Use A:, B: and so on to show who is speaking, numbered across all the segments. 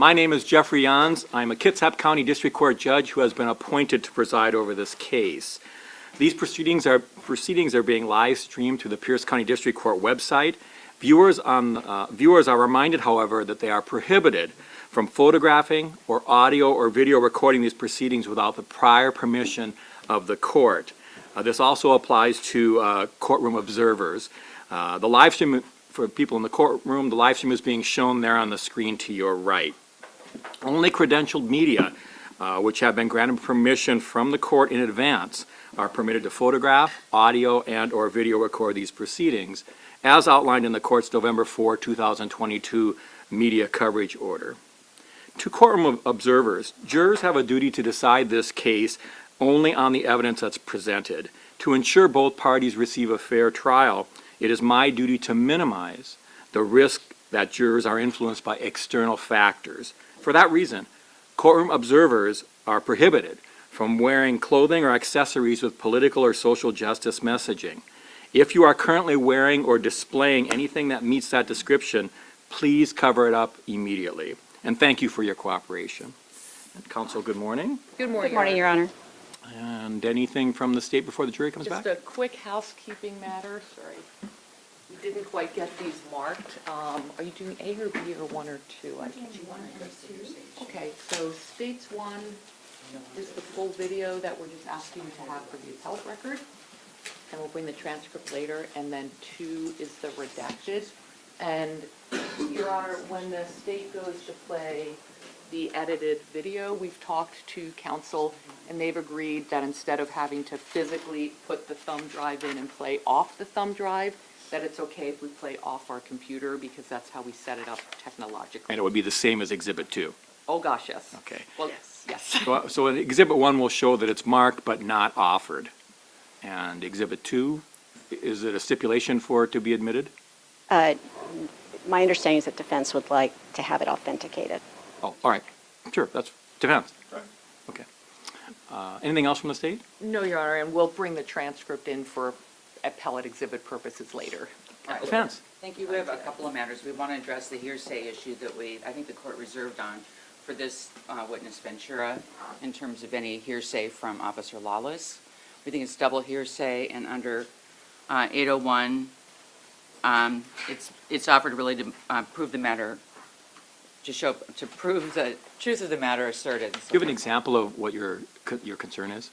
A: My name is Jeffrey Jans. I'm a Kitsap County District Court judge who has been appointed to preside over this case. These proceedings are being live streamed through the Pierce County District Court website. Viewers are reminded, however, that they are prohibited from photographing or audio or video recording these proceedings without the prior permission of the court. This also applies to courtroom observers. The live stream, for people in the courtroom, the live stream is being shown there on the screen to your right. Only credentialed media, which have been granted permission from the court in advance, are permitted to photograph, audio, and or video record these proceedings, as outlined in the court's November 4, 2022 media coverage order. To courtroom observers, jurors have a duty to decide this case only on the evidence that's presented. To ensure both parties receive a fair trial, it is my duty to minimize the risk that jurors are influenced by external factors. For that reason, courtroom observers are prohibited from wearing clothing or accessories with political or social justice messaging. If you are currently wearing or displaying anything that meets that description, please cover it up immediately. And thank you for your cooperation. Counsel, good morning.
B: Good morning.
C: Good morning, Your Honor.
A: And anything from the state before the jury comes back?
B: Just a quick housekeeping matter, sorry. We didn't quite get these marked. Are you doing A or B or 1 or 2? Okay, so states 1 is the full video that we're just asking to have for the appellate record, and we'll bring the transcript later, and then 2 is the redacted. And, Your Honor, when the state goes to play the edited video, we've talked to counsel, and they've agreed that instead of having to physically put the thumb drive in and play off the thumb drive, that it's okay if we play off our computer, because that's how we set it up technologically.
A: And it would be the same as Exhibit 2?
B: Oh, gosh, yes.
A: Okay.
B: Well, yes.
A: So Exhibit 1 will show that it's marked but not offered. And Exhibit 2, is it a stipulation for it to be admitted?
C: My understanding is that defense would like to have it authenticated.
A: Oh, all right. Sure, that's defense. Right. Okay. Anything else from the state?
B: No, Your Honor, and we'll bring the transcript in for appellate exhibit purposes later.
A: Defense.
D: Thank you. We have a couple of matters. We want to address the hearsay issue that I think the court reserved on for this witness Ventura in terms of any hearsay from Officer Lawless. We think it's double hearsay, and under 801, it's offered really to prove the matter, to prove the truth of the matter asserted. So,
A: Give an example of what your concern is.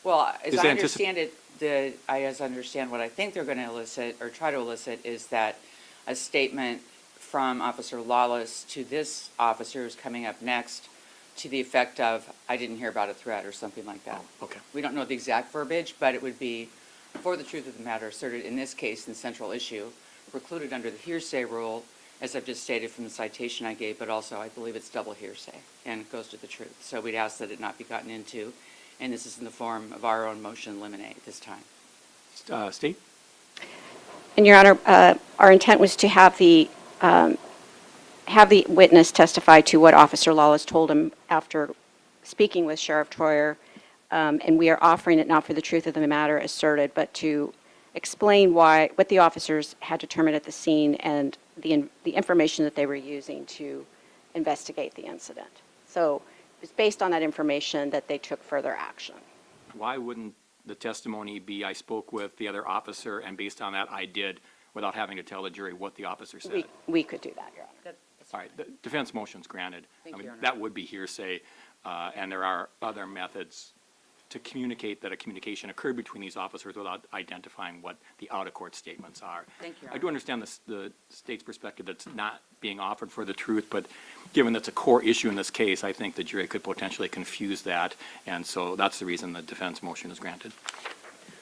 D: well, as
A: Is
D: I
A: that
D: understand it, as I understand what I think they're going to elicit or try to elicit is that a statement from Officer Lawless to this officer who's coming up next to the effect of, I didn't hear about a threat or something like that.
A: Oh, okay.
D: We don't know the exact verbiage, but it would be for the truth of the matter asserted in this case in central issue, precluded under the hearsay rule, as I've just stated from the citation I gave, but also I believe it's double hearsay and it goes to the truth. So we'd ask that it not be gotten into, and this is in the form of our own motion eliminate this time.
A: State?
C: And Your Honor, our intent was to have the witness testify to what Officer Lawless told him after speaking with Sheriff Troyer, and we are offering it not for the truth of the matter asserted, but to explain what the officers had determined at the scene and the information that they were using to investigate the incident. So it's based on that information that they took further action.
A: Why wouldn't the testimony be, I spoke with the other officer, and based on that, I did, without having to tell the jury what the officer said?
C: We could do that, Your Honor.
A: All right, the defense motion's granted.
D: Thank you, Your Honor.
A: That would be hearsay, and there are other methods to communicate that a communication occurred between these officers without identifying what the out-of-court statements are.
D: Thank you, Your
A: I do understand the state's perspective that's not being offered for the truth, but given that's a core issue in this case, I think the jury could potentially confuse that, and so that's the reason the defense motion is granted.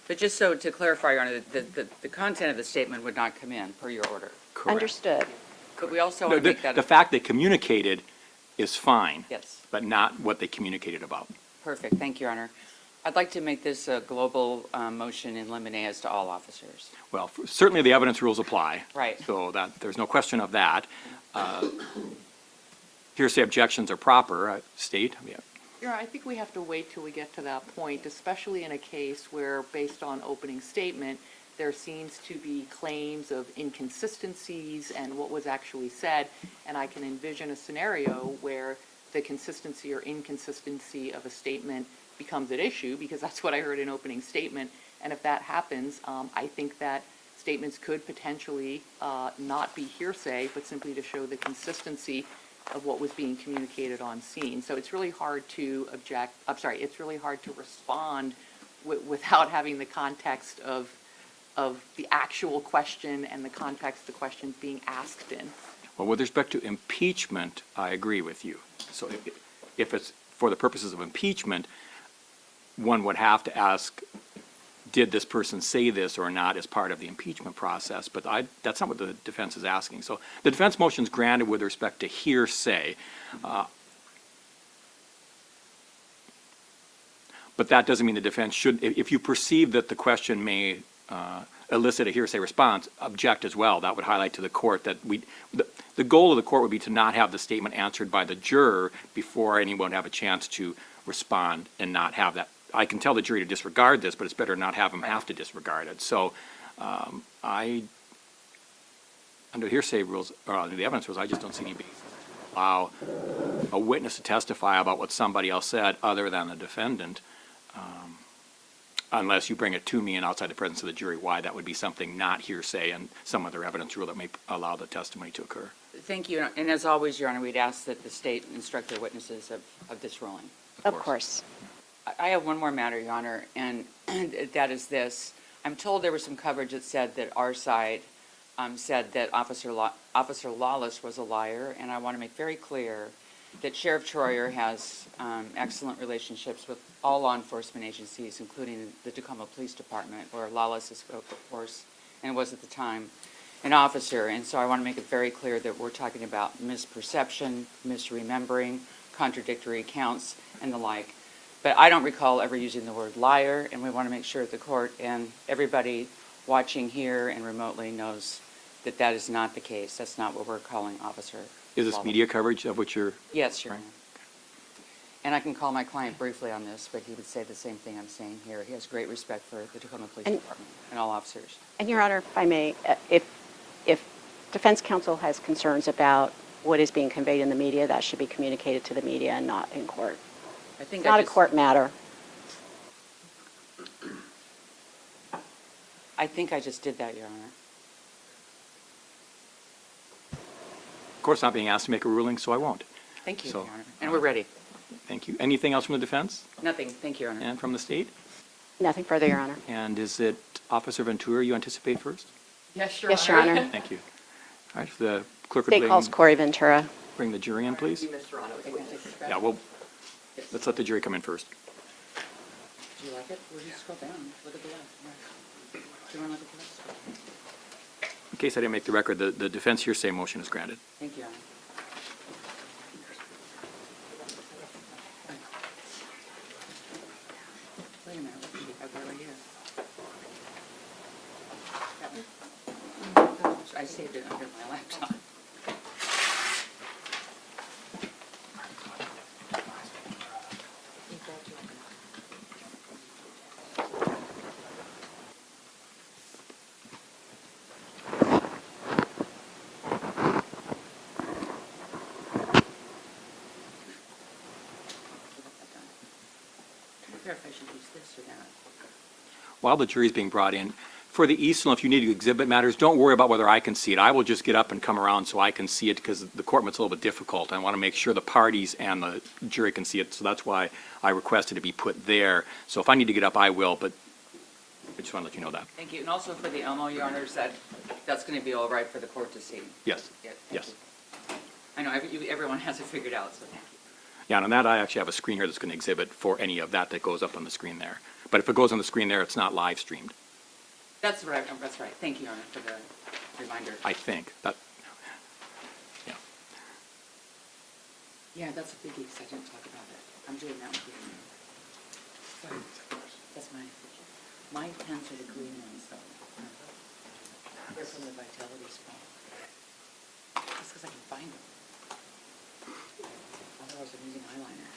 D: But just so to clarify, Your Honor, the content of the statement would not come in per your order.
A: Correct.
C: Understood.
D: But we also want to make that
A: The fact they communicated is fine.
D: Yes.
A: But not what they communicated about.
D: Perfect. Thank you, Your Honor. I'd like to make this a global motion in limine as to all officers.
A: Well, certainly the evidence rules apply.
D: Right.
A: So that, there's no question of that. Hearsay objections are proper, state.
B: Your Honor, I think we have to wait till we get to that point, especially in a case where, based on opening statement, there seems to be claims of inconsistencies and what was actually said, and I can envision a scenario where the consistency or inconsistency of a statement becomes at issue, because that's what I heard in opening statement, and if that happens, I think that statements could potentially not be hearsay, but simply to show the consistency of what was being communicated on scene. So it's really hard to it's really hard to respond without having the context of the actual question and the context the question's being asked in.
A: Well, with respect to impeachment, I agree with you. So if it's for the purposes of impeachment, one would have to ask, did this person say this or not as part of the impeachment process? But that's not what the defense is asking. So the defense motion is granted with respect to hearsay. But that doesn't mean the defense should, if you perceive that the question may elicit a hearsay response, object as well. That would highlight to the court that the goal of the court would be to not have the statement answered by the juror before anyone would have a chance to respond and not have that. I can tell the jury to disregard this, but it's better not have them have to disregard it. So under hearsay rules, or under the evidence rules, I just don't see any basis to allow a witness to testify about what somebody else said other than the defendant, unless you bring it to me and outside the presence of the jury, why that would be something not hearsay and some other evidence rule that may allow the testimony to occur.
D: Thank you. And as always, Your Honor, we'd ask that the state instruct their witnesses of this ruling.
C: Of course.
D: I have one more matter, Your Honor, and that is this. I'm told there was some coverage that said that our side said that Officer Lawless was a liar, and I want to make very clear that Sheriff Troyer has excellent relationships with all law enforcement agencies, including the Tacoma Police Department, where Lawless is, of course, and was at the time, an officer. And so I want to make it very clear that we're talking about misperception, misremembering, contradictory accounts, and the like. But I don't recall ever using the word liar, and we want to make sure that the court and everybody watching here and remotely knows that that is not the case. That's not what we're calling Officer
A: Is this
D: Lawless.
A: media coverage of which you're?
D: Yes, Your
A: Right.
D: Honor. And I can call my client briefly on this, but he would say the same thing I'm saying here. He has great respect for the Tacoma Police
C: And-
D: Department and all officers.
C: And Your Honor, if I may, if defense counsel has concerns about what is being conveyed in the media, that should be communicated to the media and not in court.
D: I think
C: It's not a court matter.
D: I think I just did that, Your Honor.
A: Of course, not being asked to make a ruling, so I won't.
D: Thank you,
A: So,
D: Your Honor. And we're ready.
A: Thank you. Anything else from the defense
D: Nothing. Thank you, Your Honor.
A: and from the state?
C: Nothing further, Your Honor.
A: And is it Officer Ventura you anticipate first?
B: Yes, Your
C: Yes, Your
B: Honor.
C: Honor.
A: Thank you. All right, if the clerk
C: State
A: would
C: calls Corey Ventura.
A: bring the jury in, please.
B: Mr. Serrano is witness.
A: Yeah, well, let's let the jury come in first.
D: Do you like it? Where do you scroll down? Look at the left. Do you want to look at the left? Scroll down.
A: In case I didn't make the record, the defense hearsay motion is granted.
D: Thank you, Your Honor. Wait a minute. I've got it right here. That one. I saved it under my laptop. I wonder if I should use this or not.
A: While the jury's being brought in, for the Easton, if you need to exhibit matters, don't worry about whether I can see it. I will just get up and come around so I can see it because the courtroom's a little bit difficult. I want to make sure the parties and the jury can see it, so that's why I requested it be put there. So if I need to get up, I will, but I just want to let you know that.
D: Thank you. And also for the Elmo, Your Honors, that's going to be all right for the court to see.
A: Yes,
D: Yeah, thank
A: yes.
D: you. I know everyone has it figured out, so thank you.
A: Yeah, and on that, I actually have a screen here that's going to exhibit for any of that goes up on the screen there. But if it goes on the screen there, it's not live streamed,
D: That's right. That's right. Thank you, Your Honor, for the reminder.
A: I think. Yeah.
D: Yeah, that's a biggie, because I didn't talk about it. I'm doing that with you. Sorry. That's mine. My pens are the green ones, though. They're from the Vitality Spa. Just because I can find them. Otherwise, I'm using eyeliner.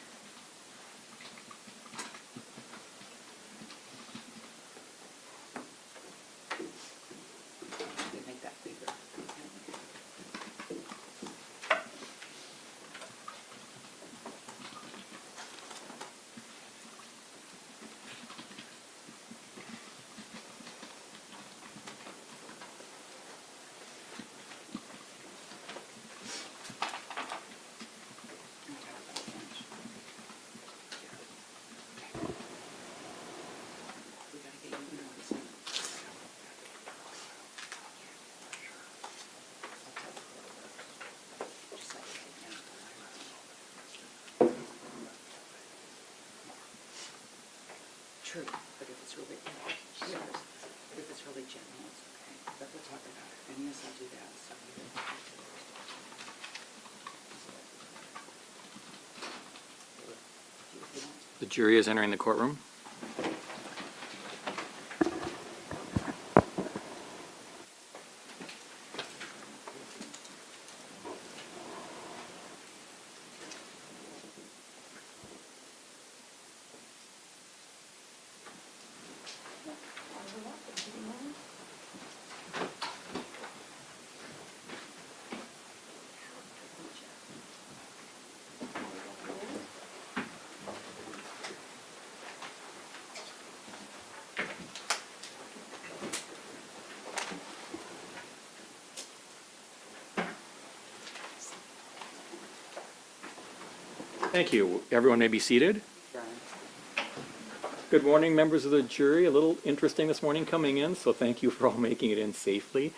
D: True, but if it's really, if it's really general, it's okay, but we'll talk about it, and yes, I'll do that, so.
A: The jury is entering the courtroom. Thank you. Everyone may be seated. Good morning, members of the jury. A little interesting this morning coming in, so thank you for all making it in safely.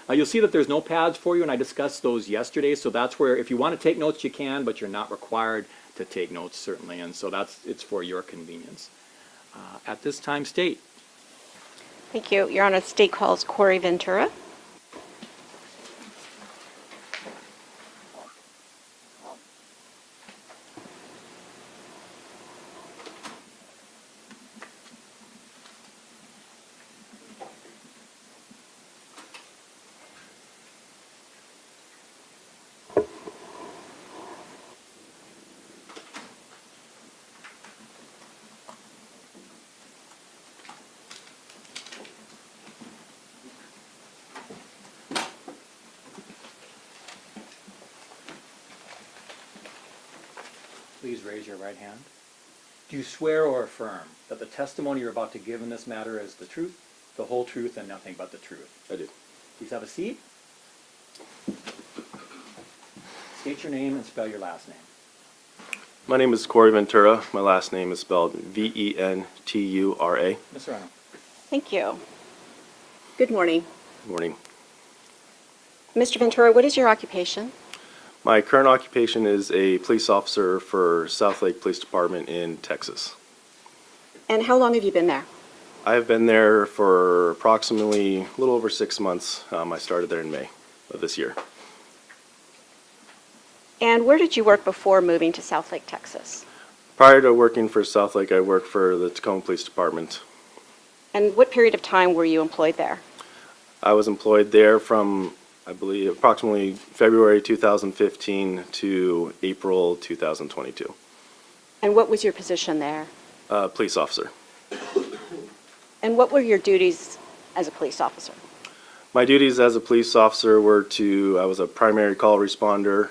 A: You'll see that there's no pads for you, and I discussed those yesterday, so that's where if you want to take notes, you can, but you're not required to take notes, certainly, and so it's for your convenience. At this time, state.
C: Thank you. Your Honor, the state calls Corey Ventura.
A: Please raise your right hand. Do you swear or affirm that the testimony you're about to give in this matter is the truth, the whole truth, and nothing but the truth?
E: I do.
A: Please have a seat. State your name and spell your last name.
E: My name is Corey Ventura. My last name is spelled Ventura.
A: Ms. Serrano.
C: Thank you. Good morning.
E: Good morning.
C: Mr. Ventura, what is your occupation?
E: My current occupation is a police officer for Southlake Police Department in Texas.
C: And how long have you been there?
E: I have been there for approximately a little over 6 months. I started there in May of this year.
C: And where did you work before moving to Southlake, Texas?
E: Prior to working for Southlake, I worked for the Tacoma Police Department.
C: And what period of time were you employed there?
E: I was employed there from, I believe, approximately February 2015 to April 2022.
C: And what was your position there?
E: Police officer.
C: And what were your duties as a police officer?
E: My duties as a police officer were I was a primary call responder.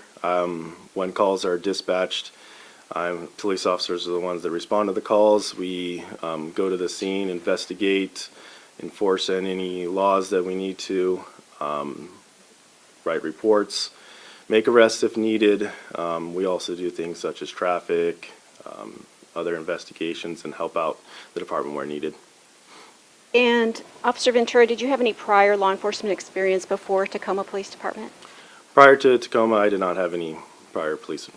E: When calls are dispatched, police officers are the ones that respond to the calls. We go to the scene, investigate, enforce any laws that we need to, write reports, make arrests if needed. We also do things such as traffic, other investigations, and help out the department where needed.
C: And Officer Ventura, did you have any prior law enforcement experience before Tacoma Police Department?
E: Prior to Tacoma, I did not have any prior police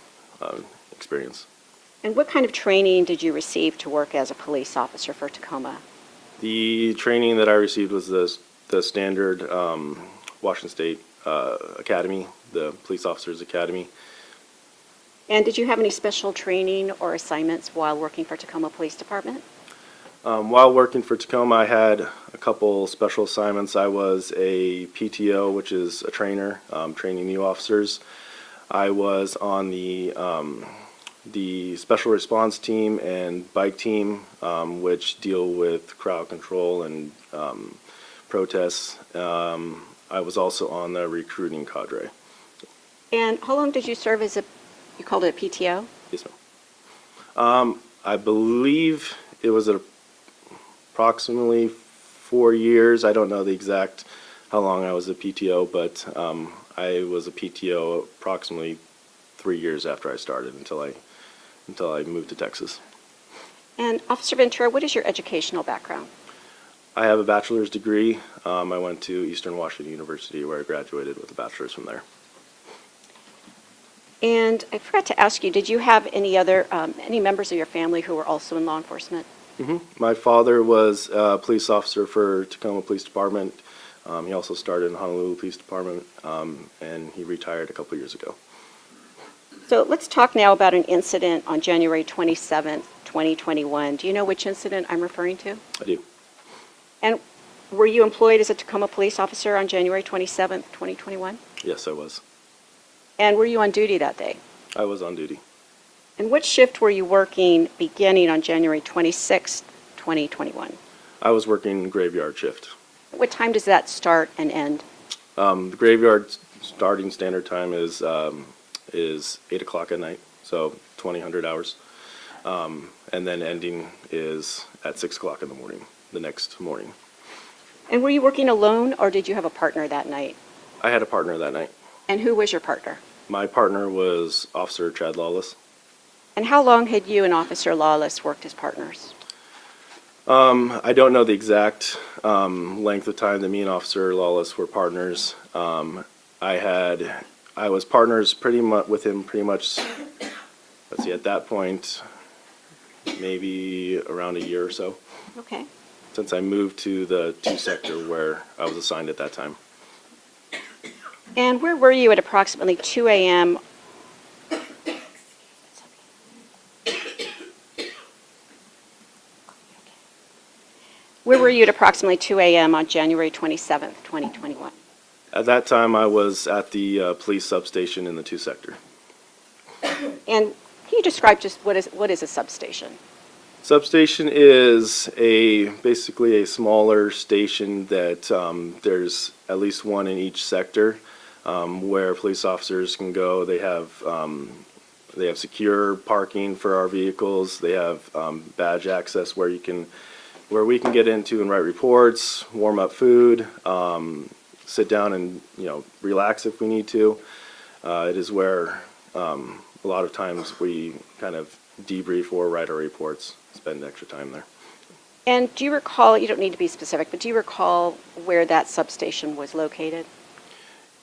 E: experience.
C: And what kind of training did you receive to work as a police officer for Tacoma?
E: The training that I received was the standard Washington State Academy, the Police Officers Academy.
C: And did you have any special training or assignments while working for Tacoma Police Department?
E: While working for Tacoma, I had a couple special assignments. I was a PTO, which is a trainer, training new officers. I was on the special response team and bike team, which deal with crowd control and protests. I was also on the recruiting cadre.
C: And how long did you serve as you called it a PTO?
E: Yes, ma'am. I believe it was approximately 4 years. I don't know the exact how long I was a PTO, but I was a PTO approximately 3 years after I started until I moved to Texas.
C: And Officer Ventura, what is your educational background?
E: I have a bachelor's degree. I went to Eastern Washington University where I graduated with a bachelor's from there.
C: And I forgot to ask you, did you have any members of your family who were also in law enforcement?
E: My father was a police officer for Tacoma Police Department. He also started in Honolulu Police Department, and he retired a couple years ago.
C: So let's talk now about an incident on January 27th, 2021. Do you know which incident I'm referring to?
E: I do.
C: And were you employed as a Tacoma police officer on January 27th, 2021?
E: Yes, I was.
C: And were you on duty that day?
E: I was on duty.
C: And what shift were you working beginning on January 26th, 2021?
E: I was working graveyard shift.
C: What time does that start and end?
E: The graveyard starting standard time is 8 o'clock at night, so 2000 hours. And then ending is at 6 o'clock in the morning, the next morning.
C: And were you working alone, or did you have a partner that night?
E: I had a partner that night.
C: And who was your partner?
E: My partner was Officer Chad Lawless.
C: And how long had you and Officer Lawless worked as partners?
E: I don't know the exact length of time that me and Officer Lawless were partners. I was partners pretty much with him pretty much, let's see, at that point, maybe around a year or so,
C: Okay.
E: since I moved to the 2 sector where I was assigned at that time.
C: And where were you at approximately 2 a.m. Where were you at approximately 2 a.m. on January 27th, 2021?
E: At that time, I was at the police substation in the 2 sector.
C: And can you describe just what is a substation?
E: Substation is basically a smaller station that there's at least one in each sector where police officers can go. They have secure parking for our vehicles. They have badge access where we can get into and write reports, warm up food, sit down and relax if we need to. It is where a lot of times we kind of debrief or write our reports, spend extra time there.
C: And do you recall, you don't need to be specific, but do you recall where that substation was located?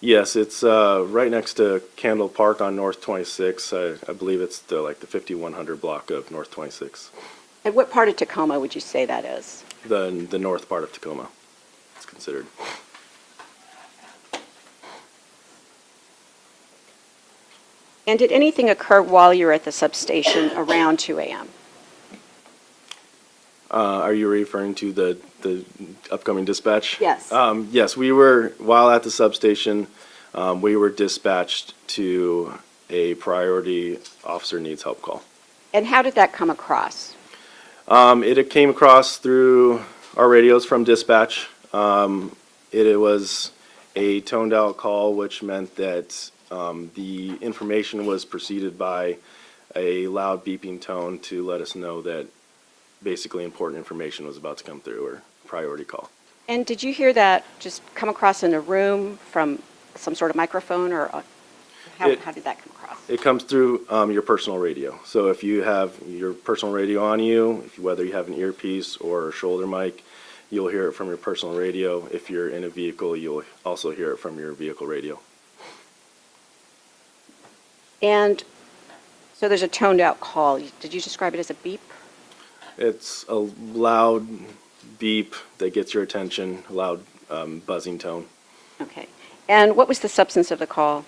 E: Yes, it's right next to Candle Park on North 26. I believe it's the 5100 block of North 26.
C: And what part of Tacoma would you say that is?
E: The north part of Tacoma, it's considered.
C: And did anything occur while you were at the substation around 2 a.m.?
E: Are you referring to the upcoming dispatch?
C: Yes.
E: Yes, while at the substation, we were dispatched to a priority officer needs help call.
C: And how did that come across?
E: It came across through our radios from dispatch. It was a toned out call, which meant that the information was preceded by a loud beeping tone to let us know that basically important information was about to come through, or priority call.
C: And did you hear that just come across in a room from some sort of microphone, or how did that come across?
E: It comes through your personal radio. So if you have your personal radio on you, whether you have an earpiece or a shoulder mic, you'll hear it from your personal radio. If you're in a vehicle, you'll also hear it from your vehicle radio.
C: And so there's a toned out call. Did you describe it as a beep?
E: It's a loud beep that gets your attention, a loud buzzing tone.
C: Okay. And what was the substance of the call?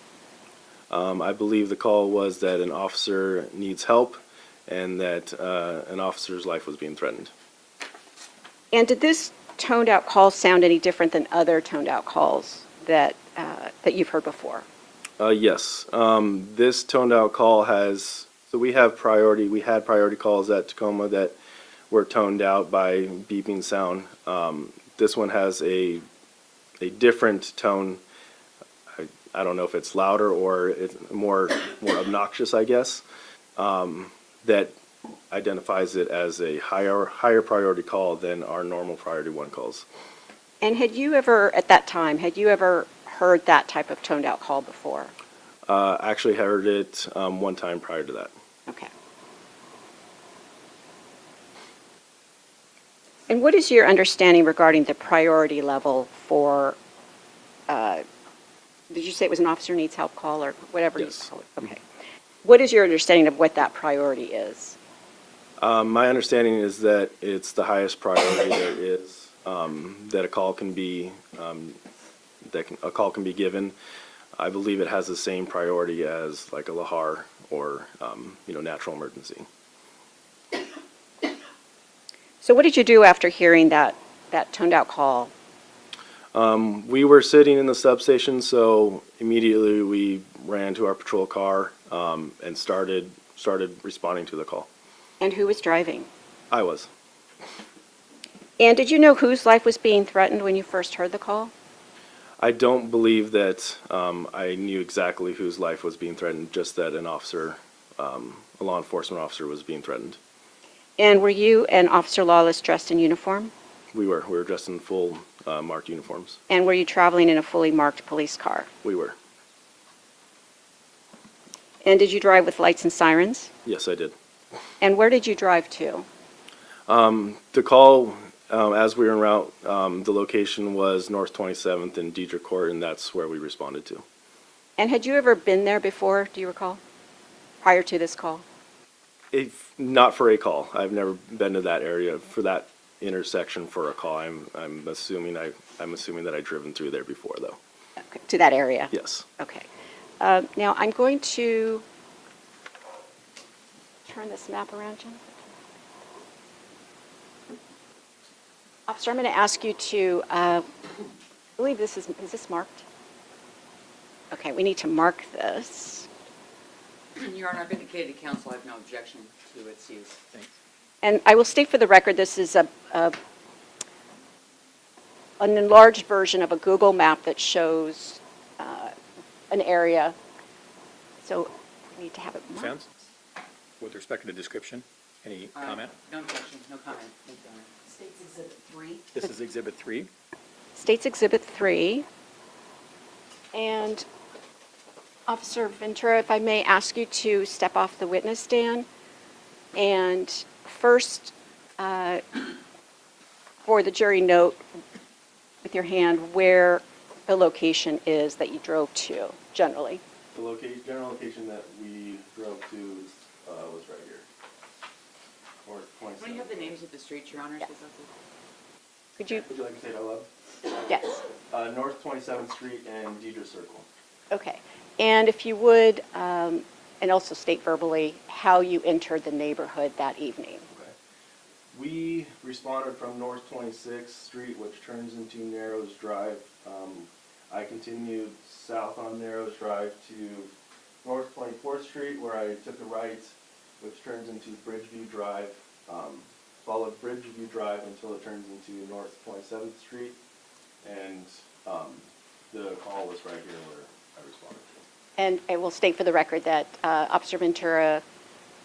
E: I believe the call was that an officer needs help and that an officer's life was being threatened.
C: And did this toned out call sound any different than other toned out calls that you've heard before?
E: Yes. This toned out call we had priority calls at Tacoma that were toned out by beeping sound. This one has a different tone. I don't know if it's louder or it's more obnoxious, I guess, that identifies it as a higher priority call than our normal priority 1 calls.
C: And had you ever heard that type of toned out call before?
E: Actually heard it one time prior to that.
C: Okay. And what is your understanding regarding the priority level for, did you say it was an officer needs help call or whatever you
E: Yes.
C: call it? Okay. What is your understanding of what that priority is?
E: My understanding is that it's the highest priority there is, that a call can be, a call can be given. I believe it has the same priority as like a lahar or, natural emergency.
C: So what did you do after hearing that toned out call?
E: We were sitting in the substation, so immediately we ran to our patrol car, and started responding to the call.
C: And who was driving?
E: I was.
C: And did you know whose life was being threatened when you first heard the call?
E: I don't believe that I knew exactly whose life was being threatened, just that an officer, a law enforcement officer was being threatened.
C: And were you and Officer Lawless dressed in uniform?
E: We were dressed in full marked uniforms.
C: And were you traveling in a fully marked police car?
E: We were.
C: And did you drive with lights and sirens?
E: Yes, I did.
C: And where did you drive to?
E: The call, as we were en route, the location was North 27th and Deidre Court, and that's where we responded to.
C: And had you ever been there before, do you recall? Prior to this call?
E: If not for a call, I've never been to that area for that intersection for a call. I'm assuming that I've driven through there before, though.
C: Okay, to that area?
E: Yes.
C: Okay. Now, I'm going to turn this map around, Jim. Officer, I'm going to ask you to, I believe is this marked? Okay, we need to mark this.
D: Your Honor, I've indicated to counsel I have no objection to its use.
A: Thanks.
C: And I will state for the record, this is an enlarged version of a Google map that shows an area. So we need to have it marked.
A: Defense? With respect to the description, any comment?
D: No objection, no comment. Thank you, Your Honor.
B: States Exhibit 3.
A: This is Exhibit 3.
C: States Exhibit 3. And Officer Ventura, if I may ask you to step off the witness stand. And first, for the jury, note with your hand where the location is that you drove to, generally.
E: The general location that we drove to was right here. North 27th.
D: Can we have the names of the streets, Your Honor?
C: Yes. Could you,
E: Would you like to say it out loud?
C: yes,
E: North 27th Street and Deidre Circle.
C: okay. And if you would, and also state verbally how you entered the neighborhood that evening.
E: Okay. We responded from North 26th Street, which turns into Narrows Drive. I continued south on Narrows Drive to North 24th Street, where I took a right, which turns into Bridgeview Drive. Followed Bridgeview Drive until it turns into North 27th Street, and the call was right here where I responded to.
C: And I will state for the record that Officer Ventura,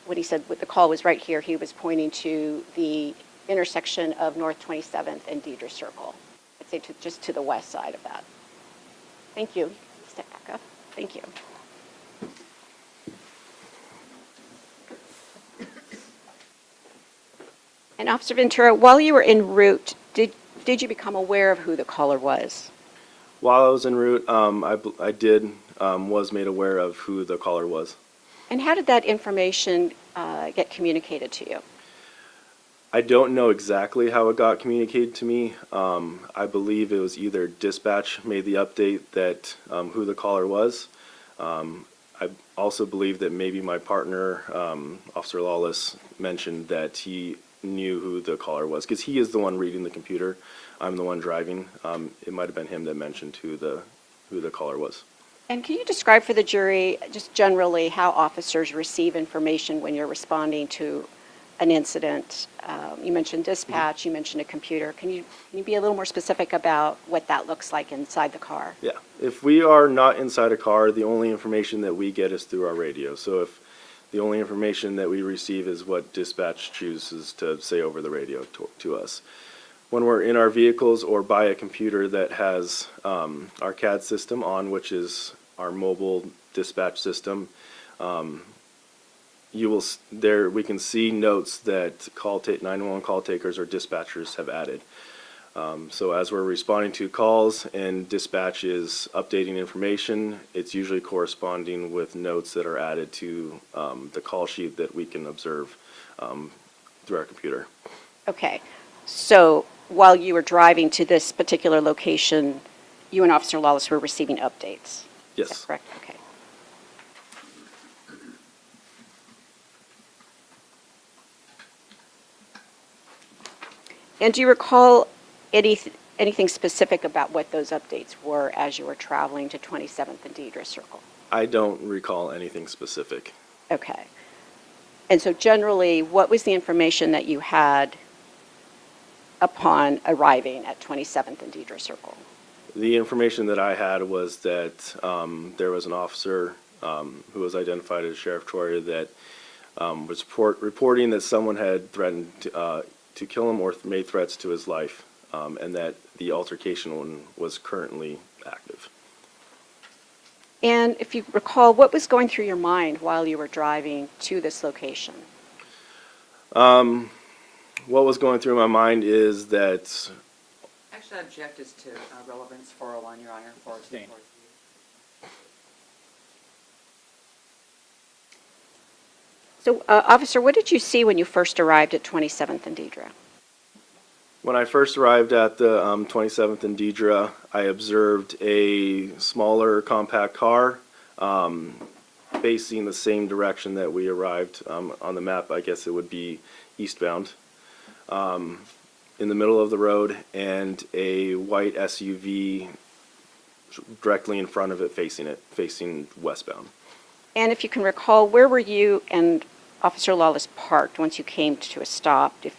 C: when he said the call was right here, he was pointing to the intersection of North 27th and Deidre Circle. I'd say just to the west side of that. Thank you. Step back up. Thank you. And Officer Ventura, while you were en route, did you become aware of who the caller was?
E: While I was en route, was made aware of who the caller was.
C: And how did that information get communicated to you?
E: I don't know exactly how it got communicated to me. I believe it was either dispatch made the update that who the caller was. I also believe that maybe my partner, Officer Lawless, mentioned that he knew who the caller was, because he is the one reading the computer. I'm the one driving. It might have been him that mentioned who the caller was.
C: And can you describe for the jury, just generally, how officers receive information when you're responding to an incident? You mentioned dispatch, you mentioned a computer. Can you be a little more specific about what that looks like inside the car?
E: Yeah, if we are not inside a car, the only information that we get is through our radio. So if the only information that we receive is what dispatch chooses to say over the radio to us. When we're in our vehicles or by a computer that has our CAD system on, which is our mobile dispatch system, we can see notes that 911 call takers or dispatchers have added. So as we're responding to calls and dispatch is updating information, it's usually corresponding with notes that are added to the call sheet that we can observe through our computer.
C: Okay, so while you were driving to this particular location, you and Officer Lawless were receiving updates? Is
E: Yes.
C: that correct? Okay. And do you recall anything specific about what those updates were as you were traveling to 27th and Deidre Circle?
E: I don't recall anything specific.
C: Okay. And so generally, what was the information that you had upon arriving at 27th and Deidre Circle?
E: The information that I had was that there was an officer who was identified as Sheriff Troyer that was reporting that someone had threatened to kill him or made threats to his life, and that the altercation was currently active.
C: And if you recall, what was going through your mind while you were driving to this location?
E: What was going through my mind is that
D: Actually, I object as to relevance 401, Your Honor, for
A: Abstain.
C: So, Officer, what did you see when you first arrived at 27th and Deidre?
E: when I first arrived at the 27th and Deidre, I observed a smaller compact car facing the same direction that we arrived. On the map, I guess it would be eastbound. In the middle of the road, and a white SUV directly in front of it, facing westbound.
C: And if you can recall, where were you and Officer Lawless parked once you came to a stop? Do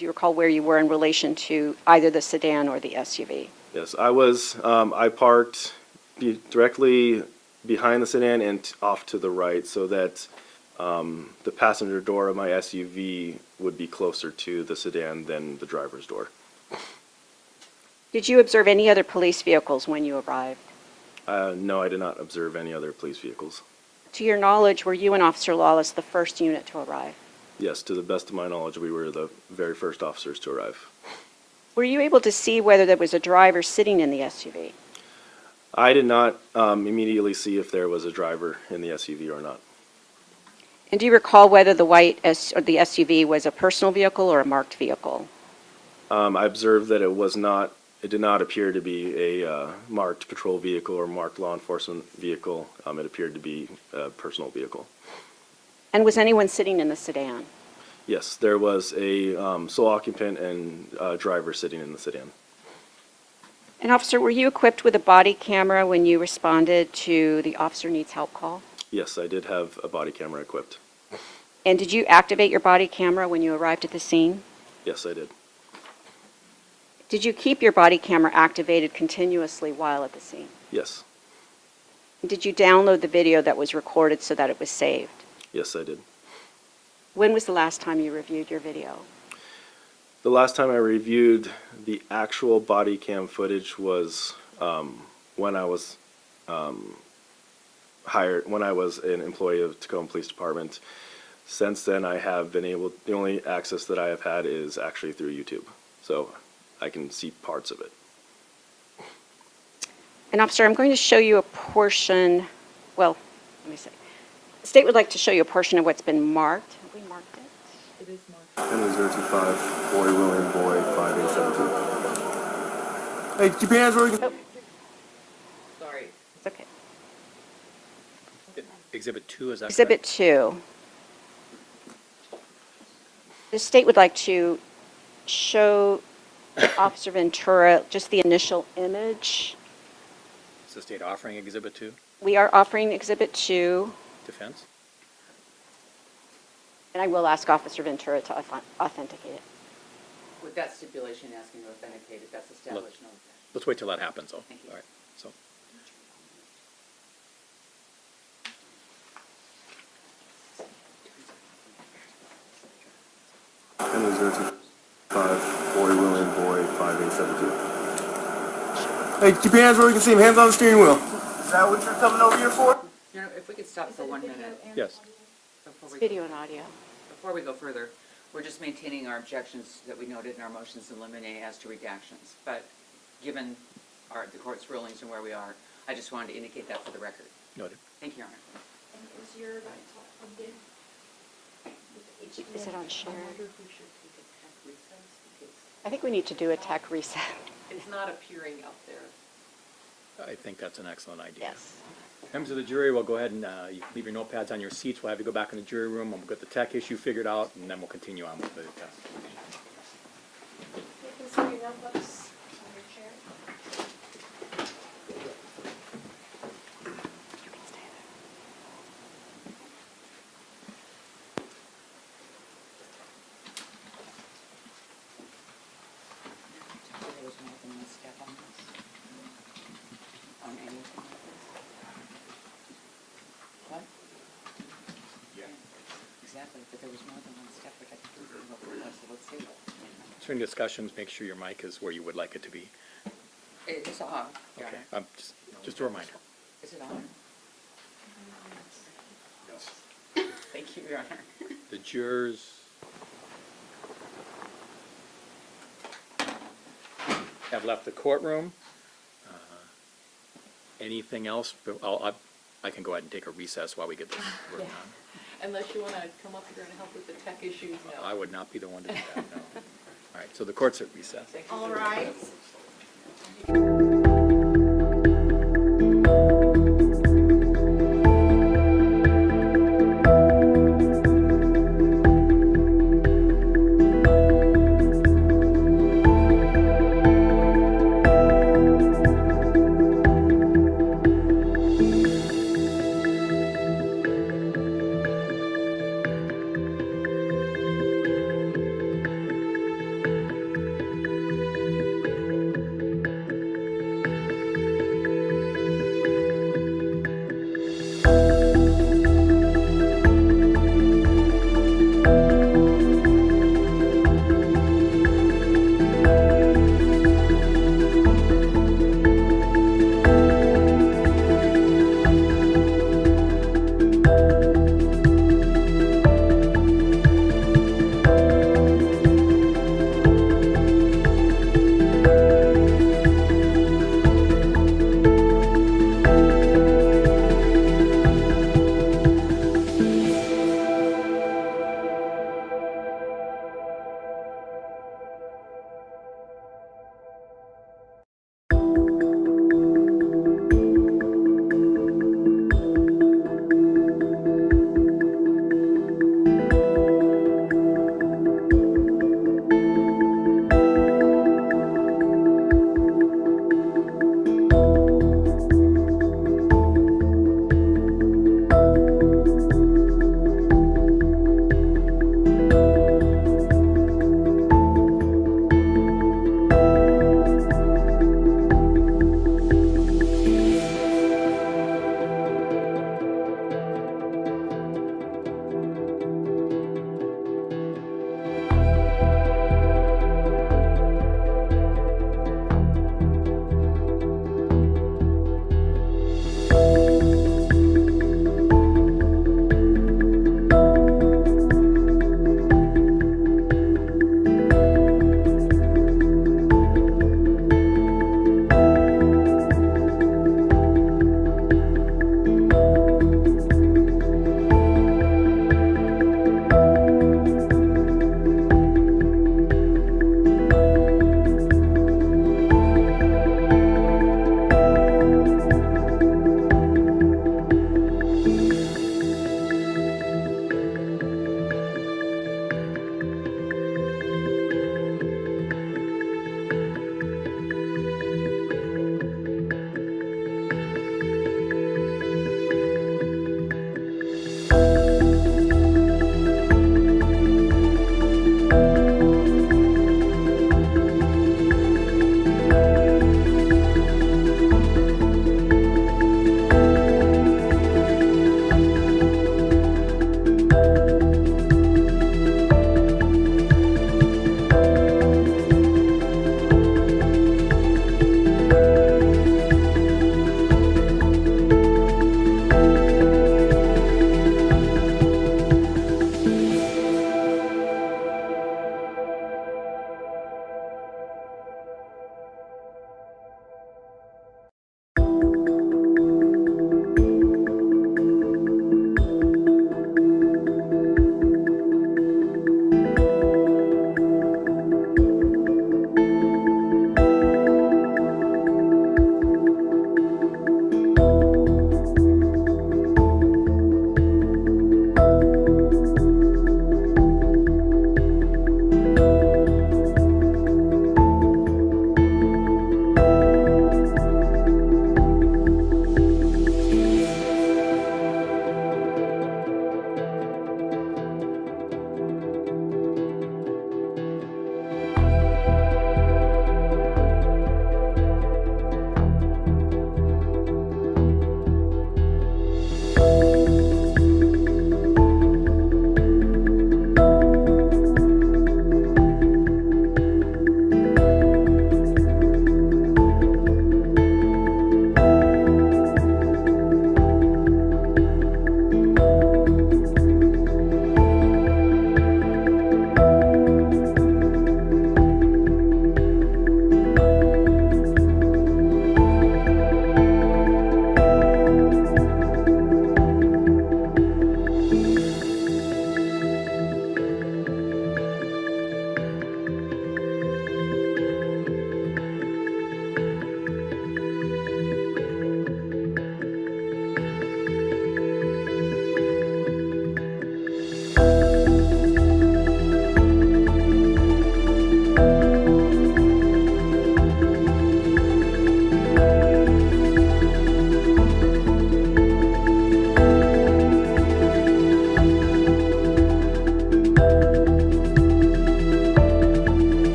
C: you recall where you were in relation to either the sedan or the SUV?
E: Yes, I parked directly behind the sedan and off to the right, so that the passenger door of my SUV would be closer to the sedan than the driver's door.
C: Did you observe any other police vehicles when you arrived?
E: No, I did not observe any other police vehicles.
C: To your knowledge, were you and Officer Lawless the first unit to arrive?
E: Yes, to the best of my knowledge, we were the very first officers to arrive.
C: Were you able to see whether there was a driver sitting in the SUV?
E: I did not immediately see if there was a driver in the SUV or not.
C: And do you recall whether the the SUV was a personal vehicle or a marked vehicle?
E: I observed that it did not appear to be a marked patrol vehicle or marked law enforcement vehicle. It appeared to be a personal vehicle.
C: And was anyone sitting in the sedan?
E: Yes, there was a sole occupant and driver sitting in the sedan.
C: And officer, were you equipped with a body camera when you responded to the officer needs help call?
E: Yes, I did have a body camera equipped.
C: And did you activate your body camera when you arrived at the scene?
E: Yes, I did.
C: Did you keep your body camera activated continuously while at the scene?
E: Yes.
C: Did you download the video that was recorded so that it was saved?
E: Yes, I did.
C: When was the last time you reviewed your video?
E: The last time I reviewed the actual body cam footage was when I was when I was an employee of Tacoma Police Department. Since then, the only access that I have had is actually through YouTube. So I can see parts of it.
C: And officer, I'm going to show you a portion, well, let me see. The state would like to show you a portion of what's been marked. Have we marked it?
B: It is marked.
E: Henry 025, Boy William, Boy 5872. Hey, keep your hands where we can.
C: Oh,
B: Sorry.
C: it's okay.
A: Exhibit 2, is that correct?
C: Exhibit 2. The state would like to show Officer Ventura just the initial image.
A: Is the state offering Exhibit 2,
C: We are offering Exhibit 2,
A: defense?
C: and I will ask Officer Ventura to authenticate it.
D: With that stipulation asking to authenticate it, that's established. No objection.
A: Let's wait till that happens, though.
D: Thank you.
A: All right, so.
E: Henry 025, Boy William, Boy 5872. Hey, keep your hands where we can see them. Hands on the steering wheel. Is that what you're coming over here for?
D: You know, if we could stop for 1 minute
A: Yes.
D: before
C: It's
D: we,
C: video and audio.
D: before we go further. We're just maintaining our objections that we noted in our motions in limine as to redactions. But given the court's rulings and where we are, I just wanted to indicate that for the record.
A: Noted.
D: Thank you, Your Honor.
F: And is your right to plugged in with the
C: Is it on
B: I
C: share?
B: wonder if we should take a tech recess because
C: I think we need to do a tech reset.
B: it's not appearing up there.
A: I think that's an excellent idea.
C: Yes.
A: Members of the jury, we'll go ahead and you can leave your notepads on your seats. We'll have you go back in the jury room, and we'll get the tech issue figured out, and then we'll continue on with the test.
F: You can see your notebooks on your chair.
C: You can stay there.
D: There was more than one step on this, on anything like this. What?
A: Yeah.
D: Exactly, but there was more than one step, which I think is what it was, so let's see.
A: During discussions, make sure your mic is where you would like it to be.
D: It's on, Your
A: Okay,
D: Honor.
A: just a reminder.
D: Is it on? Thank you, Your Honor.
A: The jurors have left the courtroom. Anything else? I can go ahead and take a recess while we get this worked on.
B: Unless you want to come up here and help with the tech issues, no.
A: I would not be the one to do that, no. All right, so the court's at recess.
B: Thank you.
F: All right.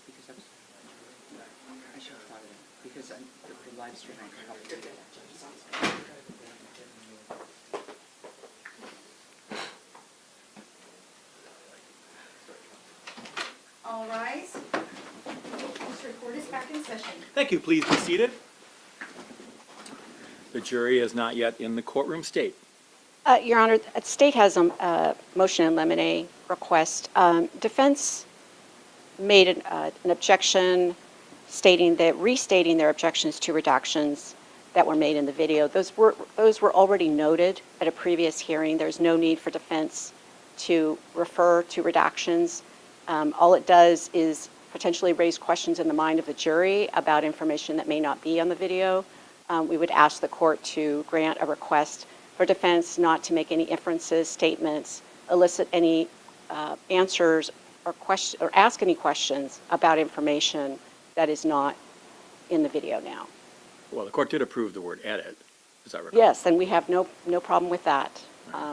D: Because I should have thought of it, because the live stream I can help.
F: All rise. District Court is back in session.
A: Thank you. Please be seated. The jury is not yet in the courtroom. State.
C: Your Honor, the state has a motion in limine request. Defense made an objection restating their objections to redactions that were made in the video. Those were already noted at a previous hearing. There's no need for defense to refer to redactions. All it does is potentially raise questions in the mind of the jury about information that may not be on the video. We would ask the court to grant a request for defense not to make any inferences, statements, elicit any answers or ask any questions about information that is not in the video now.
A: Well, the court did approve the word edit. Is that right?
C: Yes, and we have no problem with that.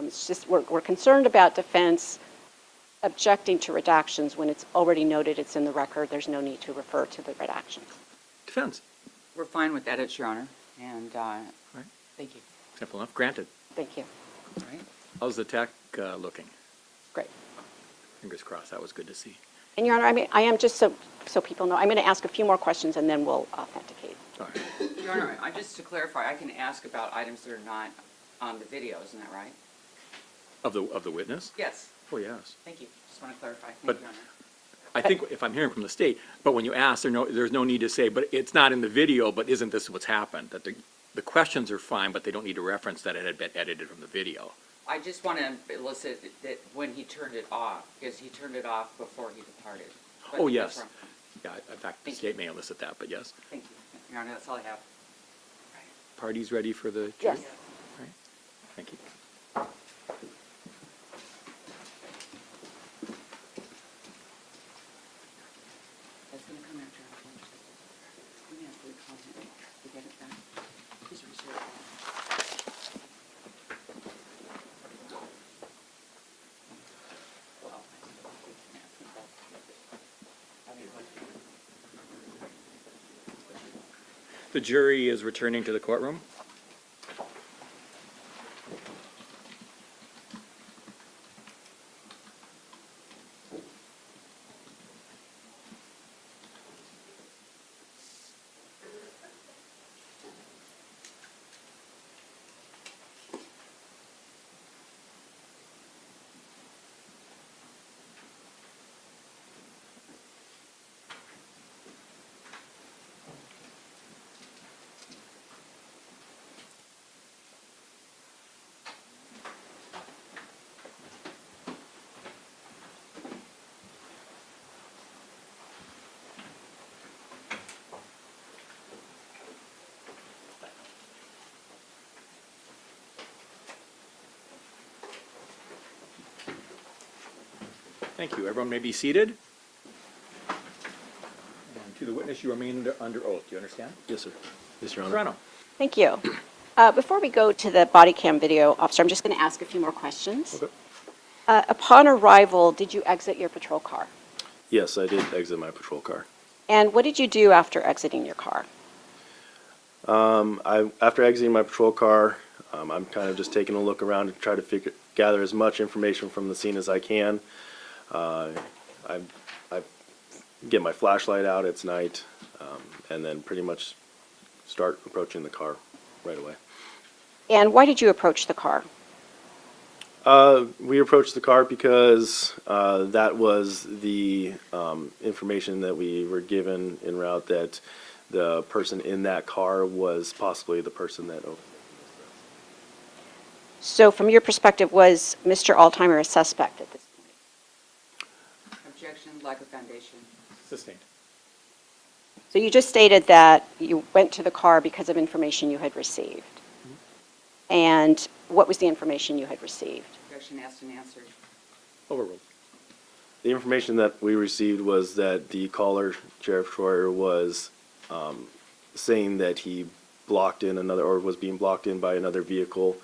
C: It's just we're concerned about defense objecting to redactions when it's already noted it's in the record. There's no need to refer to the redactions.
A: Defense.
D: We're fine with edits, Your Honor, and
A: Right.
D: thank you.
A: Simple enough. Granted.
C: Thank you.
D: All right.
A: How's the tech looking?
C: Great.
A: Fingers crossed. That was good to see.
C: And Your Honor, I am just so people know, I'm going to ask a few more questions and then we'll authenticate.
A: All right.
D: Your Honor, just to clarify, I can ask about items that are not on the video, isn't that right?
A: Of the witness?
D: Yes.
A: Oh, yes.
D: Thank you. Just want to clarify. Thank
A: But-
D: you, Your Honor.
A: I think if I'm hearing from the state, but when you ask, there's no need to say, but it's not in the video, but isn't this what's happened? That the questions are fine, but they don't need to reference that it had been edited from the video.
D: I just want to elicit that when he turned it off, because he turned it off before he departed. But
A: Oh,
D: that's
A: yes.
D: wrong.
A: Yeah, in fact, the
D: Thank
A: state may elicit that, but yes.
D: Thank you. Your Honor, that's all I have.
A: Parties ready for the
C: Yes.
A: jury? Right. Thank you.
D: That's going to come after our closed session. Let me ask for the comment to get it done. Please reserve that. Well, I mean,
A: The jury is returning to the courtroom. Thank you. Everyone may be seated. And to the witness, you remain under oath. Do you understand?
E: Yes, sir. Yes, Your Honor.
A: Serrano.
C: Thank you. Before we go to the body cam video, officer, I'm just going to ask a few more questions.
E: Okay.
C: Upon arrival, did you exit your patrol car?
E: Yes, I did exit my patrol car.
C: And what did you do after exiting your car?
E: After exiting my patrol car, I'm kind of just taking a look around to try to gather as much information from the scene as I can. I get my flashlight out, it's night, and then pretty much start approaching the car right away.
C: And why did you approach the car?
E: We approached the car because that was the information that we were given en route, that the person in that car was possibly the person that opened.
C: So from your perspective, was Mr. Altheimer a suspect at this point?
D: objection, lack of foundation.
A: Sustained.
C: So you just stated that you went to the car because of information you had received. And what was the information you had received?
D: Objection asked and answered.
A: Overruled.
E: The information that we received was that the caller, Sheriff Troyer, was saying that he blocked in another, or was being blocked in by another vehicle,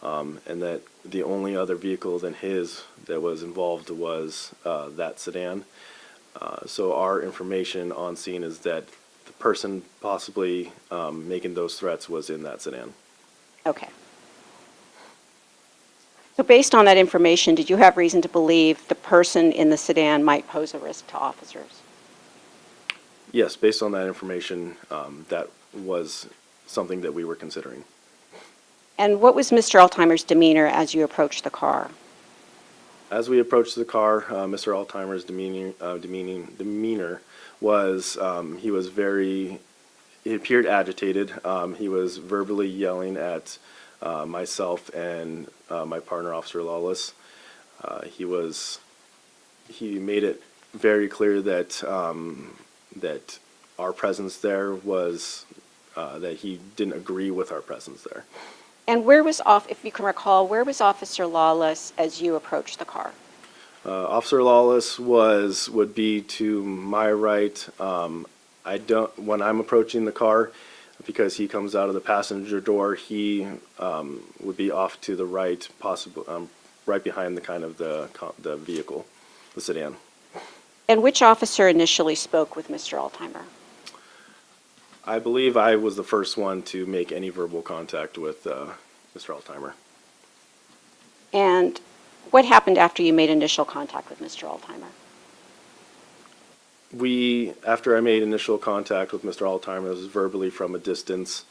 E: and that the only other vehicle than his that was involved was that sedan. So our information on scene is that the person possibly making those threats was in that sedan.
C: Okay. So based on that information, did you have reason to believe the person in the sedan might pose a risk to officers?
E: Yes, based on that information, that was something that we were considering.
C: And what was Mr. Altheimer's demeanor as you approached the car?
E: As we approached the car, Mr. Altheimer's demeanor was, he appeared agitated. He was verbally yelling at myself and my partner, Officer Lawless. He made it very clear that, that our presence there was, that he didn't agree with our presence there.
C: And if you can recall, where was Officer Lawless as you approached the car?
E: Officer Lawless would be to my right. When I'm approaching the car, because he comes out of the passenger door, he would be off to the right, possibly right behind the vehicle, the sedan.
C: And which officer initially spoke with Mr. Altheimer?
E: I believe I was the first one to make any verbal contact with Mr. Altheimer.
C: And what happened after you made initial contact with Mr. Altheimer?
E: After I made initial contact with Mr. Altheimer, it was verbally from a distance.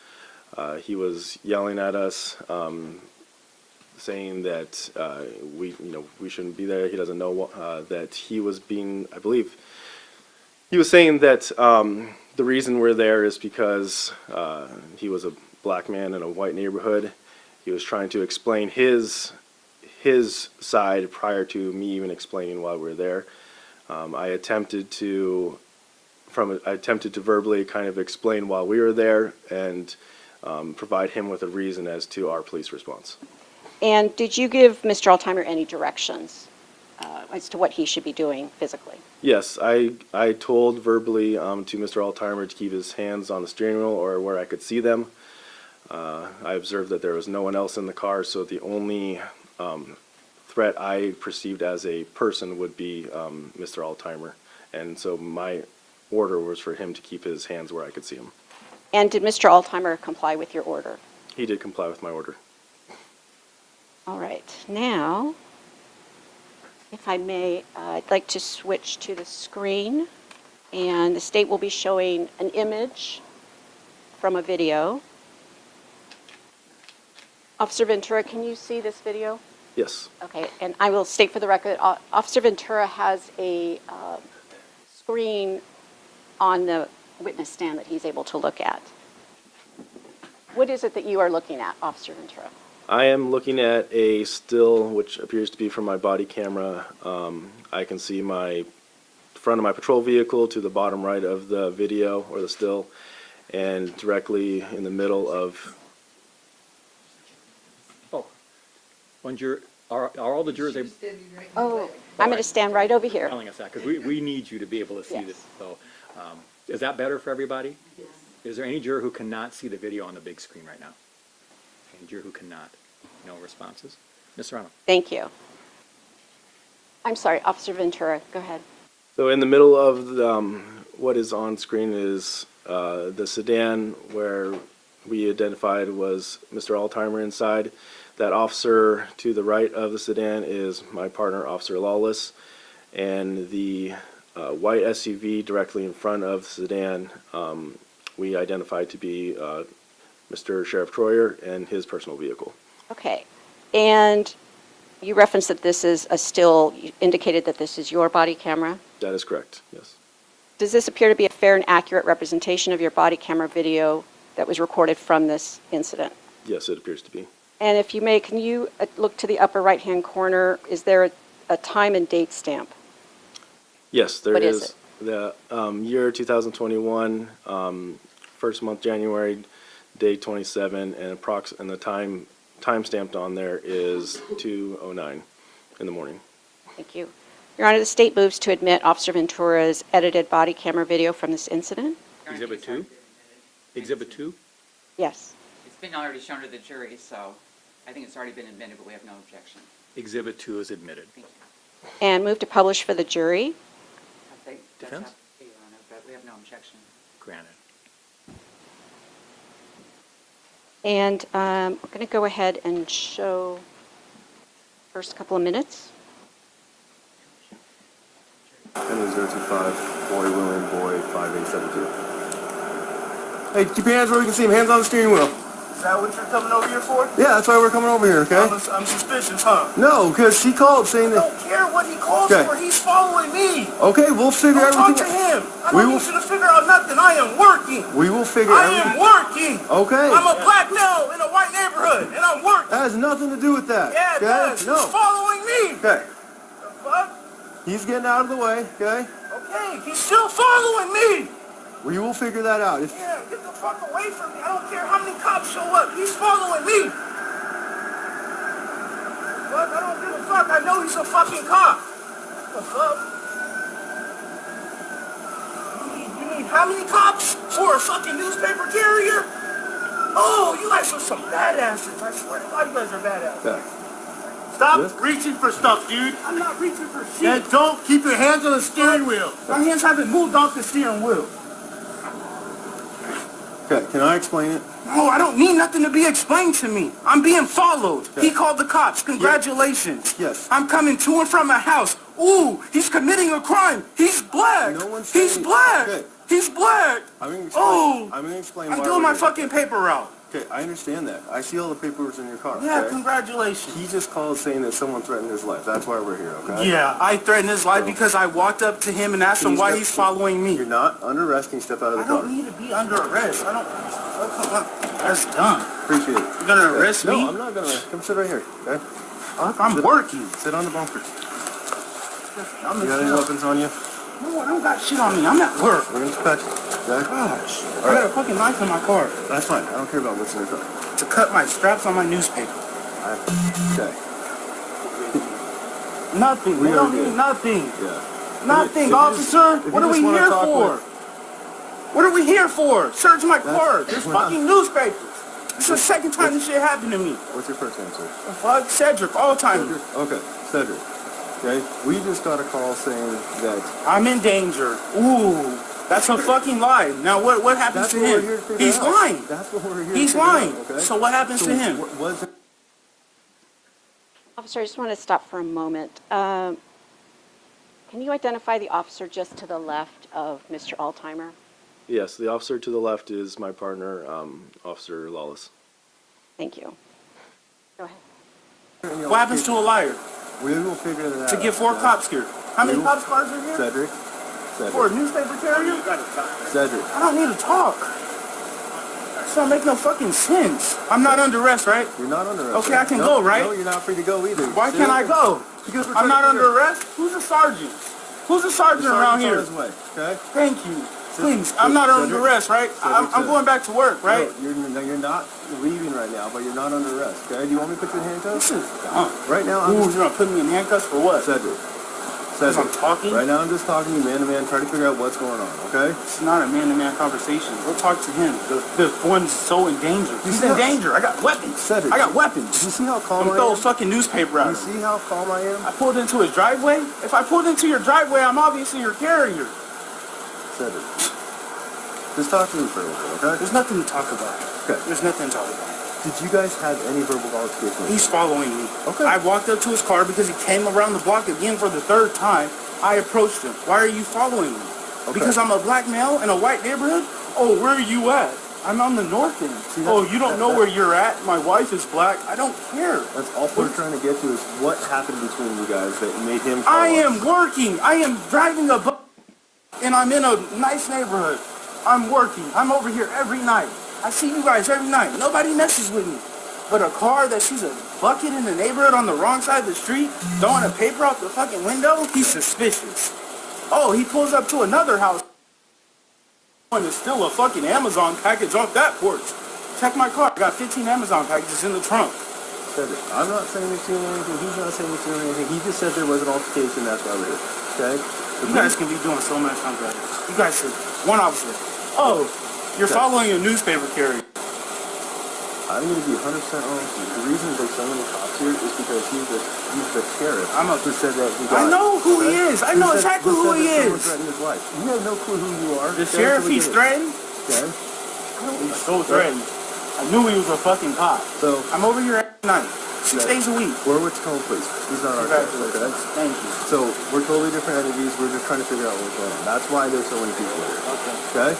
E: He was yelling at us, saying that we shouldn't be there. He doesn't know that he was being, I believe, he was saying that the reason we're there is because he was a black man in a white neighborhood. He was trying to explain his side prior to me even explaining why we're there. I attempted to verbally kind of explain why we were there and provide him with a reason as to our police response.
C: And did you give Mr. Altheimer any directions as to what he should be doing physically?
E: Yes, I told verbally to Mr. Altheimer to keep his hands on the steering wheel or where I could see them. I observed that there was no one else in the car, so the only threat I perceived as a person would be Mr. Altheimer. And so my order was for him to keep his hands where I could see him.
C: And did Mr. Altheimer comply with your order?
E: He did comply with my order.
C: All right. Now, if I may, I'd like to switch to the screen. And the state will be showing an image from a video. Officer Ventura, can you see this video?
E: Yes.
C: Okay, and I will state for the record, Officer Ventura has a screen on the witness stand that he's able to look at. What is it that you are looking at, Officer Ventura?
E: I am looking at a still, which appears to be from my body camera. I can see my front of my patrol vehicle to the bottom right of the video or the still, and directly in the middle of.
A: Oh, one juror, are all the jurors able?
C: Oh, I'm going to stand right over here.
A: Telling us that, because we need you to be able to see
C: Yes.
A: this. So, is that better for everybody? Yes. Is there any juror who cannot see the video on the big screen right now? Any juror who cannot? No responses? Ms. Serrano?
C: Thank you. I'm sorry, Officer Ventura, go ahead.
E: So in the middle of what is on screen is the sedan where we identified was Mr. Altheimer inside. That officer to the right of the sedan is my partner, Officer Lawless, and the white SUV directly in front of the sedan we identified to be Mr. Sheriff Troyer and his personal vehicle.
C: Okay, and you referenced that this is you indicated that this is your body camera.
E: That is correct, yes.
C: Does this appear to be a fair and accurate representation of your body camera video that was recorded from this incident?
E: Yes, it appears to be.
C: And if you may, can you look to the upper right-hand corner? Is there a time and date stamp?
E: Yes, there
C: What
E: is.
C: is it?
E: The year 2021, first month January, day 27, and the time stamped on there is 2:09 in the morning.
C: Thank you. Your Honor, the state moves to admit Officer Ventura's edited body camera video from this incident.
A: Exhibit 2? Exhibit 2?
C: Yes.
D: It's been already shown to the jury, so I think it's already been admitted, but we have no objection.
A: Exhibit 2 is admitted.
D: Thank you.
C: And move to publish for the jury.
D: That's
A: Defense?
D: up to you, Your Honor, but we have no objection.
A: Granted.
C: And we're going to go ahead and show first couple of minutes.
E: Henry 025, boy William, boy 5872. Hey, keep your hands where we can see him. Hands on the steering wheel.
G: Is that what you're coming over here for?
E: Yeah, that's why we're coming over here, okay?
G: I'm suspicious, huh?
E: No, because he called saying
G: I
E: that...
G: don't care what he calls
E: Okay.
G: for. He's following me.
E: Okay, we'll figure
G: Don't talk
E: everything
G: to him. I
E: We
G: don't
E: will-
G: need you to figure out nothing. I am working.
E: We will figure
G: I
E: everything...
G: am working.
E: Okay.
G: I'm a black male in a white neighborhood, and I'm working.
E: That has nothing to do with that.
G: Yeah, it
E: okay?
G: does.
E: No.
G: He's following me.
E: Okay.
G: The fuck?
E: He's getting out of the way, okay?
G: Okay, he's still following me.
E: We will figure that out. If...
G: Yeah, get the fuck away from me. I don't care how many cops show up. He's following me. Fuck, I don't give a fuck. I know he's a fucking cop. The fuck? You need how many cops for a fucking newspaper carrier? Oh, you guys are some badasses. I swear to God, you guys are badasses.
E: Okay.
G: Stop
E: Yes?
G: reaching for stuff, dude. I'm not reaching for shit. And don't keep your hands on the steering wheel. My hands haven't moved off the steering wheel.
E: Okay, can I explain it?
G: No, I don't need nothing to be explained to me. I'm being followed.
E: Okay.
G: He called the cops. Congratulations.
E: Yes.
G: I'm coming to and from my house. Ooh, he's committing a crime. He's black.
E: No one's
G: He's
E: saying-
G: black.
E: Okay.
G: He's black.
E: I'm going to explain.
G: Oh,
E: I'm going to explain
G: I'm
E: why
G: doing
E: we're
G: my
E: here.
G: fucking paper route.
E: Okay, I understand that. I see all the papers in your car.
G: Yeah,
E: okay?
G: congratulations.
E: He just called saying that someone threatened his life. That's why we're here, okay?
G: Yeah, I threatened his life because I walked up to him and asked him why he's following me.
E: You're not under arrest. Can you step out of the
G: I
E: car?
G: don't need to be under arrest. I don't. That's dumb.
E: Appreciate it.
G: You're gonna arrest me?
E: No, I'm not going to. Come sit right here, okay?
G: Fuck, I'm working.
E: Sit on the bunker.
G: I'm
E: You got any weapons on you?
G: No, I don't got shit on me. I'm at work.
E: We're going to cut you, okay?
G: Gosh, I got a fucking knife in my car
E: That's fine. I don't care about what's in your car.
G: to cut my straps on my newspaper.
E: Okay.
G: Nothing.
E: We
G: They
E: are
G: don't
E: good.
G: need nothing.
E: Yeah.
G: Nothing,
E: If you just-
G: officer.
E: if
G: What
E: you
G: are
E: just
G: we
E: wanna
G: here
E: talk
G: for?
E: with-
G: What are we here for? Search my car. There's
E: we're not-
G: fucking newspapers. This is the second time this shit happened to me.
E: What's your first name, sir?
G: The fuck? Cedric, all time.
E: Cedric? Okay, Cedric. Okay, we just got a call saying that...
G: I'm in danger. Ooh, that's a fucking lie. Now what happens
E: That's
G: to
E: what we're
G: him?
E: here to figure
G: He's
E: out.
G: lying.
E: That's what we're here
G: He's
E: to figure
G: lying.
E: out, okay?
G: So what happens to him?
E: Was
C: Officer, I just want to stop for a moment. Can you identify the officer just to the left of Mr. Altheimer?
E: Yes, the officer to the left is my partner, Officer Lawless.
C: Thank you. Go ahead.
G: What happens to a liar?
E: We will figure that out.
G: To get 4
E: okay?
G: cops here. How many
E: We-
G: cops cars are here?
E: Cedric.
G: For a
E: Cedric.
G: newspaper carrier?
E: Cedric.
G: I don't need to talk. This don't make no fucking sense. I'm not under arrest, right?
E: You're not under arrest.
G: Okay, I can
E: No,
G: go, right?
E: No, you're not free to go either.
G: Why can't I go?
E: Because we're
G: I'm
E: trying
G: not
E: to
G: under
E: figure-
G: arrest? Who's a sergeant? Who's a sergeant
E: The
G: around
E: sergeant's
G: here?
E: on his way, okay?
G: Thank you. Please, I'm not under
E: Cedric?
G: arrest, right? I'm
E: Cedric.
G: going back to work, right?
E: No, you're not leaving right now, but you're not under arrest, okay? Do you want me to put you in handcuffs?
G: This is dumb.
E: Right now, I'm
G: Ooh,
E: just...
G: you're gonna put me in handcuffs for what?
E: Cedric.
G: Because I'm
E: Cedric.
G: talking?
E: Right now, I'm just talking to you man to man, trying to figure out what's going on, okay?
G: It's not a man-to-man conversation. Go talk to him. The one's so in danger. He's in
E: not-
G: danger. I got weapons.
E: Cedric.
G: I got
E: Do you
G: weapons.
E: see how
G: I'm
E: calm
G: gonna
E: I
G: throw a
E: am?
G: fucking newspaper
E: Do
G: at
E: you
G: him.
E: see how calm I am?
G: I pulled into his driveway. If I pulled into your driveway, I'm obviously your carrier.
E: Cedric. Just talk to me for a little bit, okay?
G: There's nothing to talk about.
E: Okay.
G: There's nothing to talk about.
E: Did you guys have any verbal altercation?
G: He's following me.
E: Okay.
G: I walked up to his car because he came around the block again for the 3rd time. I approached him. Why are you following me?
E: Okay.
G: Because I'm a black male in a white neighborhood? Oh, where are you at? I'm on the north end.
E: See, that-
G: Oh, you don't
E: that-
G: know
E: that-
G: where you're at? My wife is black. I don't care.
E: That's all we're trying to get to is what happened between you guys that made him fall
G: I
E: off.
G: am working. I am driving a bus, and I'm in a nice neighborhood. I'm working. I'm over here every night. I see you guys every night. Nobody messes with me. But a car that sees a bucket in the neighborhood on the wrong side of the street, throwing a paper out the fucking window, he's suspicious. Oh, he pulls up to another house, and there's still a fucking Amazon package off that porch. Check my car. I got 15 Amazon packages in the trunk.
E: Cedric, I'm not saying he's doing anything. He's not saying he's doing anything. He just said there was an altercation. That's why we're here. Okay?
G: You guys can be doing so much on better. You guys should. One officer. Oh, you're following a newspaper carrier.
E: I'm gonna be 100% honest with you. The reason there's so many cops here is because he's the sheriff. Who said that he got.
G: I know who he is. I know
E: Who said-
G: exactly who
E: said
G: he
E: that someone
G: is.
E: threatened his life. You have no clue who you are.
G: The
E: Okay,
G: sheriff
E: so we
G: he's
E: get it.
G: threatened?
E: Okay.
G: He's so threatened. I knew he was a fucking cop.
E: So,
G: I'm over here every night, 6 days a week.
E: we're with Tacoma Police. He's not our sheriff, okay?
G: Thank you.
E: So, we're totally different entities. We're just trying to figure out what's going on. That's why there's so many people here.
G: Okay.
E: Okay?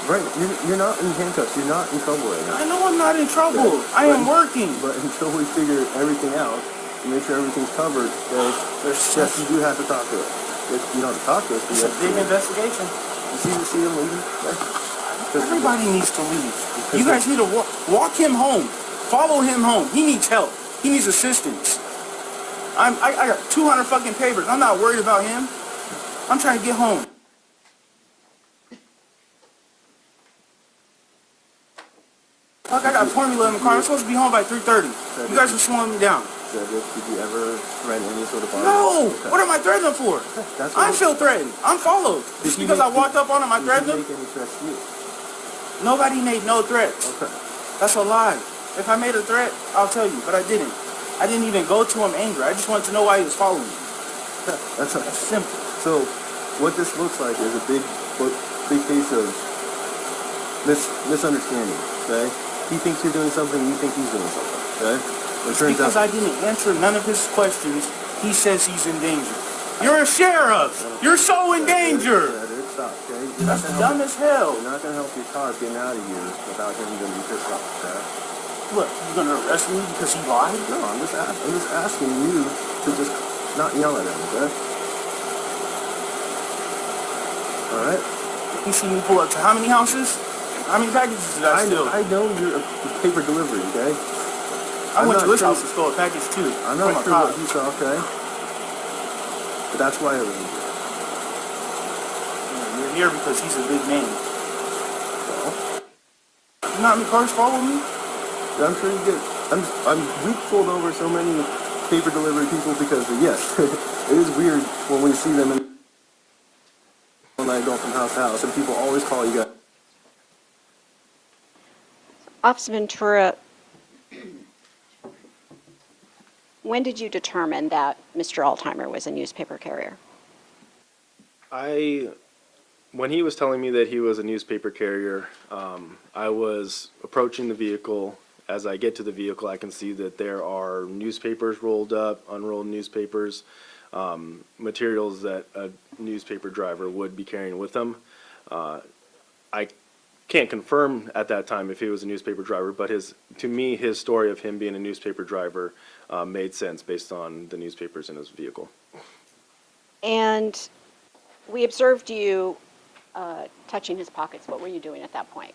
E: Right. You're not in handcuffs. You're not in trouble right now.
G: I know I'm not in trouble.
E: Okay.
G: I am working.
E: But until we figure everything out, to make sure everything's covered, okay, yes, you do have to talk to us. If you don't talk to us,
G: It's a big investigation.
E: You see him leaving? Okay.
G: Everybody needs to leave. You guys need to walk him home. Follow him home. He needs help. He needs assistance. I got 200 fucking papers. I'm not worried about him. I'm trying to get home. Fuck, I got formula in the car. I'm supposed to be home by 3:30. You guys are slowing me down.
E: Did you ever threaten any sort of violence?
G: No!
E: Okay.
G: What am I threatening for?
E: That's
G: I
E: what
G: feel threatened. I'm followed. Just because I walked up on him, I threatened him?
E: Did he make any threats to you?
G: Nobody made no threats.
E: Okay.
G: That's a lie. If I made a threat, I'll tell you, but I didn't. I didn't even go to him angry. I just wanted to know why he was following me.
E: That's
G: Simple.
E: so. What this looks like is a big case of misunderstanding. Okay. He thinks you're doing something. You think he's doing something. Okay. It turns
G: Because
E: out.
G: I didn't answer none of his questions, he says he's in danger. You're a sheriff. You're so in danger.
E: Stop. Okay.
G: That's dumb as hell.
E: You're not gonna help your car getting out of here without him getting pissed off. Okay.
G: What, you gonna arrest me because he lied?
E: No, I'm just asking you to just not yell at him, okay? All right.
G: You see me pull up to how many houses? How many packages did I steal?
E: I know you're a paper delivery, okay?
G: I
E: I'm
G: went to
E: not
G: his
E: sure-
G: house to steal a package too.
E: I'm
G: from
E: not
G: a
E: sure
G: cop.
E: what you saw, okay? But that's why I was here.
G: You're here because he's a big man.
E: Well,
G: You know how many cars follow me?
E: I'm sure you get. We've pulled over so many paper delivery people because yes, it is weird when we see them when I go from house to house and people always call you guys.
C: Officer Ventura, when did you determine that Mr. Altimer was a newspaper carrier?
E: When he was telling me that he was a newspaper carrier, I was approaching the vehicle. As I get to the vehicle, I can see that there are newspapers rolled up, unrolled newspapers, materials that a newspaper driver would be carrying with them. I can't confirm at that time if he was a newspaper driver, but to me, his story of him being a newspaper driver made sense based on the newspapers in his vehicle.
C: And we observed you touching his pockets. What were you doing at that point?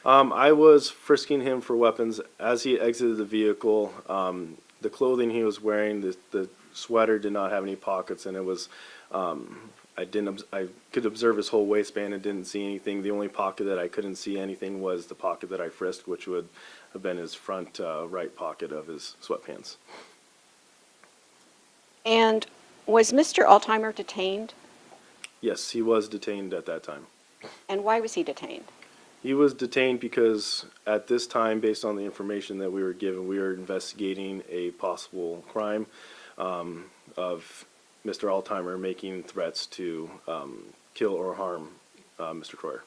E: I was frisking him for weapons as he exited the vehicle. The clothing he was wearing, the sweater did not have any pockets, and it was. I could observe his whole waistband and didn't see anything. The only pocket that I couldn't see anything was the pocket that I frisked, which would have been his front right pocket of his sweatpants.
C: And was Mr. Altimer detained?
E: Yes, he was detained at that time.
C: And why was he detained?
E: He was detained because at this time, based on the information that we were given, we were investigating a possible crime of Mr. Altimer making threats to kill or harm Mr. Troyer.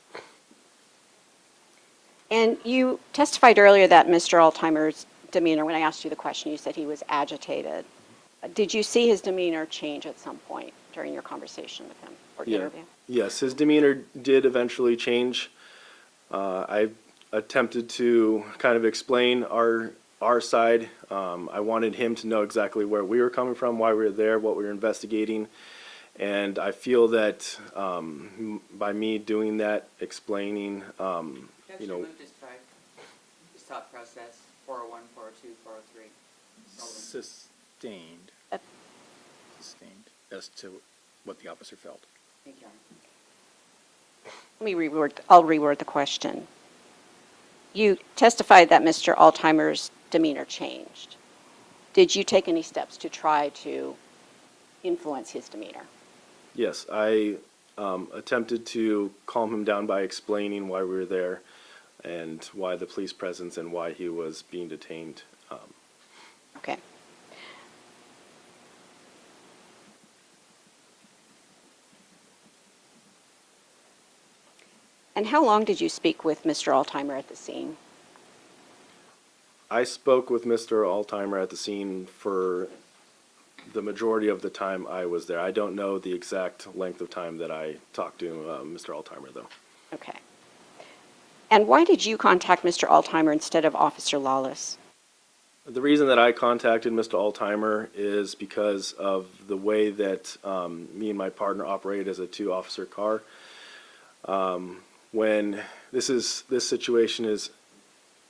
C: And you testified earlier that Mr. Altimer's demeanor, when I asked you the question, you said he was agitated. Did you see his demeanor change at some point during your conversation with him or interview?
E: Yes, his demeanor did eventually change. I attempted to kind of explain our side. I wanted him to know exactly where we were coming from, why we were there, what we were investigating. And I feel that by me doing that, explaining,
D: Judge, move to strike. The stop process, 401, 402, 403.
A: Sustained. Sustained as to what the officer felt.
D: Thank you, Your Honor.
C: I'll reword the question. You testified that Mr. Altimer's demeanor changed. Did you take any steps to try to influence his demeanor?
E: yes, I attempted to calm him down by explaining why we were there. and why the police presence and why he was being detained.
C: Okay. And how long did you speak with Mr. Altimer at the scene?
E: I spoke with Mr. Altimer at the scene for the majority of the time I was there. I don't know the exact length of time that I talked to Mr. Altimer, though.
C: Okay. And why did you contact Mr. Altimer instead of Officer Lawless?
E: The reason that I contacted Mr. Altimer is because of the way that me and my partner operate as a two-officer car. When this situation is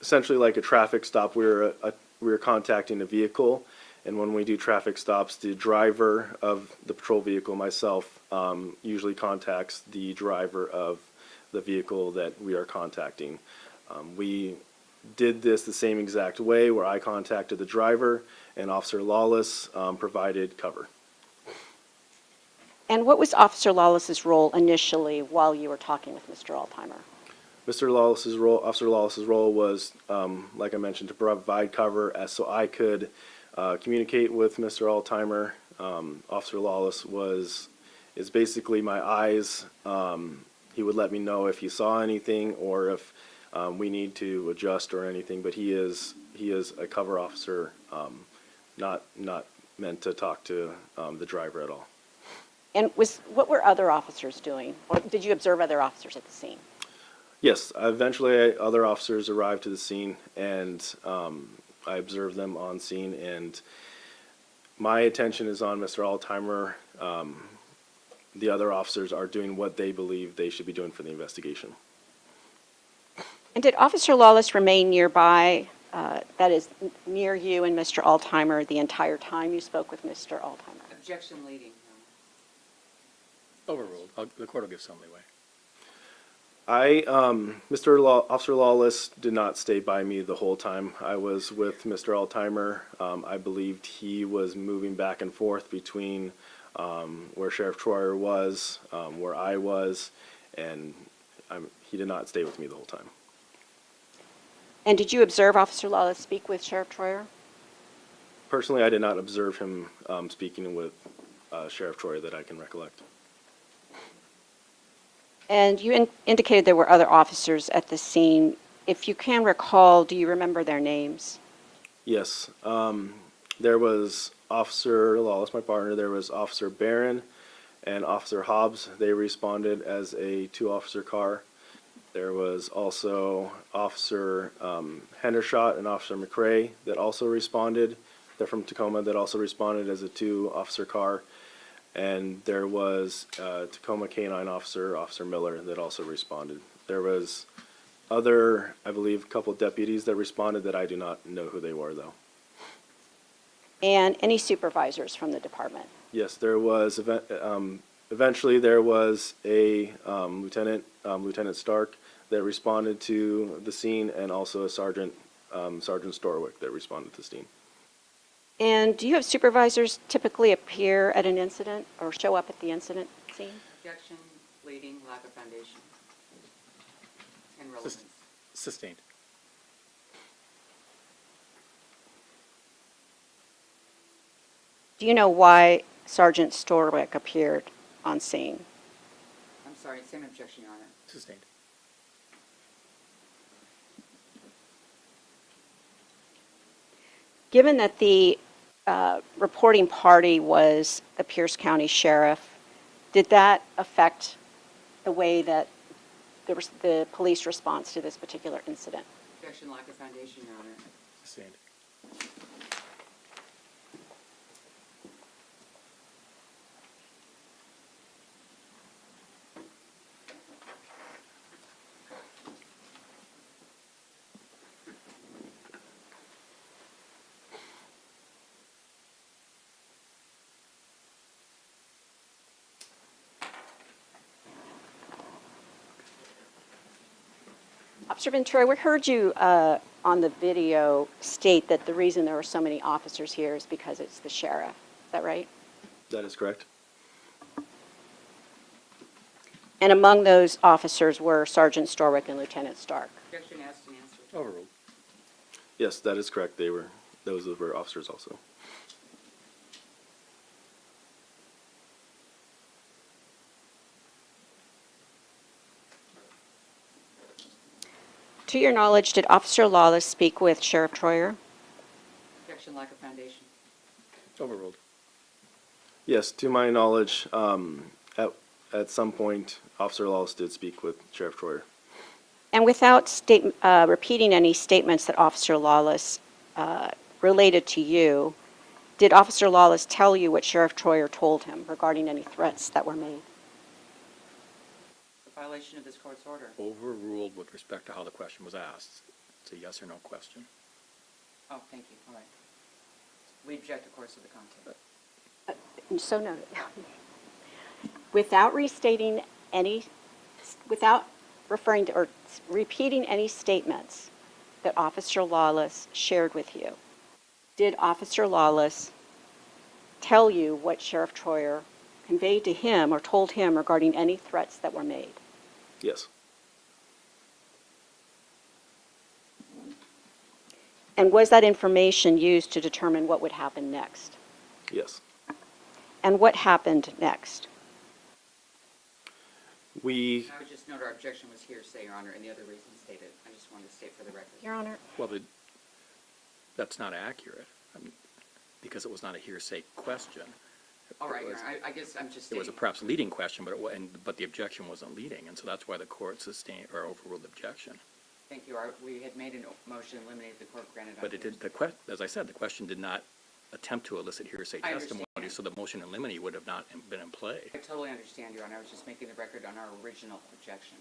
E: essentially like a traffic stop, we're contacting a vehicle, and when we do traffic stops, the driver of the patrol vehicle, myself, usually contacts the driver of the vehicle that we are contacting. We did this the same exact way, where I contacted the driver, and Officer Lawless provided cover.
C: And what was Officer Lawless's role initially while you were talking with Mr. Altimer?
E: Officer Lawless's role was, like I mentioned, to provide cover so I could communicate with Mr. Altimer. Officer Lawless is basically my eyes. He would let me know if he saw anything or if we need to adjust or anything, but he is a cover officer, not meant to talk to the driver at all.
C: And what were other officers doing? Or did you observe other officers at the scene?
E: Yes, eventually other officers arrived to the scene, and I observed them on scene, and my attention is on Mr. Altimer. The other officers are doing what they believe they should be doing for the investigation.
C: And did Officer Lawless remain nearby, that is, near you and Mr. Altimer the entire time you spoke with Mr. Altimer?
D: Objection leading.
A: Overruled. The court will give some leeway.
E: Officer Lawless did not stay by me the whole time. I was with Mr. Altimer. I believed he was moving back and forth between where Sheriff Troyer was, where I was, and he did not stay with me the whole time.
C: And did you observe Officer Lawless speak with Sheriff Troyer?
E: Personally, I did not observe him speaking with Sheriff Troyer that I can recollect.
C: And you indicated there were other officers at the scene. If you can recall, do you remember their names?
E: Yes. There was Officer Lawless, my partner. There was Officer Barron and Officer Hobbs. They responded as a two-officer car. There was also Officer Hendershot and Officer McRae that also responded. They're from Tacoma, that also responded as a two-officer car. And there was Tacoma Canine Officer, Officer Miller, that also responded. There was other, I believe, a couple deputies that responded that I do not know who they were, though.
C: And any supervisors from the department?
E: Yes, there was, eventually there was a Lieutenant Stark that responded to the scene, and also a Sergeant Storwick that responded to the scene.
C: And do you have supervisors typically appear at an incident or show up at the incident scene?
D: Objection leading, lack of foundation and relevance.
A: Sustained.
C: Do you know why Sergeant Storwick appeared on scene?
D: I'm sorry, same objection, Your Honor.
A: Sustained.
C: Given that the reporting party was the Pierce County Sheriff, did that affect the way that the police response to this particular incident?
D: Objection, lack of foundation, Your Honor.
A: Sustained.
C: Officer Ventura, we heard you on the video state that the reason there were so many officers here is because it's the sheriff. Is that right?
E: That is correct.
C: And among those officers were Sergeant Storwick and Lieutenant Stark.
D: Objection,
A: Overruled.
E: Yes, that is correct. Those were officers also.
C: To your knowledge, did Officer Lawless speak with Sheriff Troyer?
D: Objection, lack of foundation.
A: Overruled.
E: Yes, to my knowledge, at some point, Officer Lawless did speak with Sheriff Troyer.
C: And without repeating any statements that Officer Lawless related to you, did Officer Lawless tell you what Sheriff Troyer told him regarding any threats that were made?
D: A violation of this court's order.
A: Overruled with respect to how the question was asked. It's a yes or no question.
D: Oh, thank you, all right. We object, of course, to the content.
C: So noted. Without restating any, without referring to or repeating any statements that Officer Lawless shared with you, did Officer Lawless tell you what Sheriff Troyer conveyed to him or told him regarding any threats that were made?
E: Yes.
C: And was that information used to determine what would happen next?
E: Yes.
C: And what happened next?
E: We,
D: I would just note our objection was hearsay, Your Honor, and the other reasons stated. I just wanted to state for the record.
C: Your Honor.
A: Well, that's not accurate, because it was not a hearsay question.
D: All right,
A: It
D: Your
A: was-
D: Honor, I guess I'm just
A: It
D: stating.
A: was a perhaps leading question, but the objection wasn't leading, and so that's why the court sustained or overruled the objection.
D: Thank you. We had made a motion, eliminated the court granted.
A: But it did, as I said, the question did not attempt to elicit hearsay
D: I
A: testimony,
D: understand.
A: so the motion in limine would have not been in play.
D: I totally understand, Your Honor. I was just making the record on our original objection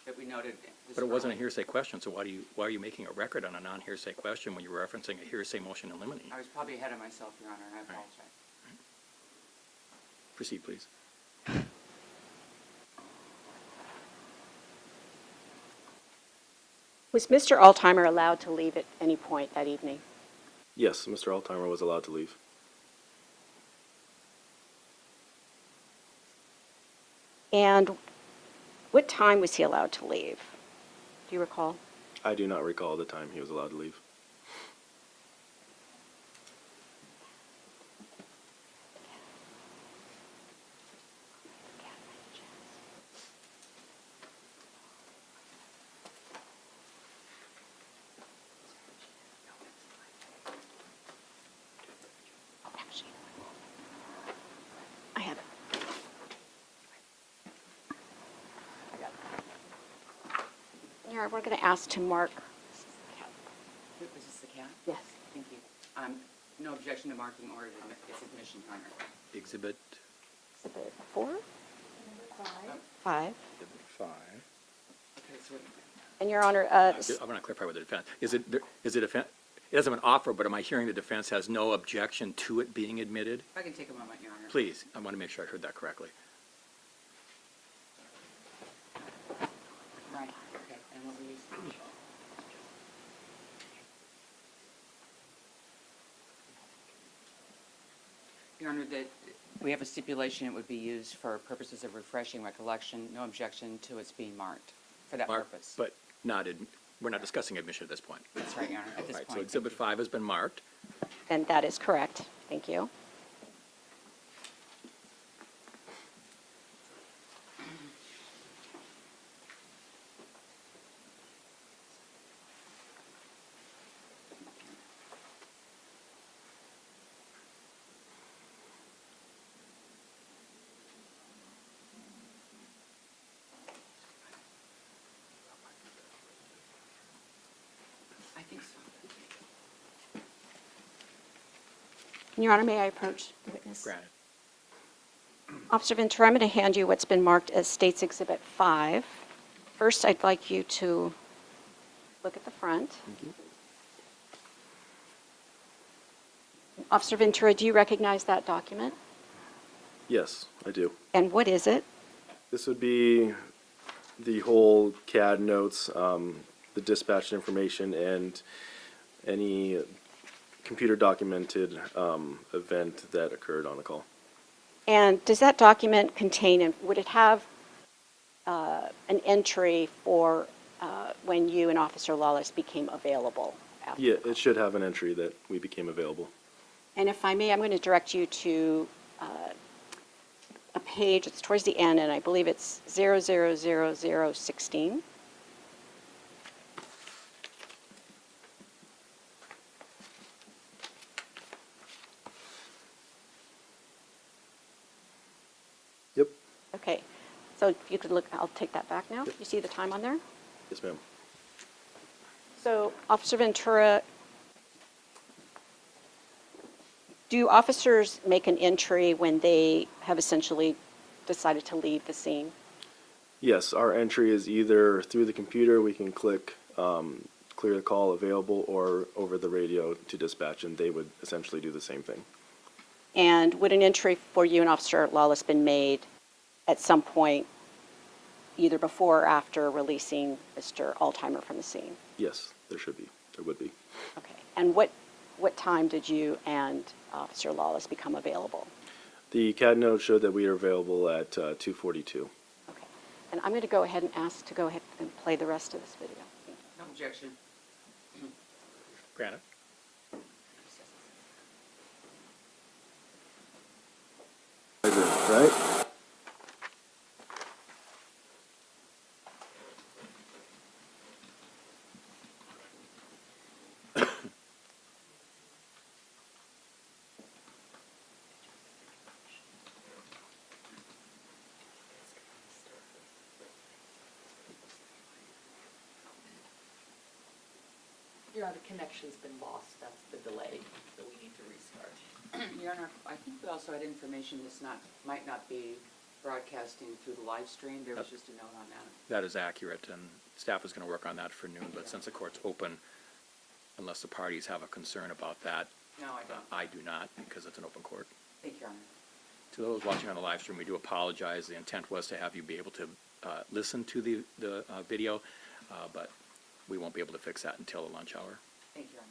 D: that we noted. this
A: But it wasn't a
D: early.
A: hearsay question, so why are you making a record on a non-hearsay question when you're referencing a hearsay motion in limine?
D: I was probably ahead of myself, Your Honor, and I apologize.
A: Proceed, please.
C: Was Mr. Altheimer allowed to leave at any point that evening?
E: yes, Mr. Altheimer was allowed to leave.
C: And what time was he allowed to leave? Do you recall?
E: I do not recall the time he was allowed to leave.
C: I have it. I got it. We're going to ask to mark.
D: Was this the cat?
C: Yes.
D: Thank you. No objection to marking or its admission, Your Honor.
A: Exhibit
C: Exhibit 4?
F: Number 5.
C: 5.
A: 5.
D: Okay, so
C: And Your Honor,
A: I want to clarify with the defense. Is it defense? It hasn't been offered, but am I hearing the defense has no objection to it being admitted?
D: if I can take a moment, Your Honor.
A: Please, I want to make sure I heard that correctly.
D: Right, okay, and what were you saying? Your Honor, that we have a stipulation it would be used for purposes of refreshing recollection, no objection to its being marked for that
A: Mark,
D: purpose.
A: but we're not discussing admission at this point.
D: That's right, Your Honor, at this
A: Right,
D: point.
A: so Exhibit
D: thank you.
A: 5 has been marked.
C: and that is correct. Thank you.
D: I think so.
C: Your Honor, may I approach the witness?
A: Granted.
C: Officer Ventura, I'm going to hand you what's been marked as State's Exhibit 5. First, I'd like you to look at the front. Officer Ventura, do you recognize that document?
E: Yes, I do.
C: And what is it?
E: This would be the whole CAD notes, the dispatch information, and any computer documented event that occurred on the call.
C: And does that document contain, and would it have an entry for when you and Officer Lawless became available after.
E: Yeah, it should have an entry that we became available.
C: And if I may, I'm going to direct you to a page, it's towards the end, and I believe it's 000016.
E: Yep.
C: Okay, so if you could look, I'll take that back now. You see the time on there?
E: Yes, ma'am.
C: So, Officer Ventura, do officers make an entry when they have essentially decided to leave the scene?
E: Yes, our entry is either through the computer, we can click clear the call available, or over the radio to dispatch, and they would essentially do the same thing.
C: And would an entry for you and Officer Lawless been made at some point, either before or after releasing Mr. Altimer from the scene?
E: Yes, there should be. There would be.
C: Okay. And what time did you and Officer Lawless become available?
E: The CAD note showed that we are available at 2:42.
C: Okay. And I'm going to go ahead and ask to go ahead and play the rest of this video. Thank you.
D: No objection.
A: Granted.
E: Right?
B: Your other connection's been lost, that's the delay, so we need to restart.
D: Your Honor, I think we also had information might not be broadcasting through the live stream. There was just a note on that.
A: That is accurate, and staff is going to work on that for noon, but since the court's open, unless the parties have a concern about that,
D: No, I don't.
A: I do not, because it's an open court.
D: Thank you, Your Honor.
A: To those watching on the live stream, we do apologize. The intent was to have you be able to listen to the video, but we won't be able to fix that until the lunch hour.
D: Thank you, Your Honor.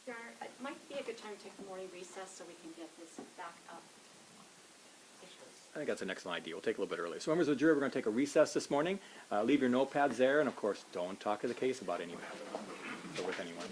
C: Your Honor, it might be a good time to take a morning recess so we can get this back up.
A: I think that's an excellent idea. We'll take a little bit early. So members of the jury, we're going to take a recess this morning. Leave your notepads there, and of course, don't talk to the case about any matter or with anyone.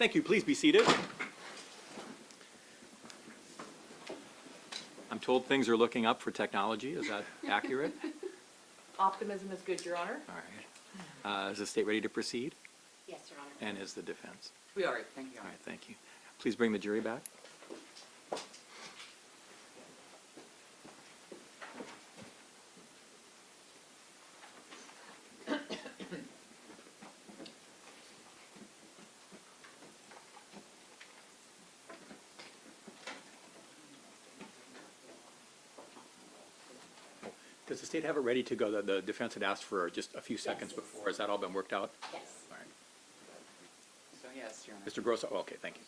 A: Thank you. Please be seated. I'm told things are looking up for technology. Is that accurate?
B: Optimism is good, Your Honor.
A: All right. Is the state ready to proceed?
F: Yes, Your Honor.
A: And is the defense?
D: We are, thank you.
A: All right, thank you. Please bring the jury back. Does the state have it ready to go? The defense had asked for just a few seconds before. Has that all been worked out?
F: Yes.
A: All right.
D: So, yes, Your Honor.
A: Mr. Grosso, okay, thank you.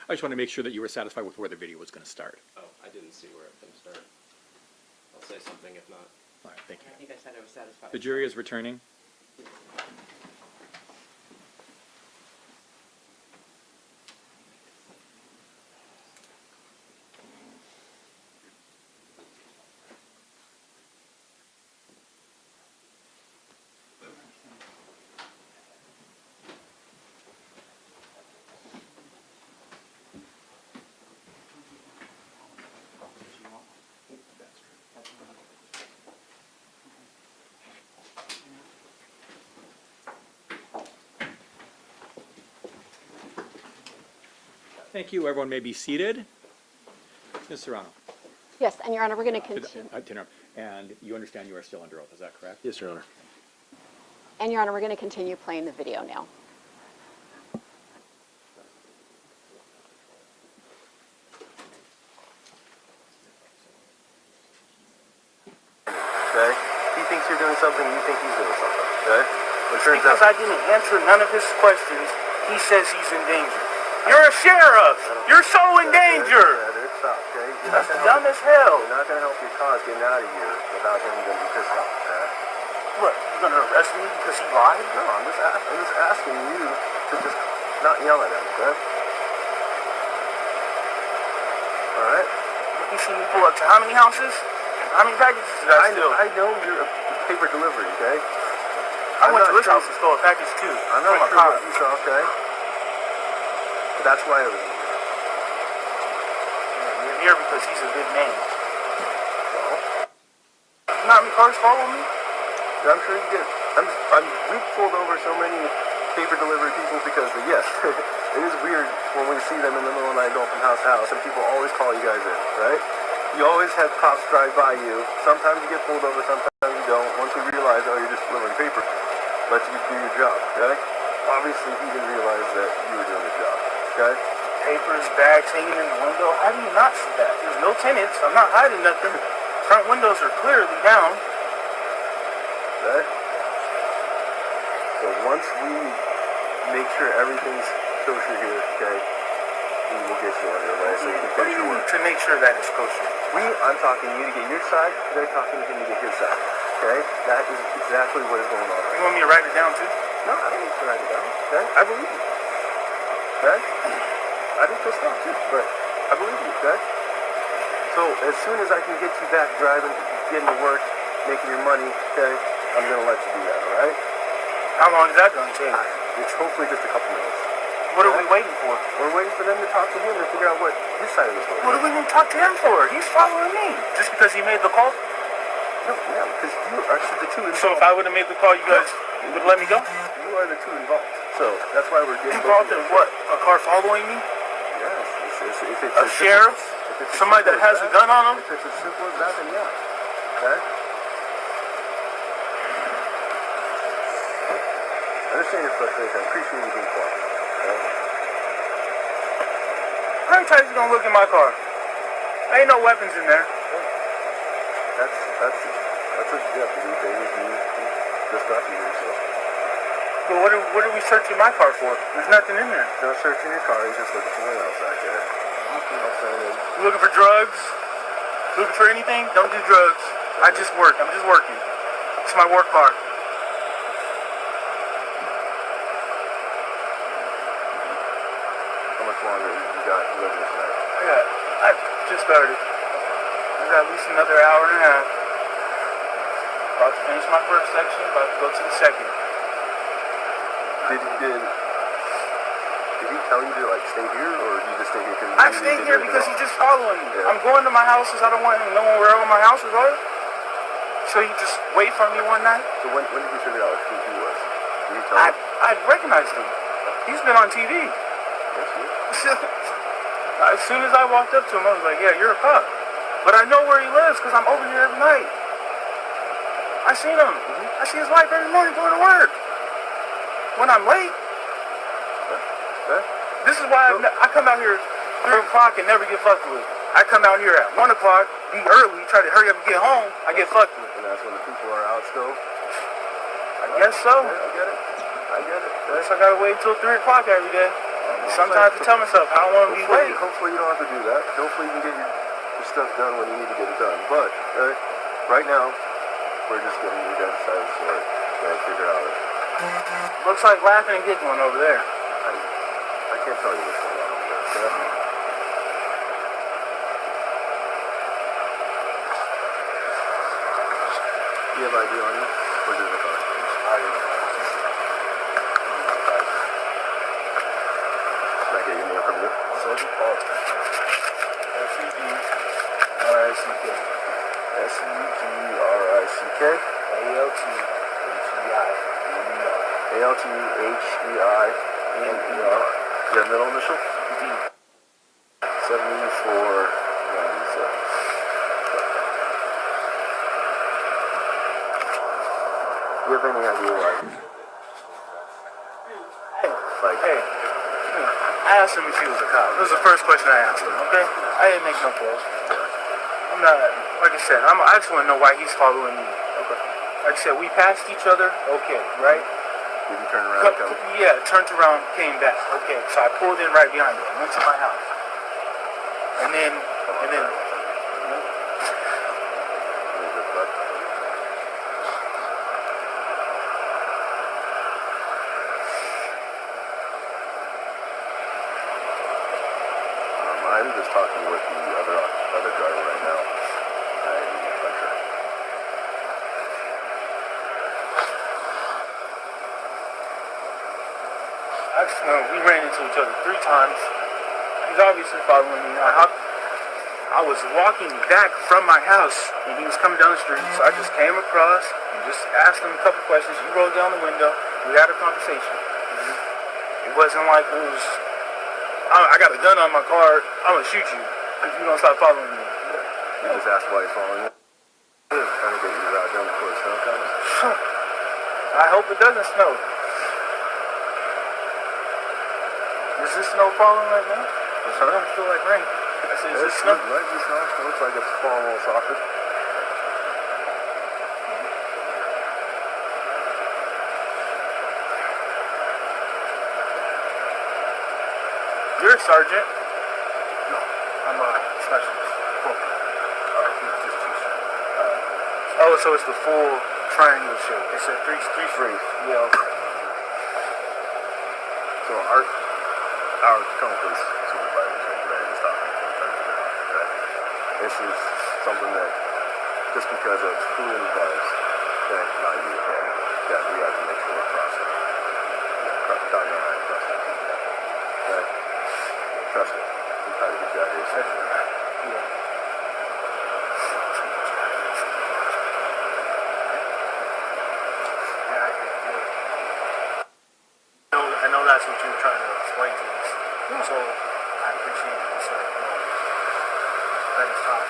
A: I just want to make sure that you were satisfied with where the video was going to start.
H: Oh, I didn't see where it was going to start. I'll say something if not.
A: All right, thank
D: I
A: you.
D: think I said I was satisfied.
A: The jury is returning. Thank you. Everyone may be seated. Ms. Serrano.
C: Yes, and Your Honor, we're going to continue.
A: And you understand you are still under oath, is that correct?
E: Yes, Your Honor.
C: And Your Honor, we're going to continue playing the video now.
E: Okay? He thinks you're doing something, you think he's doing something. Okay? It turns
G: Because
E: out
G: I didn't answer none of his questions, he says he's in danger. You're a sheriff! You're so in danger!
E: It's up, okay?
G: That's dumb as hell.
E: You're not going to help your cause getting out of here without him going to be pissed off, okay?
G: What, you gonna arrest me because he lied?
E: No, I'm just asking you to just not yell at him, okay? Alright?
G: You see me pull up to how many houses? How many packages did I steal?
E: I know you're a paper delivery, okay?
G: I went to this house and stole a package too.
E: I'm not
G: from a
E: sure
G: cop.
E: what you saw, okay? But that's why I was here.
G: You're here because he's a good man.
E: Well,
G: Not many cars follow me?
E: I'm sure you get. We've pulled over so many paper delivery people because, yes, it is weird when we see them in the middle of the night going from house to house, and people always call you guys in, right? You always have cops drive by you. Sometimes you get pulled over, sometimes you don't. Once we realize, oh, you're just delivering paper, let you do your job, okay? Obviously, he didn't realize that you were doing your job, okay?
G: Papers, bags hanging in the window. How do you not see that? There's no tenants. I'm not hiding nothing. Front windows are clearly down.
E: Okay? So once we make sure everything's kosher here, okay, we will get you on your way so you can
G: What do
E: finish
G: you
E: your
G: need
E: work.
G: to make sure that it's kosher?
E: I'm talking to you to get your side, they're talking to him to get his side, okay? That is exactly what is going on right
G: You want me to write it down too?
E: now. No, I don't need to write it down, okay? I believe you, okay? I'd be pissed off too, but I believe you, okay? So as soon as I can get you back driving, getting to work, making your money, okay, I'm gonna let you do that, all right?
G: How long is that going to take?
E: It's hopefully just a couple minutes.
G: What are we waiting for?
E: We're waiting for them to talk to him and figure out what his side of the story is.
G: What do we need to talk to him for? He's following me. Just because he made the call?
E: No, yeah, because you are the two involved.
G: So if I would have made the call, you guys would let me go?
E: You are the two involved. So that's why we're getting
G: Involved in what? A car following me?
E: Yes. If it's
G: A sheriff?
E: if it's as
G: Somebody that
E: simple
G: has
E: as
G: a gun on him?
E: If it's as simple as that, then yeah. Okay? I understand your frustration. I appreciate you being quiet. Okay?
G: How many times you gonna look in my car? Ain't no weapons in there.
E: That's a deputy, baby. You just got here, so.
G: But what are we searching my car for? There's nothing in there.
E: Don't search in your car. He's just looking for something else out there.
G: You looking for drugs? Looking for anything? Don't do drugs. I just work. I'm just working. It's my work car.
E: How much longer you got living tonight?
G: I just started. I got at least another hour and a half. About to finish my first section, about to go to the second.
E: Did he tell you to like stay here, or you just stay here because
G: I stayed here because he's just following me.
E: Yeah.
G: I'm going to my houses. I don't want him knowing where all my houses are. So he just wait for me one night.
E: So when did you figure out who he was? Did he tell you?
G: I recognized him. He's been on TV.
E: Yes, he is.
G: As soon as I walked up to him, I was like, yeah, you're a cop. But I know where he lives because I'm over here every night. I seen him. I see his wife every morning going to work. When I'm late.
E: Okay.
G: This is why I come out here 3 o'clock and never get fucked with. I come out here at 1 o'clock, be early, try to hurry up and get home, I get fucked with.
E: And that's when the people are out still.
G: I guess so.
E: Yeah, I get it. I get it.
G: Guess I gotta wait till 3 o'clock every day. Sometimes I have to tell myself, I don't want to be late.
E: Hopefully you don't have to do that. Hopefully you can get your stuff done when you need to get it done. But right now, we're just getting you guys decided for it. Gotta figure out it.
G: Looks like laughing and giggling over there.
E: I can't tell you what's going on over there. Okay? You have ID on you? Or is it in the car? Can I get your name from you?
G: Sergeant Paul. S-E-D-R-I-C-K.
E: S-E-D-R-I-C-K.
G: A-L-T-H-E-I.
E: A-L-T-H-E-I-N-E-R. Your middle initial?
G: D.
E: 7497. Do you have any idea why?
G: Hey, I asked him if he was a cop. That was the first question I asked him, okay? I didn't make no calls. I'm not, like I said, I just want to know why he's following me. Okay. Like I said, we passed each other, okay, right?
E: Did you turn around and come?
G: Yeah, turned around, came back. Okay, so I pulled in right behind him, went to my house. And then,
E: I'm just talking with the other driver right now.
G: I just know we ran into each other 3 times. He's obviously following me. I was walking back from my house and he was coming down the street, so I just came across and just asked him a couple questions. He rolled down the window. We had a conversation. It wasn't like it was, I got a gun on my car, I'm gonna shoot you if you don't stop following me.
E: You just asked why he's following you. Trying to get you out down before the snow comes.
G: I hope it doesn't snow. Is this snow falling right now? It don't feel like rain. I said, is this snow?
E: Might be snow. It looks like it's falling a little softer.
G: You're a sergeant? No, I'm a specialist. Oh, so it's the full triangle shape. It's a three. Yeah. Okay.
E: So our current police supervisor is talking to okay? This is something that just because of who involves, that not you, okay? That we have to make sure we're crossing. Down your line, crossing. Okay? Trust me. We try to get you out of here safely.
G: Yeah. I know that's what you're trying to explain to us. So I appreciate it. So, that is top.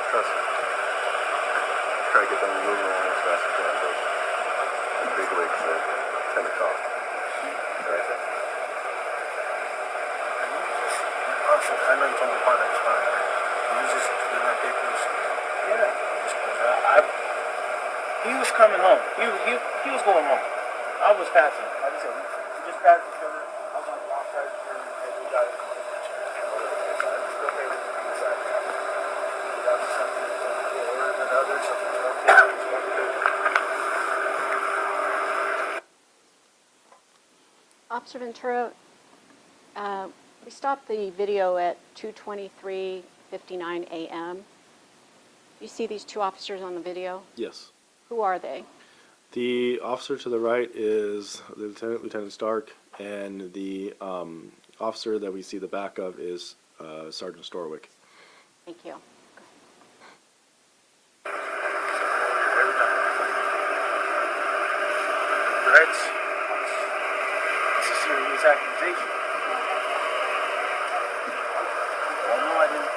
E: Trust me. Try to get them moving along as fast as we can, but the big wigs tend to talk. Right?
G: Also, I know you told me part expired. You just do my papers. Yeah. He was coming home. He was going home. I was passing. Like I said, we just passed each other. I was on the outside of the and we got it.
C: Officer Ventura, we stopped the video at 2:23:59 a.m. You see these two officers on the video?
E: Yes.
C: Who are they?
E: The officer to the right is Lieutenant Stark, and the officer that we see the back of is Sergeant Storwick.
C: Thank you.
G: That's it's a serious accusation. Well, no, I didn't.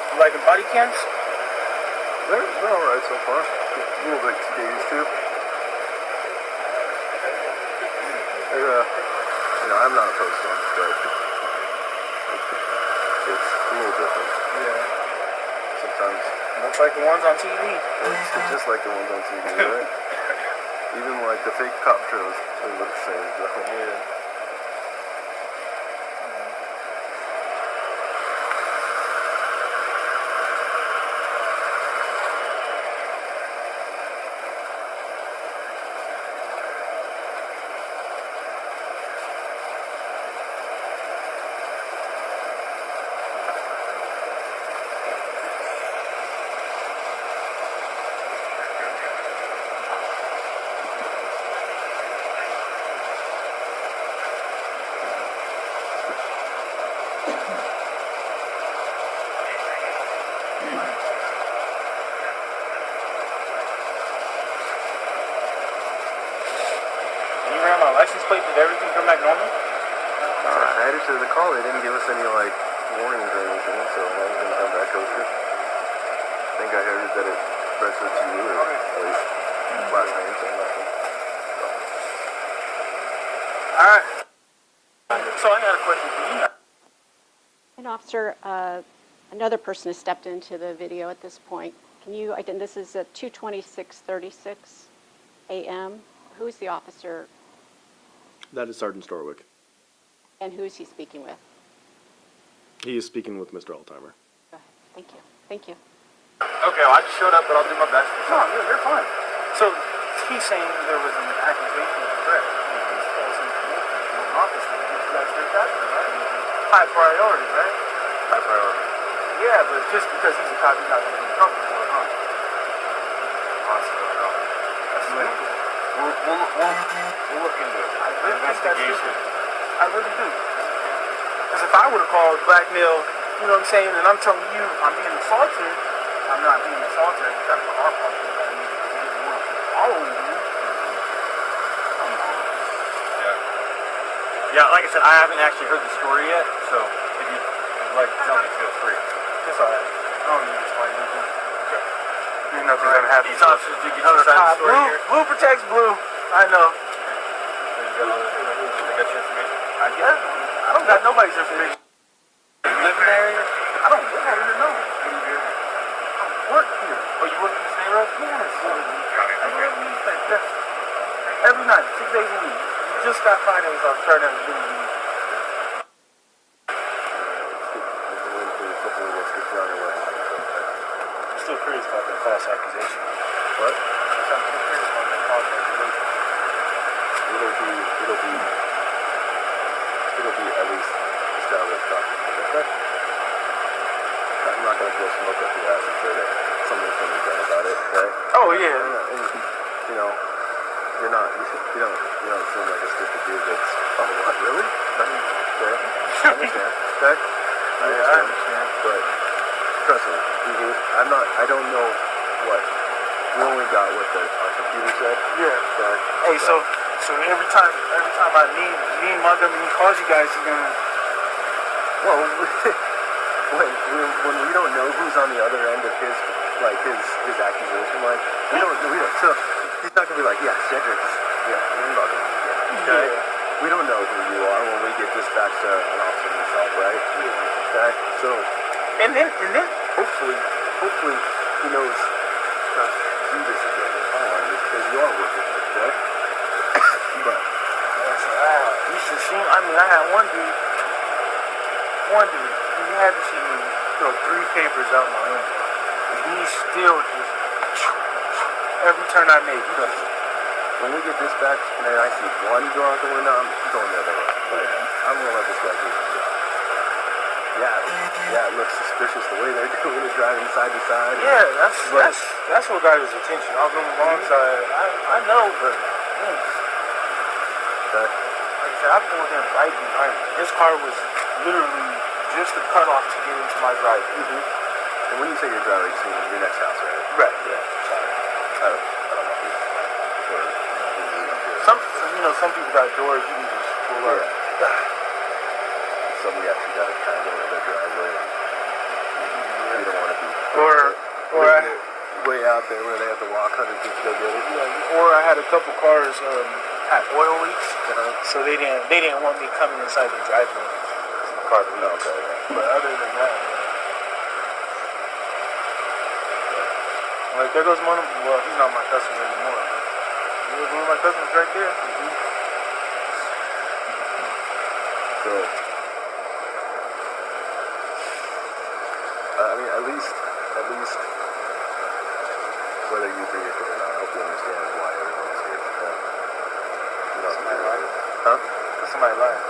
G: You liking body cams?
E: They're all right so far. A little bit to get used to. I'm not opposed to them, but it's a little different.
G: Yeah.
E: Sometimes
G: Looks like the ones on TV.
E: it's just like the ones on TV, right? Even like the fake cop shows, they look the same. So. Yeah.
G: You ran my license plate. Did everything come back normal?
E: I added to the call. They didn't give us any like warnings or anything, so everything come back kosher. I think I heard that it registered to you, or at least last name, so nothing.
G: All right. So I got a question for you.
C: And officer, another person has stepped into the video at this point. Can you, this is at 2:26:36 a.m. Who is the officer
E: That is Sergeant Storwick.
C: and who is he speaking with?
E: He is speaking with Mr. Altheimer.
C: Go ahead. Thank you. Thank you.
G: Okay, well, I just showed up, but I'll do my best. No, you're fine. So he's saying there was an accusation of threat. False information to an officer. You guys heard that, right? High priority, right?
E: High priority.
G: Yeah, but just because he's a cop, he's not going to be in trouble for it, huh?
E: Honestly, I don't know. We'll look into it.
G: I really think that's different. I really do. Because if I would have called blackmail, you know what I'm saying, and I'm telling you I'm being assaulted, I'm not being assaulted. That's what our problem is. I mean, you didn't want to follow you. Come on.
I: Yeah, like I said, I haven't actually heard the story yet, so if you'd like to tell me, feel free.
G: It's all right. I don't need to explain anything.
I: Okay.
G: You know, they're gonna have
I: These officers do get your side of the story
G: blue,
I: here.
G: blue protects blue. I know.
I: They got your information.
G: I guess. I don't got nobody's information.
I: You live in the area?
G: I don't live over here, no.
I: What do you do?
G: I work here.
I: Oh, you work in this neighborhood?
G: Yes. Yes. Every night, 6 days a week. You just got Fridays off, starting at the beginning of the week. I'm still curious about that false accusation.
E: What?
G: I'm still curious about that false accusation.
E: It'll be at least established documents, okay? I'm not gonna blow smoke up your ass and say that something's gonna be done about it, okay?
G: Oh, yeah.
E: And, you know, you don't seem like a stupid dude that's, oh, what, really? Okay, I understand, okay? I understand. But, trust me, I don't know what, we only got what our computer said.
G: Yeah.
E: Okay?
G: Hey, so every time I need Montgomery calls you guys, he's gonna.
E: Well, when we don't know who's on the other end of his accusation, like, we don't, so he's not gonna be like, yeah, Cedric, yeah, you're not gonna get it, okay?
G: Yeah.
E: We don't know who you are when we get dispatched to an officer himself, right? Okay? So,
G: And then
E: hopefully, he knows not to do this again. Oh,
G: one dude, he had to see me throw 3 papers out my window. And he still just, every turn I made, he just,
E: When we get dispatched and I see one door out the window, I'm going the other way. Like, I'm gonna let this guy do his job. Yeah, it looks suspicious the way they're doing it, driving side to side.
G: yeah, that's what got his attention. I was on the wrong side. I know, but
E: Okay.
G: like I said, I pulled in right behind him. His car was literally just a cutoff to get into my driveway.
E: And when you say your driveway, you mean your next house, right?
G: Right.
E: Yeah. I don't know.
G: Some people got doors you can just pull up.
E: Some we actually got to kind of go into their driveway. We don't want to be way out there where they have to walk 100 feet to go get it.
G: Or I had a couple cars had oil leaks, so they didn't want me coming inside the driveway. The car leaked.
E: Okay.
G: But other than that, like there goes one. Well, he's not my customer anymore. There goes one of my customers right there.
E: So, I mean, at least, whether you agree with it or not, I hope you understand why everyone's here.
G: Somebody lying?
E: Huh?
G: Somebody lying.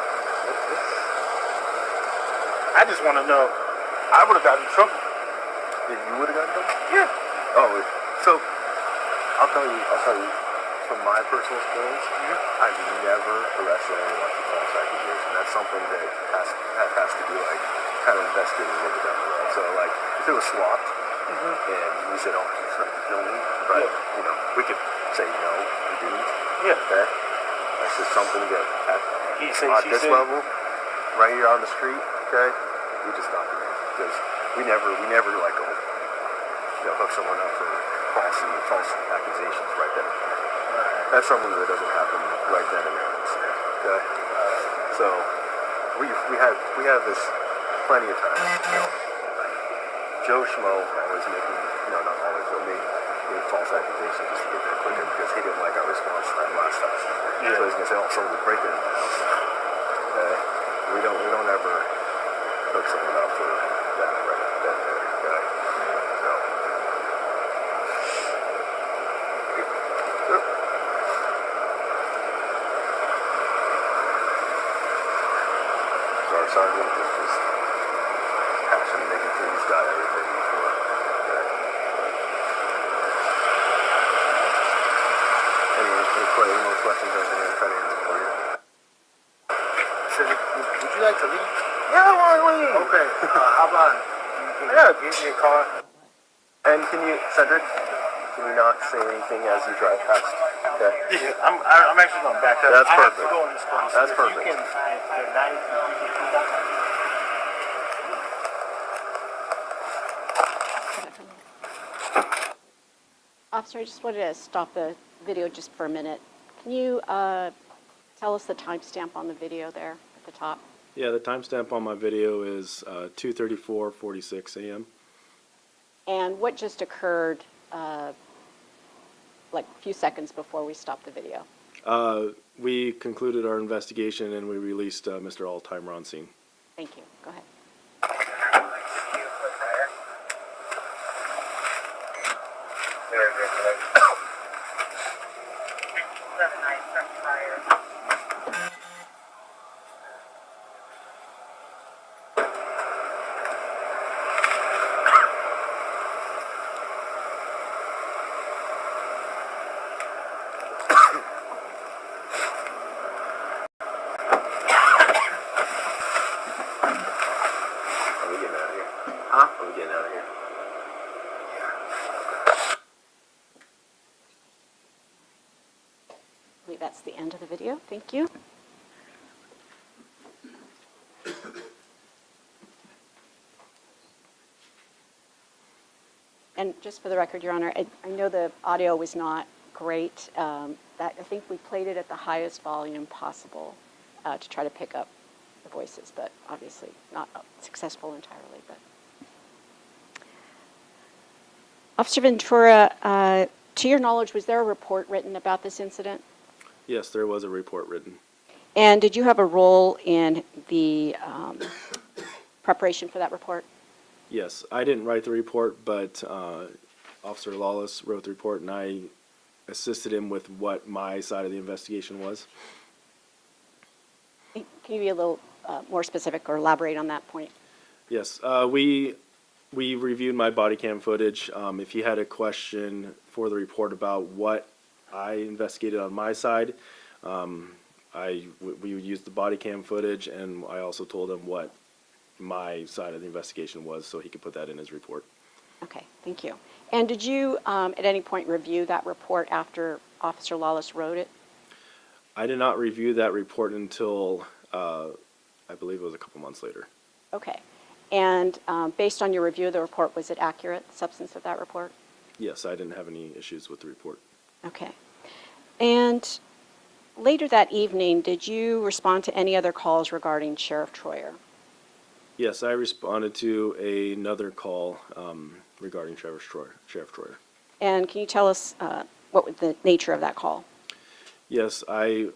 G: I just want to know. I would have gotten in trouble.
E: If you would have gotten trouble?
G: Yeah.
E: Oh, so I'll tell you, from my personal experience, I've never arrested anyone for false accusation. That's something that has to be like kind of invested in looking down the road. So like, if it was swapped and we said, "Oh, you're trying to kill me," but we could say no, you didn't.
G: Yeah.
E: Okay. That's just something that at this
G: said.
E: level, right here on the street. Okay, we just stop it because we never like go, hook someone up for false accusations right then and there. That's something that doesn't happen right then and there. Okay? So we have this plenty of time. Joe Schmo always making, not always, but made false accusations just to get there quicker because he didn't like our response time last time.
G: Yeah.
E: So he's gonna say, "Oh, someone's breaking into the house." Okay? We don't ever hook someone up for that right then and there. Okay? So. So our sergeant is just passionate, making sure he's got everything before. Okay. Any more questions I can try to answer for you?
G: So, would you like to leave? Yeah, I want to leave. Okay. How about? Yeah, give me a car.
E: And Cedric, can you not say anything as you drive past? Okay.
G: Yeah, I'm actually going to back up.
E: That's
G: I have
E: perfect.
G: to go in this place.
E: That's
G: If
E: perfect.
G: You can, if you're nice,
C: Officer, I just wanted to stop the video just for a minute. Can you tell us the timestamp on the video there at the top?
E: Yeah, the timestamp on my video is 2:34:46 a.m.
C: And what just occurred like a few seconds before we stopped the video?
E: We concluded our investigation and we released Mr. Altimer on scene.
C: Thank you. Go ahead.
E: Are we getting out of here? Huh? Are we getting out of here?
C: I believe that's the end of the video. Thank you. And just for the record, Your Honor, I know the audio was not great. I think we played it at the highest volume possible to try to pick up the voices, but obviously not successful entirely. But Officer Ventura, to your knowledge, was there a report written about this incident?
E: Yes, there was a report written.
C: And did you have a role in the preparation for that report?
E: Yes, I didn't write the report, but Officer Lawless wrote the report, and I assisted him with what my side of the investigation was.
C: Can you be a little more specific or elaborate on that point?
E: Yes, we reviewed my body cam footage. If you had a question for the report about what I investigated on my side, we used the body cam footage, and I also told him what my side of the investigation was, so he could put that in his report.
C: Okay, thank you. And did you at any point review that report after Officer Lawless wrote it?
E: I did not review that report until I believe it was a couple months later.
C: Okay. And based on your review of the report, was it accurate, the substance of that report?
E: Yes, I didn't have any issues with the report.
C: Okay. And later that evening, did you respond to any other calls regarding Sheriff Troyer?
E: Yes, I responded to another call regarding Sheriff Troyer.
C: And can you tell us what was the nature of that call?
E: Yes, I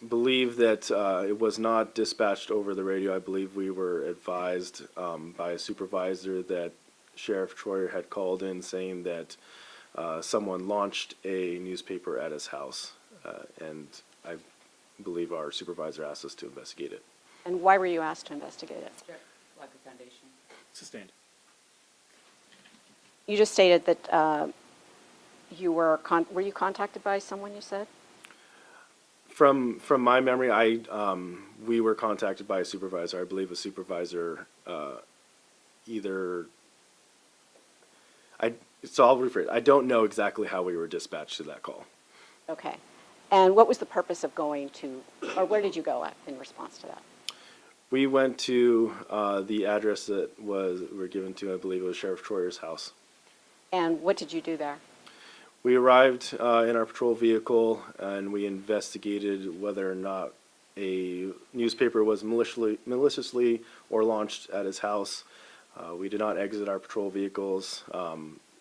E: believe that it was not dispatched over the radio. I believe we were advised by a supervisor that Sheriff Troyer had called in saying that someone launched a newspaper at his house, and I believe our supervisor asked us to investigate it.
C: And why were you asked to investigate it?
D: Like a foundation.
A: Sustained.
C: You just stated that were you contacted by someone, you said?
E: From my memory, we were contacted by a supervisor. I believe a supervisor so I'll rephrase. I don't know exactly how we were dispatched to that call.
C: Okay. And what was the purpose of going to, or where did you go in response to that?
E: We went to the address that were given to, I believe it was Sheriff Troyer's house.
C: And what did you do there?
E: We arrived in our patrol vehicle and we investigated whether or not a newspaper was maliciously or launched at his house. We did not exit our patrol vehicles.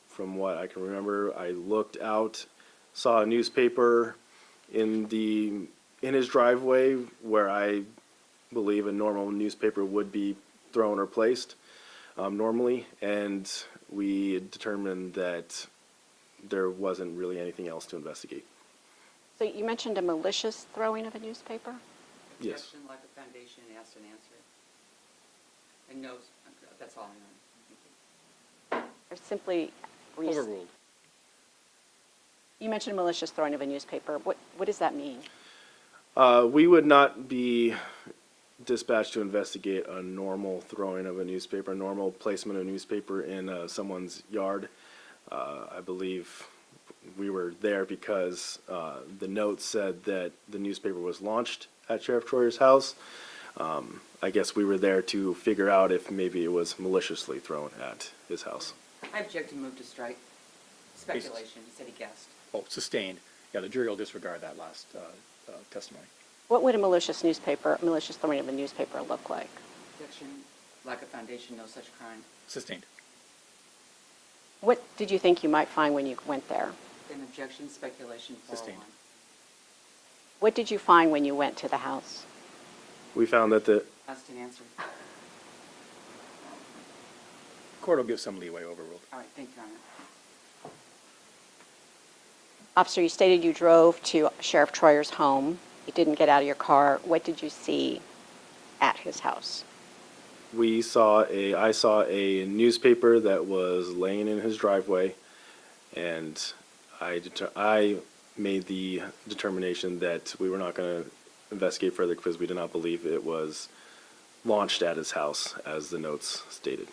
E: From what I can remember, I looked out, saw a newspaper in his driveway where I believe a normal newspaper would be thrown or placed normally, and we determined that there wasn't really anything else to investigate.
C: So you mentioned a malicious throwing of a newspaper?
E: Yes.
D: Objection, like a foundation, asked and answered. And no, that's all I know.
C: Or simply?
A: Overruled.
C: You mentioned malicious throwing of a newspaper. What does that mean?
E: We would not be dispatched to investigate a normal throwing of a newspaper, normal placement of a newspaper in someone's yard. I believe we were there because the note said that the newspaper was launched at Sheriff Troyer's house. I guess we were there to figure out if maybe it was maliciously thrown at his house.
D: I object to move to strike. Speculation, he said he guessed.
A: Oh, sustained. Yeah, the jury will disregard that last testimony.
C: What would a malicious throwing of a newspaper look like?
D: Objection, like a foundation, no such crime.
A: Sustained.
C: What did you think you might find when you went there?
D: An objection, speculation, 401.
A: Sustained.
C: What did you find when you went to the house?
E: We found that the
D: Asked and answered.
A: Court will give some leeway. Overruled.
D: All right, thank you, Your Honor.
C: Officer, you stated you drove to Sheriff Troyer's home. You didn't get out of your car. What did you see at his house?
E: I saw a newspaper that was laying in his driveway, and I made the determination that we were not going to investigate further because we did not believe it was launched at his house, as the notes stated.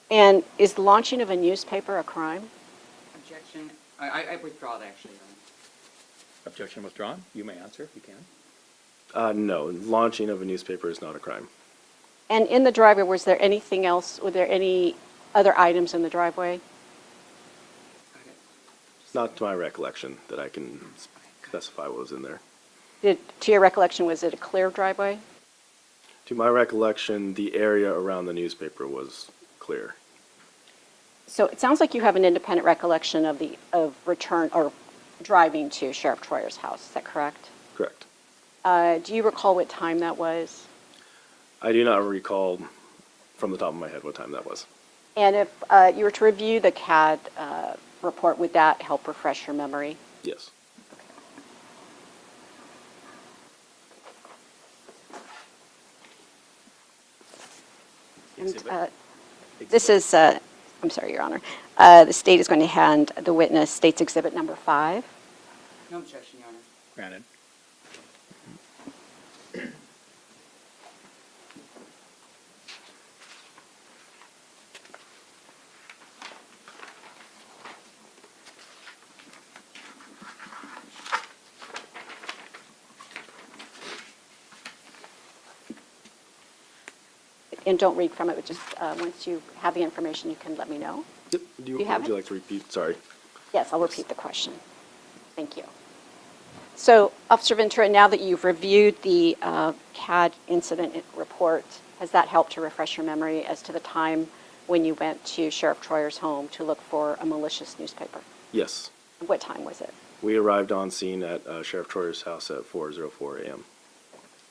C: And is the launching of a newspaper a crime?
D: Objection, I withdraw that, actually, Your Honor.
A: Objection withdrawn. You may answer if you can.
E: No, launching of a newspaper is not a crime.
C: And in the driveway, was there anything else? Were there any other items in the driveway?
D: Okay.
E: Not to my recollection that I can specify what was in there.
C: To your recollection, was it a clear driveway?
E: To my recollection, the area around the newspaper was clear.
C: So it sounds like you have an independent recollection of return or driving to Sheriff Troyer's house. Is that correct?
E: Correct.
C: Do you recall what time that was?
E: I do not recall from the top of my head what time that was.
C: And if you were to review the CAD report, would that help refresh your memory?
E: Yes.
C: And
A: Exhibit.
C: this is, I'm sorry, Your Honor, the state is going to hand the witness State's Exhibit number 5.
D: No objection, Your Honor.
A: Granted.
C: And don't read from it, but just once you have the information, you can let me know.
E: Yep.
C: You have
E: Would you
C: it?
E: like to repeat? Sorry.
C: Yes, I'll repeat the question. Thank you. So, Officer Ventura, now that you've reviewed the CAD incident report, has that helped to refresh your memory as to the time when you went to Sheriff Troyer's home to look for a malicious newspaper?
E: Yes.
C: What time was it?
E: We arrived on scene at Sheriff Troyer's house at 4:04 a.m.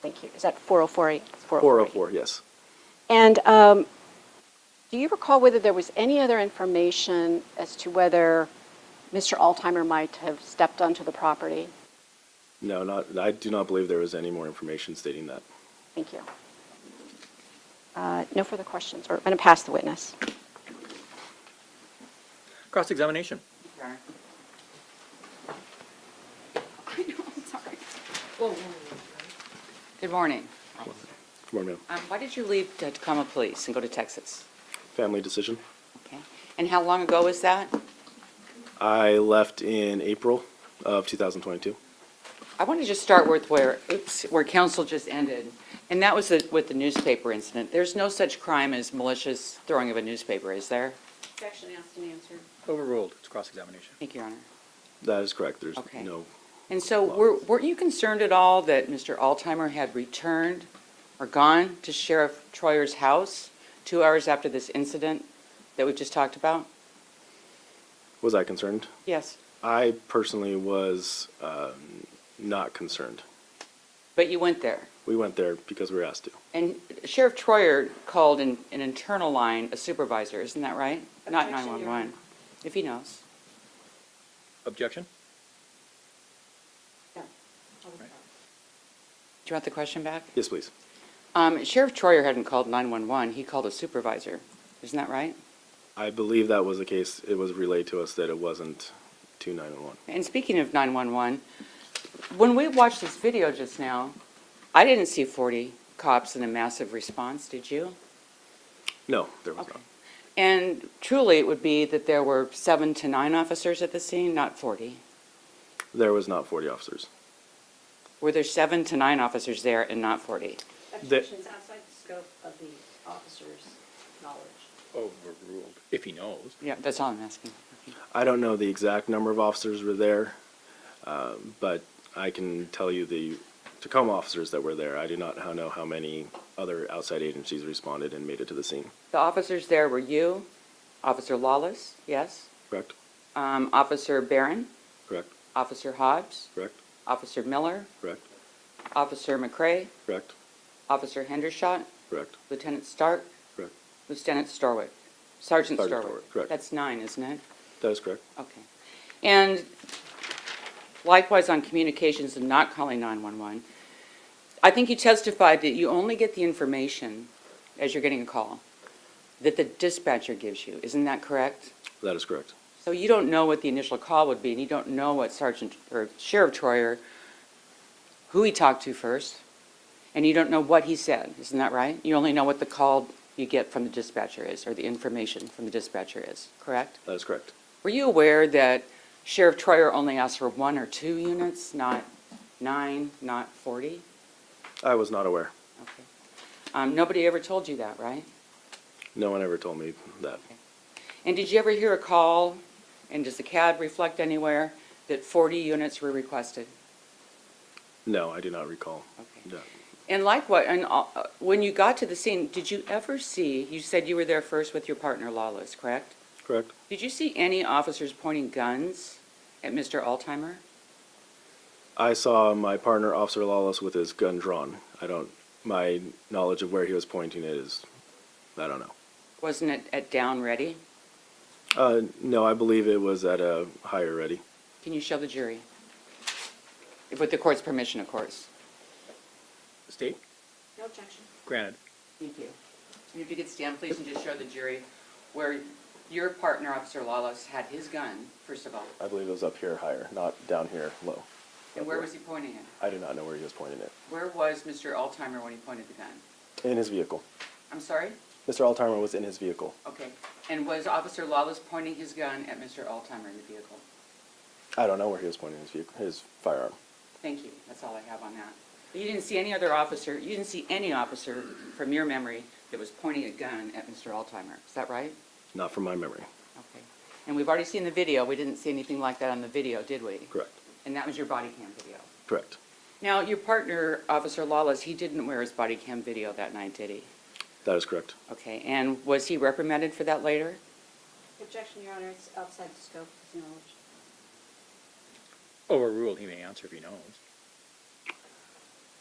C: Thank you. Is that 4:04?
E: 4:04, yes.
C: And do you recall whether there was any other information as to whether Mr. Altimer might have stepped onto the property?
E: No, I do not believe there was any more information stating that.
C: Thank you. No further questions, or I'm going to pass the witness.
A: Cross-examination.
D: Your Honor.
F: I know, I'm sorry.
D: Good morning.
E: Good morning, ma'am.
D: Why did you leave Tacoma Police and go to Texas?
E: Family decision.
D: Okay. And how long ago was that?
E: I left in April of 2022.
D: I want to just start with where counsel just ended, and that was with the newspaper incident. There's no such crime as malicious throwing of a newspaper, is there?
C: Objection asked and answered.
A: Overruled. It's cross-examination.
D: Thank you, Your Honor.
E: That is correct. There's
D: Okay.
E: no.
D: And so weren't you concerned at all that Mr. Altimer had returned or gone to Sheriff Troyer's house 2 hours after this incident that we just talked about?
E: Was I concerned?
D: Yes.
E: I personally was not concerned.
D: But you went there.
E: We went there because we were asked to.
D: And Sheriff Troyer called in an internal line a supervisor, isn't that right? Not
C: Objection, Your
D: 911, if he knows.
A: Objection?
D: Do you want the question back?
E: Yes, please.
D: Sheriff Troyer hadn't called 911, he called a supervisor, isn't that right?
E: I believe that was the case. It was relayed to us that it wasn't to 911.
D: And speaking of 911, when we watched this video just now, I didn't see 40 cops in a massive response, did you?
E: No, there was
D: Okay.
E: not.
D: And truly, it would be that there were 7 to 9 officers at the scene, not 40.
E: There was not 40 officers.
D: Were there 7 to 9 officers there and not 40?
C: Objections outside the scope of the officer's knowledge.
A: Overruled. If he knows.
D: Yeah, that's all I'm asking.
E: I don't know the exact number of officers were there, but I can tell you the Tacoma officers that were there. I do not know how many other outside agencies responded and made it to the scene.
D: The officers there were you, Officer Lawless, yes?
E: Correct?
D: Officer Barron,
E: Correct?
D: Officer Hobbs,
E: Correct?
D: Officer Miller,
E: Correct?
D: Officer McCrae,
E: Correct?
D: Officer Hendershot,
E: Correct?
D: Lieutenant Stark,
E: Correct?
D: Lieutenant Storwick, Sergeant
E: Sergeant
D: Storwick.
E: Storwick, correct.
D: That's 9, isn't it?
E: That is correct.
D: Okay. And likewise on communications and not calling 911, I think you testified that you only get the information as you're getting a call that the dispatcher gives you. Isn't that correct?
E: That is correct.
D: So you don't know what the initial call would be, and you don't know what Sergeant or Sheriff Troyer, who he talked to first, and you don't know what he said. Isn't that right? You only know what the call you get from the dispatcher is, or the information from the dispatcher is, correct?
E: That is correct.
D: Were you aware that Sheriff Troyer only asked for 1 or 2 units, not 9, not 40?
E: I was not aware.
D: Okay. Nobody ever told you that, right?
E: No one ever told me that.
D: And did you ever hear a call, and does the CAD reflect anywhere, that 40 units were requested?
E: No, I do not recall.
D: Okay.
E: No.
D: And likewise, and when you got to the scene, did you ever see, you said you were there first with your partner Lawless, correct?
E: Correct?
D: Did you see any officers pointing guns at Mr. Altimer?
E: I saw my partner, Officer Lawless, with his gun drawn. My knowledge of where he was pointing it is I don't know.
D: Wasn't it at down ready?
E: No, I believe it was at a higher ready.
D: Can you show the jury? With the court's permission, of course.
A: State?
F: No objection.
A: Granted.
D: Thank you. And if you could stand, please, and just show the jury where your partner, Officer Lawless, had his gun, first of all.
E: I believe it was up here higher, not down here low.
D: And where was he pointing it?
E: I do not know where he was pointing it.
D: Where was Mr. Altimer when he pointed the gun?
E: In his vehicle.
D: I'm sorry?
E: Mr. Altimer was in his vehicle.
D: Okay. And was Officer Lawless pointing his gun at Mr. Altimer in the vehicle?
E: I don't know where he was pointing his vehicle, his firearm.
D: Thank you. That's all I have on that. But you didn't see any other officer, you didn't see any officer from your memory that was pointing a gun at Mr. Altimer. Is that right?
E: Not from my memory.
D: Okay. And we've already seen the video. We didn't see anything like that on the video, did we?
E: Correct.
D: And that was your body cam video.
E: Correct.
D: Now, your partner, Officer Lawless, he didn't wear his body cam video that night, did he?
E: That is correct.
D: Okay. And was he reprimanded for that later?
F: Objection, Your Honor, it's outside the scope of his knowledge.
A: Overruled, he may answer if he knows.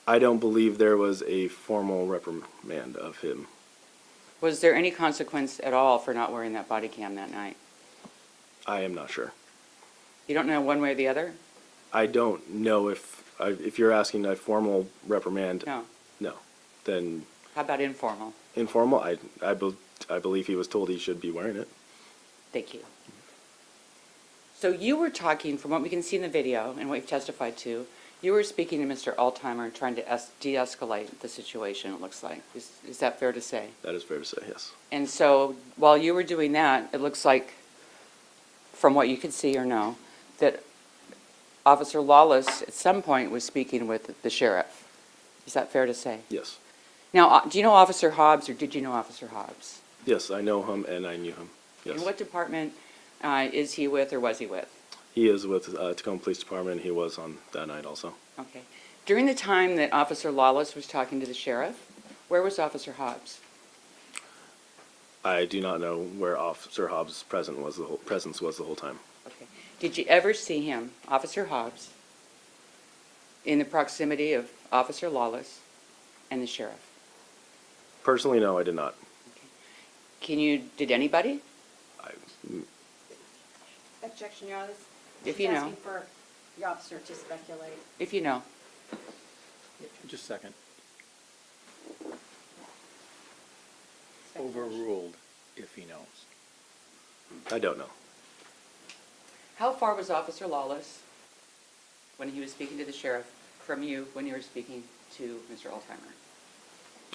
E: I don't believe there was a formal reprimand of him.
D: Was there any consequence at all for not wearing that body cam that night?
E: I am not sure.
D: You don't know one way or the other?
E: I don't know if you're asking a formal reprimand.
D: No.
E: No. Then
D: How about informal?
E: informal, I believe he was told he should be wearing it.
D: Thank you. So you were talking, from what we can see in the video and what you've testified to, you were speaking to Mr. Altimer, trying to de-escalate the situation, it looks like. Is that fair to say?
E: That is fair to say, yes.
D: And so while you were doing that, it looks like, from what you could see or know, that Officer Lawless at some point was speaking with the sheriff. Is that fair to say?
E: Yes.
D: Now, do you know Officer Hobbs, or did you know Officer Hobbs?
E: Yes, I know him and I knew him. Yes.
D: And what department is he with, or was he with?
E: He is with Tacoma Police Department. He was on that night also.
D: Okay. During the time that Officer Lawless was talking to the sheriff, where was Officer Hobbs?
E: I do not know where Officer Hobbs' presence was the whole time.
D: Okay. Did you ever see him, Officer Hobbs, in the proximity of Officer Lawless and the sheriff?
E: Personally, no, I did not.
D: Did anybody?
F: Objection, Your Honor.
D: If
F: She's
D: you know.
F: asking for the officer to speculate.
D: If you know.
A: Just a second.
F: Speculation.
A: Overruled if he knows.
E: I don't know.
D: How far was Officer Lawless, when he was speaking to the sheriff, from you when you were speaking to Mr. Altimer?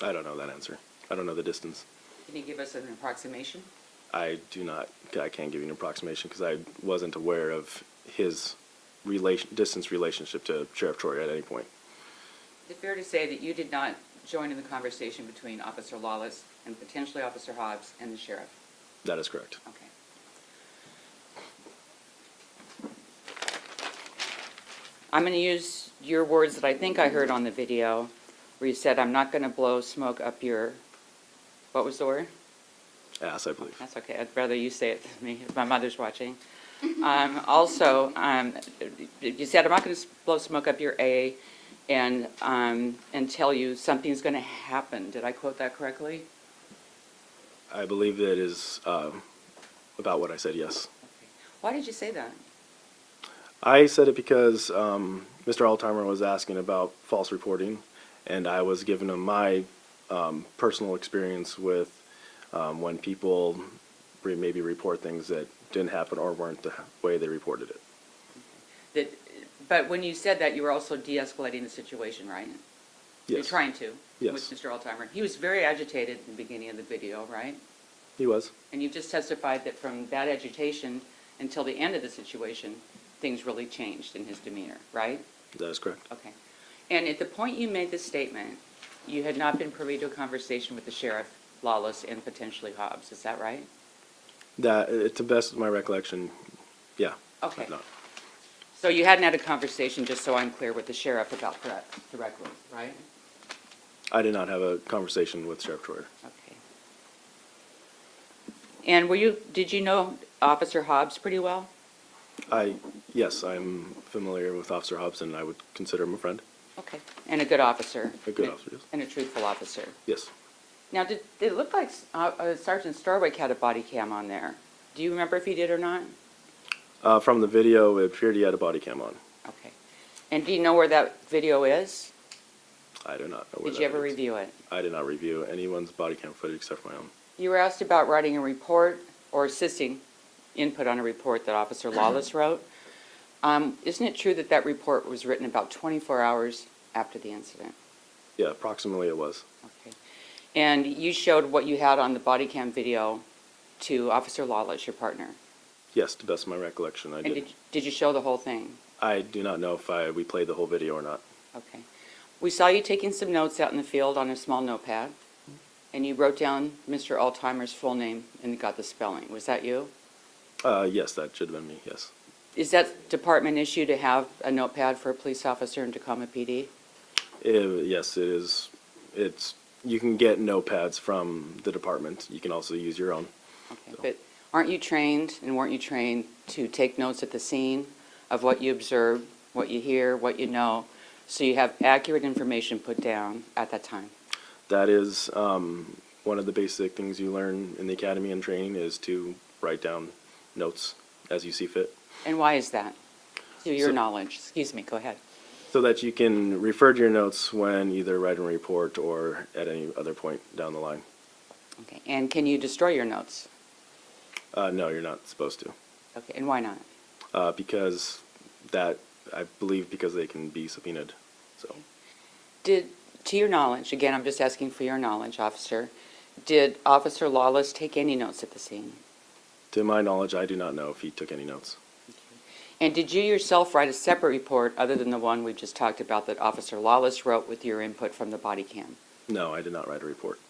E: I don't know that answer. I don't know the distance.
D: Can you give us an approximation?
E: I can't give you an approximation because I wasn't aware of his distance relationship to Sheriff Troyer at any point.
D: Is it fair to say that you did not join in the conversation between Officer Lawless and potentially Officer Hobbs and the sheriff?
E: That is correct.
D: Okay. I'm going to use your words that I think I heard on the video, where you said, "I'm not going to blow smoke up your," what was the word?
E: Ass, I believe.
D: That's okay. I'd rather you say it than me, if my mother's watching. Also, you said, "I'm not going to blow smoke up your A and tell you something's going to happen." Did I quote that correctly?
E: I believe that is about what I said, yes.
D: Why did you say that?
E: I said it because Mr. Altimer was asking about false reporting, and I was giving him my personal experience with when people maybe report things that didn't happen or weren't the way they reported it.
D: But when you said that, you were also de-escalating the situation, right? You're
E: Yes.
D: trying to,
E: Yes.
D: with Mr. Altimer. He was very agitated in the beginning of the video, right?
E: He was.
D: And you've just testified that from that agitation until the end of the situation, things really changed in his demeanor, right?
E: That is correct.
D: Okay. And at the point you made this statement, you had not been privy to a conversation with the sheriff, Lawless, and potentially Hobbs. Is that right?
E: That, to the best of my recollection, yeah.
D: Okay.
E: I've not.
D: So you hadn't had a conversation, just so I'm clear, with the sheriff about threat directly, right?
E: I did not have a conversation with Sheriff Troyer.
D: Okay. And did you know Officer Hobbs pretty well?
E: Yes, I'm familiar with Officer Hobbs, and I would consider him a friend.
D: Okay. And a good officer?
E: A good officer, yes.
D: And a truthful officer?
E: Yes.
D: Now, did it look like Sergeant Starwick had a body cam on there? Do you remember if he did or not?
E: From the video, it appeared he had a body cam on.
D: Okay. And do you know where that video is?
E: I do not know where
D: Did you
E: that
D: ever
E: is.
D: review it?
E: I did not review anyone's body cam footage except for my own.
D: You were asked about writing a report or assisting input on a report that Officer Lawless wrote. Isn't it true that that report was written about 24 hours after the incident?
E: Yeah, approximately it was.
D: Okay. And you showed what you had on the body cam video to Officer Lawless, your partner?
E: Yes, to the best of my recollection, I
D: And
E: did.
D: did you show the whole thing?
E: I do not know if we played the whole video or not.
D: Okay. We saw you taking some notes out in the field on a small notepad, and you wrote down Mr. Altheimer's full name and got the spelling. Was that you?
E: Yes, that should have been me, yes.
D: Is that department issue to have a notepad for a police officer in Tacoma PD?
E: Yes, it is. You can get notepads from the department. You can also use your own.
D: Okay, but aren't you trained, and weren't you trained to take notes at the scene of what you observe, what you hear, what you know, so you have accurate information put down at that time?
E: That is one of the basic things you learn in the academy and training is to write down notes as you see fit.
D: And why is that? To your
E: So-
D: knowledge. Excuse me, go ahead.
E: So that you can refer to your notes when either writing a report or at any other point down the line.
D: Okay, and can you destroy your notes?
E: No, you're not supposed to.
D: Okay, and why not?
E: Because I believe because they can be subpoenaed. So
D: To your knowledge, again, I'm just asking for your knowledge, officer, did Officer Lawless take any notes at the scene?
E: to my knowledge, I do not know if he took any notes.
D: And did you yourself write a separate report other than the one we just talked about that Officer Lawless wrote with your input from the body cam?
E: No, I did not write a report.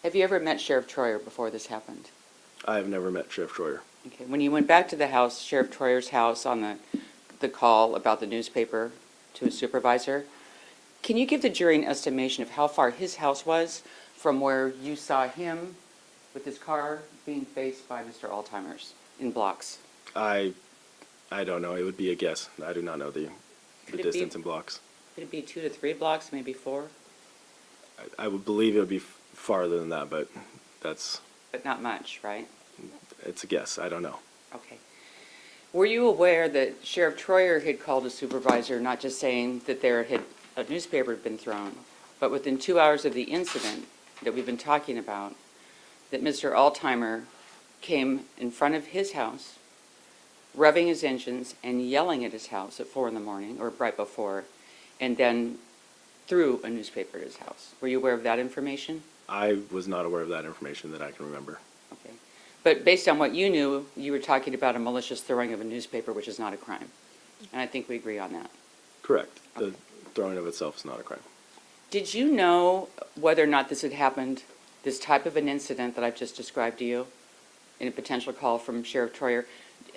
D: Have you ever met Sheriff Troyer before this happened?
E: I have never met Sheriff Troyer.
D: Okay, when you went back to the house, Sheriff Troyer's house on the call about the newspaper to his supervisor, can you give the jury an estimation of how far his house was from where you saw him with his car being faced by Mr. Altheimer's in blocks?
E: I don't know. It would be a guess. I do not know the
D: Could it be-
E: distance in blocks.
D: Could it be 2 to 3 blocks, maybe 4?
E: I would believe it would be farther than that, but
D: But not much, right?
E: it's a guess. I don't know.
D: Okay. Were you aware that Sheriff Troyer had called a supervisor, not just saying that a newspaper had been thrown, but within 2 hours of the incident that we've been talking about, that Mr. Altheimer came in front of his house, revving his engines and yelling at his house at 4 in the morning, or right before, and then threw a newspaper at his house? Were you aware of that information?
E: I was not aware of that information that I can remember.
D: Okay. But based on what you knew, you were talking about a malicious throwing of a newspaper, which is not a crime. And I think we agree on that.
E: Correct. The
D: Okay.
E: throwing of itself is not a crime.
D: Did you know whether or not this had happened, this type of an incident that I've just described to you, in a potential call from Sheriff Troyer?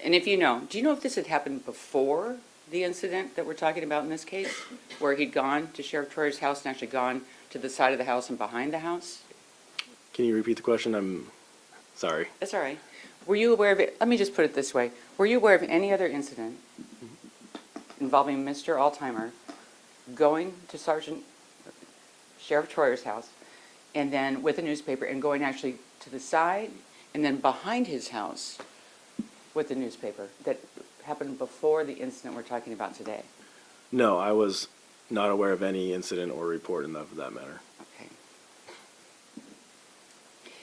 D: And if you know, do you know if this had happened before the incident that we're talking about in this case, where he'd gone to Sheriff Troyer's house and actually gone to the side of the house and behind the house?
E: Can you repeat the question? I'm sorry.
D: That's all right. Were you aware of it? Let me just put it this way. Were you aware of any other incident involving Mr. Altheimer going to Sheriff Troyer's house and then with a newspaper and going actually to the side and then behind his house with the newspaper that happened before the incident we're talking about today?
E: No, I was not aware of any incident or report of that matter.
D: Okay.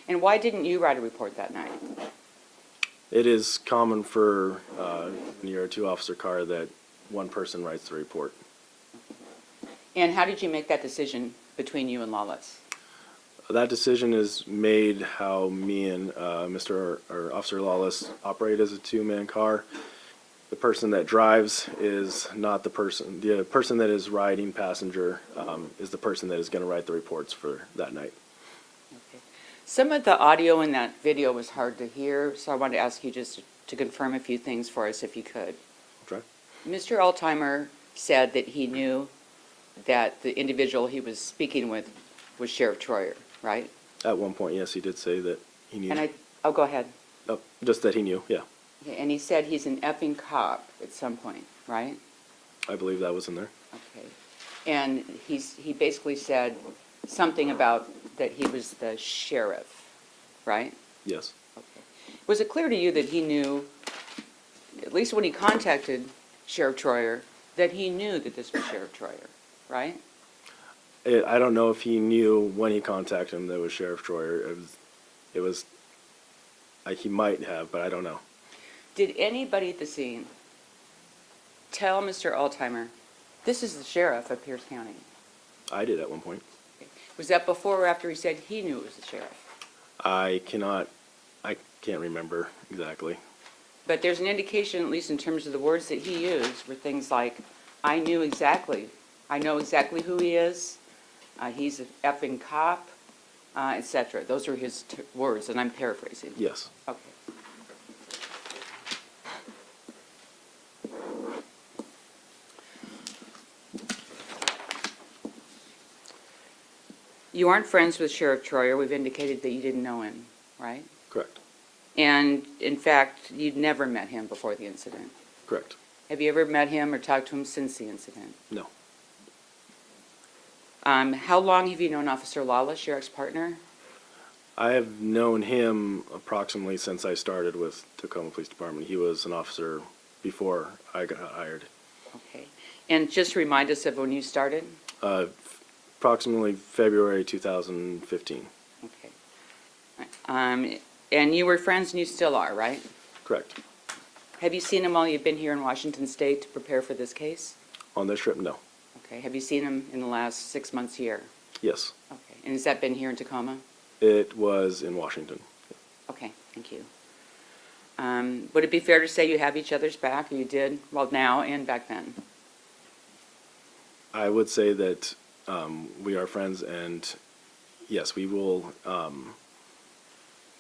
D: And why didn't you write a report that night?
E: It is common for when you're a two-officer car that one person writes the report.
D: And how did you make that decision between you and Lawless?
E: That decision is made how me and Officer Lawless operate as a two-man car. The person that drives is not the person that is riding passenger is the person that is going to write the reports for that night.
D: Okay. Some of the audio in that video was hard to hear, so I wanted to ask you just to confirm a few things for us, if you could.
E: Okay.
D: Mr. Altheimer said that he knew that the individual he was speaking with was Sheriff Troyer, right?
E: At one point, yes, he did say that he knew.
D: Go ahead.
E: Oh, just that he knew, yeah.
D: Okay, and he said he's an effing cop at some point, right?
E: I believe that was in there.
D: Okay. And he basically said something about that he was the sheriff, right?
E: Yes.
D: Okay. Was it clear to you that he knew, at least when he contacted Sheriff Troyer, that he knew that this was Sheriff Troyer, right?
E: I don't know if he knew when he contacted him that it was Sheriff Troyer. He might have, but I don't know.
D: Did anybody at the scene tell Mr. Altimer, this is the sheriff of Pierce County?
E: I did at one point.
D: Was that before or after he said he knew it was the sheriff?
E: I can't remember exactly.
D: But there's an indication, at least in terms of the words that he used, were things like, I know exactly who he is, he's a effing cop, etc. Those were his words, and I'm paraphrasing.
E: Yes.
D: Okay. You aren't friends with Sheriff Troyer. We've indicated that you didn't know him, right?
E: Correct.
D: And in fact, you'd never met him before the incident.
E: Correct.
D: Have you ever met him or talked to him since the incident?
E: No.
D: How long have you known Officer Lawless, your ex-partner?
E: I have known him approximately since I started with Tacoma Police Department. He was an officer before I got hired.
D: Okay. And just remind us of when you started?
E: Approximately February 2015.
D: Okay. And you were friends and you still are, right?
E: Correct.
D: Have you seen him while you've been here in Washington State to prepare for this case?
E: On this trip, no.
D: Okay. Have you seen him in the last 6 months here?
E: Yes.
D: Okay. And has that been here in Tacoma?
E: It was in Washington.
D: Okay, thank you. Would it be fair to say you have each other's back, or you did, well, now and back then?
E: I would say that we are friends, and yes, we will.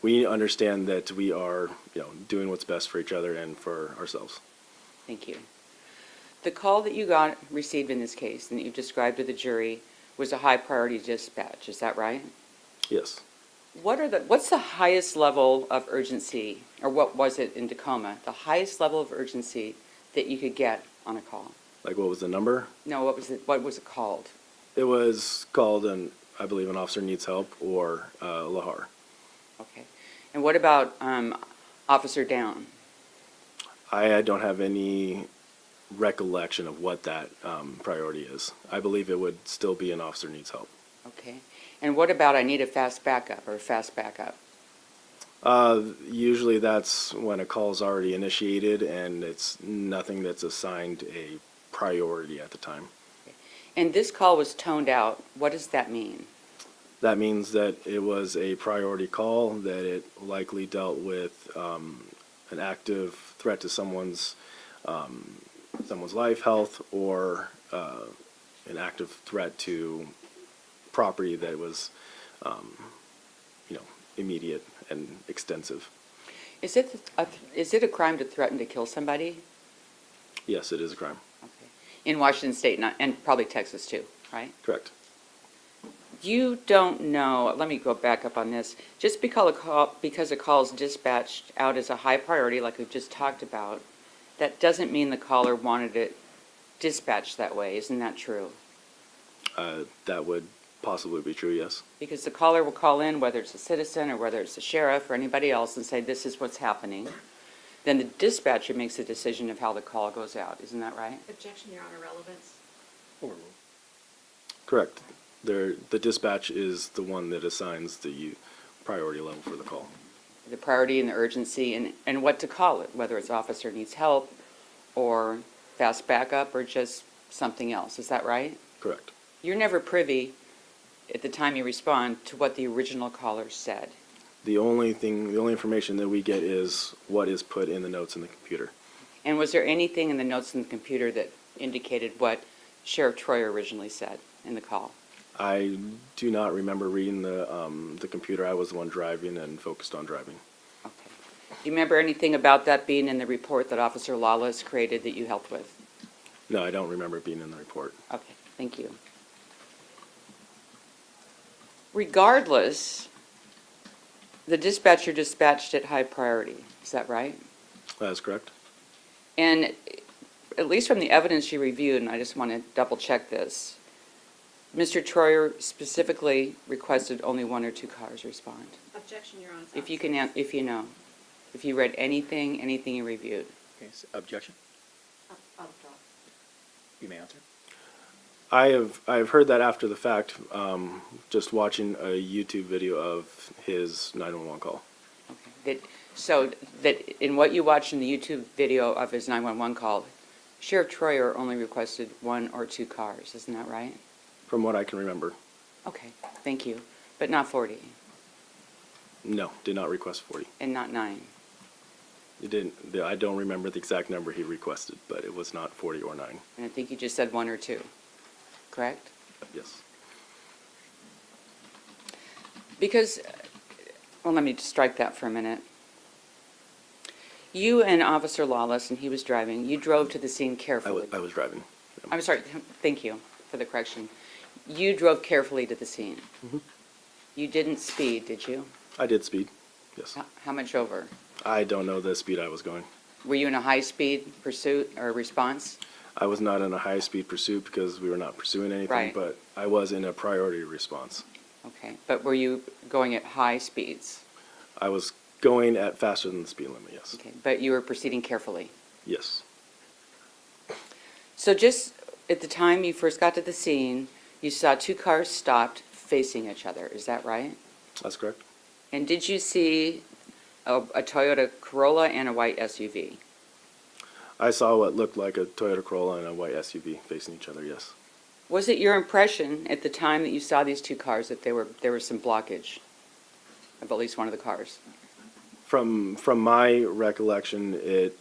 E: We understand that we are, doing what's best for each other and for ourselves.
D: Thank you. The call that you received in this case, and that you've described to the jury, was a high-priority dispatch, is that right?
E: Yes.
D: What's the highest level of urgency, or what was it in Tacoma, the highest level of urgency that you could get on a call?
E: Like, what was the number?
D: No, what was it called?
E: It was called, I believe, an officer needs help or Lahar.
D: Okay. And what about Officer Down?
E: I don't have any recollection of what that priority is. I believe it would still be an officer needs help.
D: Okay. And what about I need a fast backup or a fast backup?
E: Usually that's when a call is already initiated and it's nothing that's assigned a priority at the time.
D: And this call was toned out. What does that mean?
E: That means that it was a priority call, that it likely dealt with an active threat to someone's life, health, or an active threat to property that was, immediate and extensive.
D: Is it a crime to threaten to kill somebody?
E: Yes, it is a crime.
D: Okay. In Washington State, and probably Texas too, right?
E: Correct.
D: You don't know, let me go back up on this. Just because a call is dispatched out as a high priority, like we've just talked about, that doesn't mean the caller wanted it dispatched that way. Isn't that true?
E: That would possibly be true, yes.
D: Because the caller will call in, whether it's a citizen or whether it's a sheriff or anybody else, and say, this is what's happening. Then the dispatcher makes the decision of how the call goes out. Isn't that right?
F: Objection, Your Honor, relevance.
E: Correct. The dispatch is the one that assigns the priority level for the call.
D: The priority and the urgency and what to call it, whether it's officer needs help or fast backup or just something else. Is that right?
E: Correct.
D: You're never privy at the time you respond to what the original caller said.
E: The only information that we get is what is put in the notes in the computer.
D: And was there anything in the notes in the computer that indicated what Sheriff Troyer originally said in the call?
E: I do not remember reading the computer. I was the one driving and focused on driving.
D: Okay. Do you remember anything about that being in the report that Officer Lawless created that you helped with?
E: No, I don't remember it being in the report.
D: Okay, thank you. Regardless, the dispatcher dispatched at high priority. Is that right?
E: That is correct.
D: And at least from the evidence you reviewed, and I just want to double check this, Mr. Troyer specifically requested only one or two cars respond.
F: Objection, Your Honor.
D: If you can, if you know, if you read anything you reviewed.
A: Okay, objection?
F: I'll draw.
A: You may answer.
E: I've heard that after the fact, just watching a YouTube video of his 911 call.
D: So that in what you watched in the YouTube video of his 911 call, Sheriff Troyer only requested one or two cars, isn't that right?
E: From what I can remember,
D: Okay, thank you. But not 40
E: no, did not request 40.
D: and not 9.
E: It didn't. I don't remember the exact number he requested, but it was not 40 or 9.
D: And I think you just said one or two, correct?
E: Yes.
D: Because, well, let me just strike that for a minute. You and Officer Lawless, and he was driving, you drove to the scene carefully.
E: I was driving.
D: I'm sorry, thank you for the correction. You drove carefully to the scene. You didn't speed, did you?
E: I did speed. Yes.
D: How much over?
E: I don't know the speed I was going.
D: Were you in a high-speed pursuit or response?
E: I was not in a high-speed pursuit because we were not pursuing anything,
D: Right.
E: but I was in a priority response.
D: Okay, but were you going at high speeds?
E: I was going at faster than the speed limit, yes.
D: Okay, but you were proceeding carefully.
E: Yes.
D: So just at the time you first got to the scene, you saw two cars stopped facing each other, is that right?
E: That's correct.
D: And did you see a Toyota Corolla and a white SUV?
E: I saw what looked like a Toyota Corolla and a white SUV facing each other, yes.
D: Was it your impression at the time that you saw these two cars that there was some blockage of at least one of the cars?
E: From my recollection, it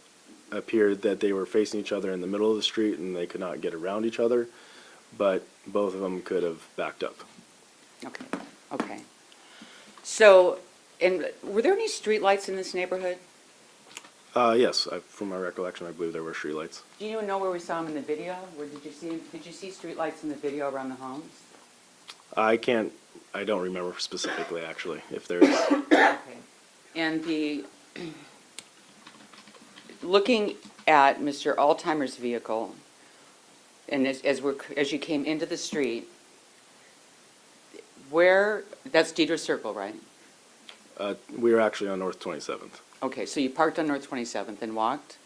E: appeared that they were facing each other in the middle of the street and they could not get around each other, but both of them could have backed up.
D: Okay, okay. So, and were there any streetlights in this neighborhood?
E: Yes, from my recollection, I believe there were streetlights.
D: Do you know where we saw them in the video? Where did you see streetlights in the video around the homes?
E: I don't remember specifically, actually, if there's.
D: Okay. And looking at Mr. Altimer's vehicle, and as you came into the street, that's Deidre Circle, right?
E: We were actually on North 27th.
D: Okay, so you parked on North 27th and walked?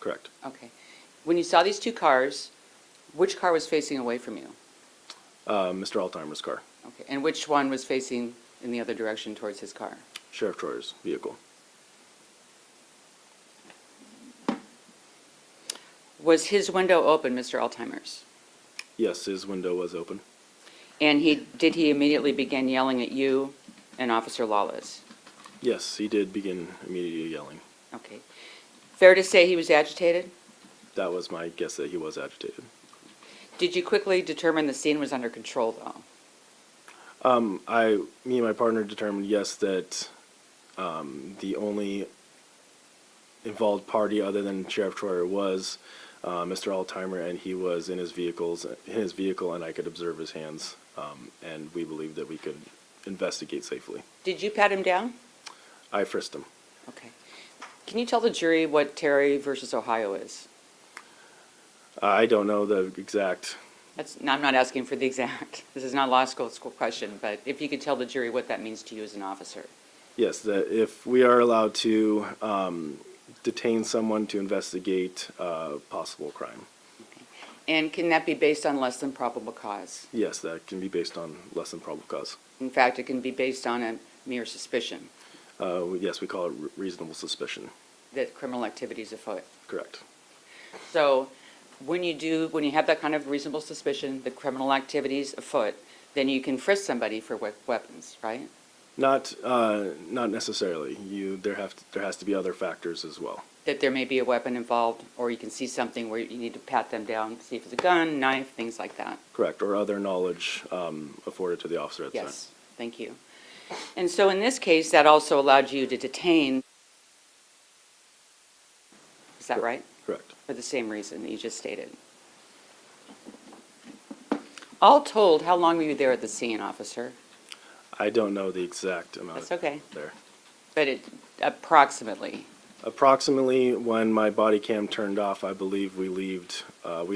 E: Correct.
D: Okay. When you saw these two cars, which car was facing away from you?
E: Mr. Altimer's car.
D: Okay, and which one was facing in the other direction towards his car?
E: Sheriff Troyer's vehicle.
D: Was his window open, Mr. Altimer's?
E: Yes, his window was open.
D: And did he immediately begin yelling at you and Officer Lawless?
E: Yes, he did begin immediately yelling.
D: Okay. Fair to say he was agitated?
E: That was my guess, that he was agitated.
D: Did you quickly determine the scene was under control, though?
E: Me and my partner determined, yes, that the only involved party other than Sheriff Troyer was Mr. Altimer, and he was in his vehicle, and I could observe his hands, and we believed that we could investigate safely.
D: Did you pat him down?
E: I frisked him.
D: Okay. Can you tell the jury what Terry versus Ohio is?
E: I don't know the exact.
D: I'm not asking for the exact. This is not a law school question, but if you could tell the jury what that means to you as an officer.
E: Yes, that if we are allowed to detain someone to investigate possible crime.
D: And can that be based on less than probable cause?
E: Yes, that can be based on less than probable cause.
D: In fact, it can be based on a mere suspicion
E: Yes, we call it reasonable suspicion.
D: that criminal activity is afoot.
E: Correct.
D: So when you have that kind of reasonable suspicion that criminal activity is afoot, then you can frisk somebody for weapons, right?
E: Not necessarily. There has to be other factors as well.
D: That there may be a weapon involved, or you can see something where you need to pat them down, see if it's a gun, knife, things like that.
E: Correct, or other knowledge afforded to the officer at the time.
D: Yes, thank you. And so in this case, that also allowed you to detain, is that right?
E: Correct.
D: For the same reason that you just stated. All told, how long were you there at the scene, officer?
E: I don't know the exact amount.
D: That's okay.
E: There.
D: But approximately.
E: Approximately when my body cam turned off, I believe we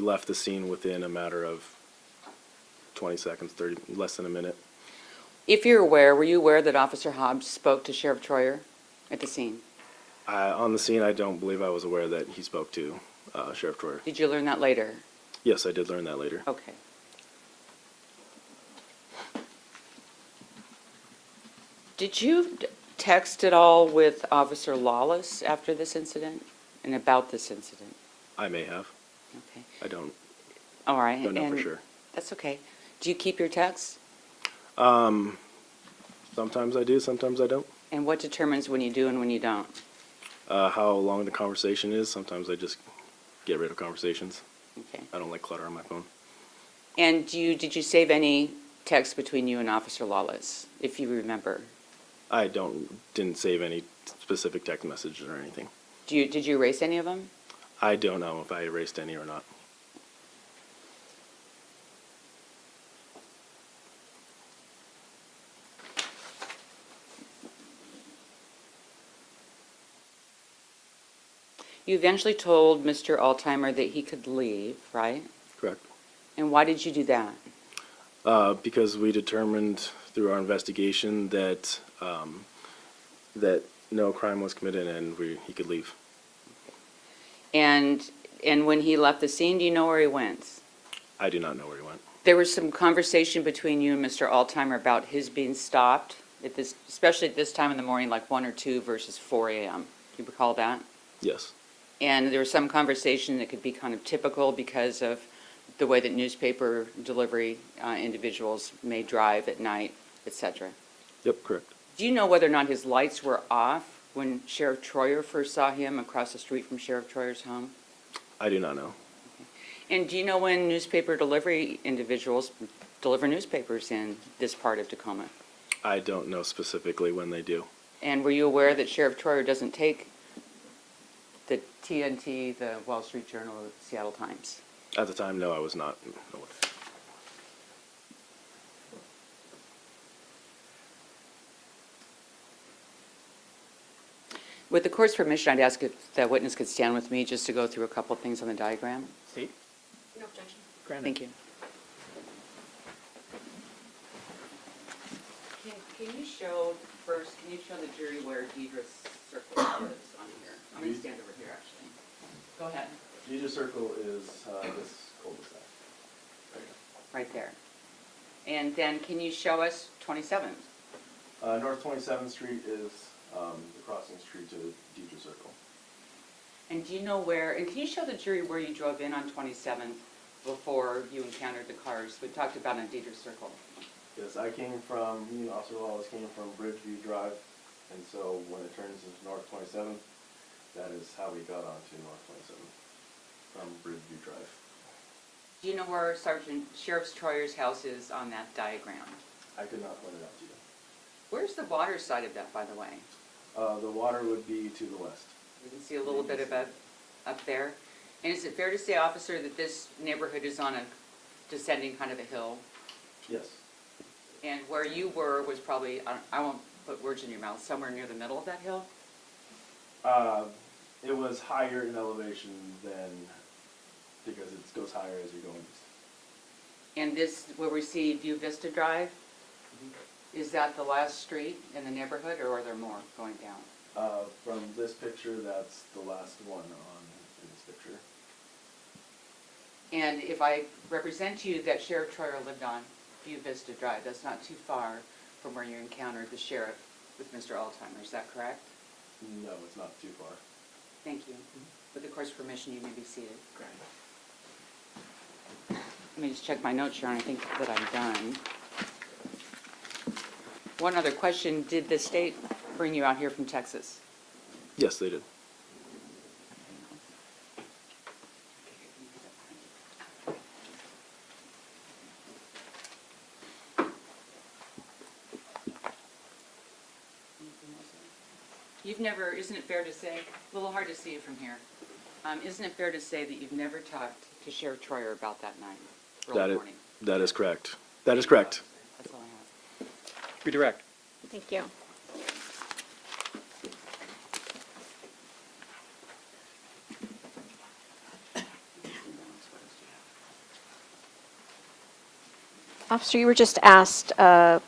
E: left the scene within a matter of 20 seconds, 30, less than a minute.
D: If you're aware, were you aware that Officer Hobbs spoke to Sheriff Troyer at the scene?
E: On the scene, I don't believe I was aware that he spoke to Sheriff Troyer.
D: Did you learn that later?
E: Yes, I did learn that later.
D: Okay. Did you text at all with Officer Lawless after this incident and about this incident?
E: I may have.
D: Okay.
E: I don't
D: All right.
E: know for
D: and
E: sure.
D: That's okay. Do you keep your texts?
E: Sometimes I do, sometimes I don't.
D: And what determines when you do and when you don't?
E: How long the conversation is, sometimes I just get rid of conversations.
D: Okay.
E: I don't like clutter on my phone.
D: And did you save any text between you and Officer Lawless, if you remember?
E: I didn't save any specific text messages or anything.
D: Did you erase any of them?
E: I don't know if I erased any or not.
D: You eventually told Mr. Altimer that he could leave, right?
E: Correct.
D: And why did you do that?
E: Because we determined through our investigation that that no crime was committed and he could leave.
D: And when he left the scene, do you know where he went?
E: I do not know where he went.
D: There was some conversation between you and Mr. Altimer about his being stopped, especially at this time in the morning, like 1 or 2 versus 4 a.m. Do you recall that?
E: Yes.
D: And there was some conversation that could be kind of typical because of the way that newspaper delivery individuals may drive at night, etc.
E: Yep, correct.
D: Do you know whether or not his lights were off when Sheriff Troyer first saw him across the street from Sheriff Troyer's home?
E: I do not know.
D: And do you know when newspaper delivery individuals deliver newspapers in this part of Tacoma?
E: I don't know specifically when they do.
D: And were you aware that Sheriff Troyer doesn't take the TNT, the Wall Street Journal, or the Seattle Times?
E: At the time, no, I was not.
D: With the court's permission, I'd ask if the witness could stand with me just to go through a couple of things on the diagram.
A: Steve?
F: No objection.
D: Thank you. Can you show first, can you show the jury where Deidre's circle is on here? I'm going to stand over here, actually. Go ahead.
E: Deidre Circle is this cul-de-sac.
D: Right there. And then can you show us 27th?
E: North 27th Street is the crossing street to Deidre Circle.
D: And do you know where, and can you show the jury where you drove in on 27th before you encountered the cars? We talked about on Deidre Circle.
E: Yes, me and Officer Wallace came from Bridgeview Drive, and so when it turns into North 27th, that is how we got onto North 27th, from Bridgeview Drive.
D: Do you know where Sheriff Troyer's house is on that diagram?
E: I could not point it out to you.
D: Where's the water side of that, by the way?
E: The water would be to the west.
D: You can see a little bit of it up there. And is it fair to say, officer, that this neighborhood is on a descending kind of a hill?
E: Yes.
D: And where you were was probably, I won't put words in your mouth, somewhere near the middle of that hill?
E: It was higher in elevation because it goes higher as you're going east.
D: And this, where we see View Vista Drive, is that the last street in the neighborhood, or are there more going down?
E: From this picture, that's the last one in this picture.
D: And if I represent to you that Sheriff Troyer lived on View Vista Drive, that's not too far from where you encountered the sheriff with Mr. Altimer, is that correct?
E: No, it's not too far.
D: Thank you. With the court's permission, you may be seated. Let me just check my notes, Sharon. I think that I'm done. One other question. Did the state bring you out here from Texas?
E: Yes, they did.
D: You've never, isn't it fair to say, a little hard to see you from here, isn't it fair to say that you've never talked to Sheriff Troyer about that night, early morning?
E: That is correct. That is correct.
D: That's all I have.
A: Redirect.
C: Thank you. Officer, you were just asked about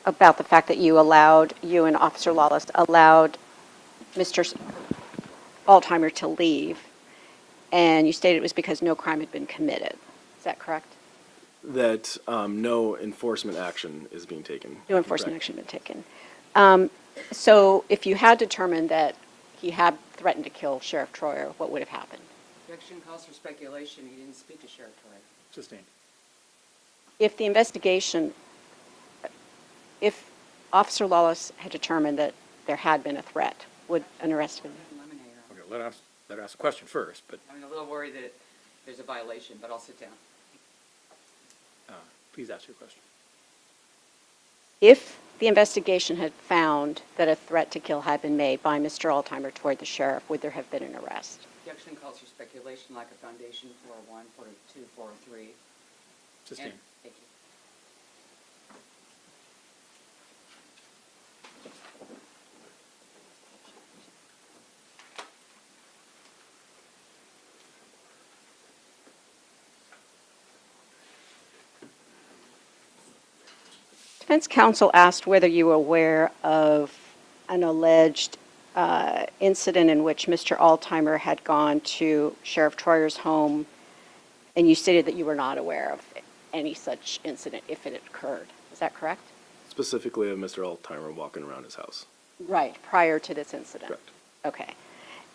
C: the fact that you and Officer Lawless allowed Mr. Altheimer to leave, and you stated it was because no crime had been committed. Is that correct?
E: That no enforcement action is being taken.
C: No enforcement
E: Correct.
C: action had been taken. So if you had determined that he had threatened to kill Sheriff Troyer, what would have happened?
D: Objection calls for speculation. He didn't speak to Sheriff Torrey.
A: Sustained.
C: If the investigation, if Officer Lawless had determined that there had been a threat, would an arrest have been?
A: Okay, let us ask the question first, but
D: I'm a little worried that there's a violation, but I'll sit down.
A: please ask your question.
C: If the investigation had found that a threat to kill had been made by Mr. Altheimer toward the sheriff, would there have been an arrest?
D: Objection calls for speculation, lack of foundation, 401, 402, 403.
A: Sustained.
D: Thank you.
C: Defense counsel asked whether you were aware of an alleged incident in which Mr. Altheimer had gone to Sheriff Troyer's home, and you stated that you were not aware of any such incident if it had occurred. Is that correct?
E: Specifically of Mr. Altheimer walking around his house.
C: Right, prior to this incident?
E: Correct.
C: Okay.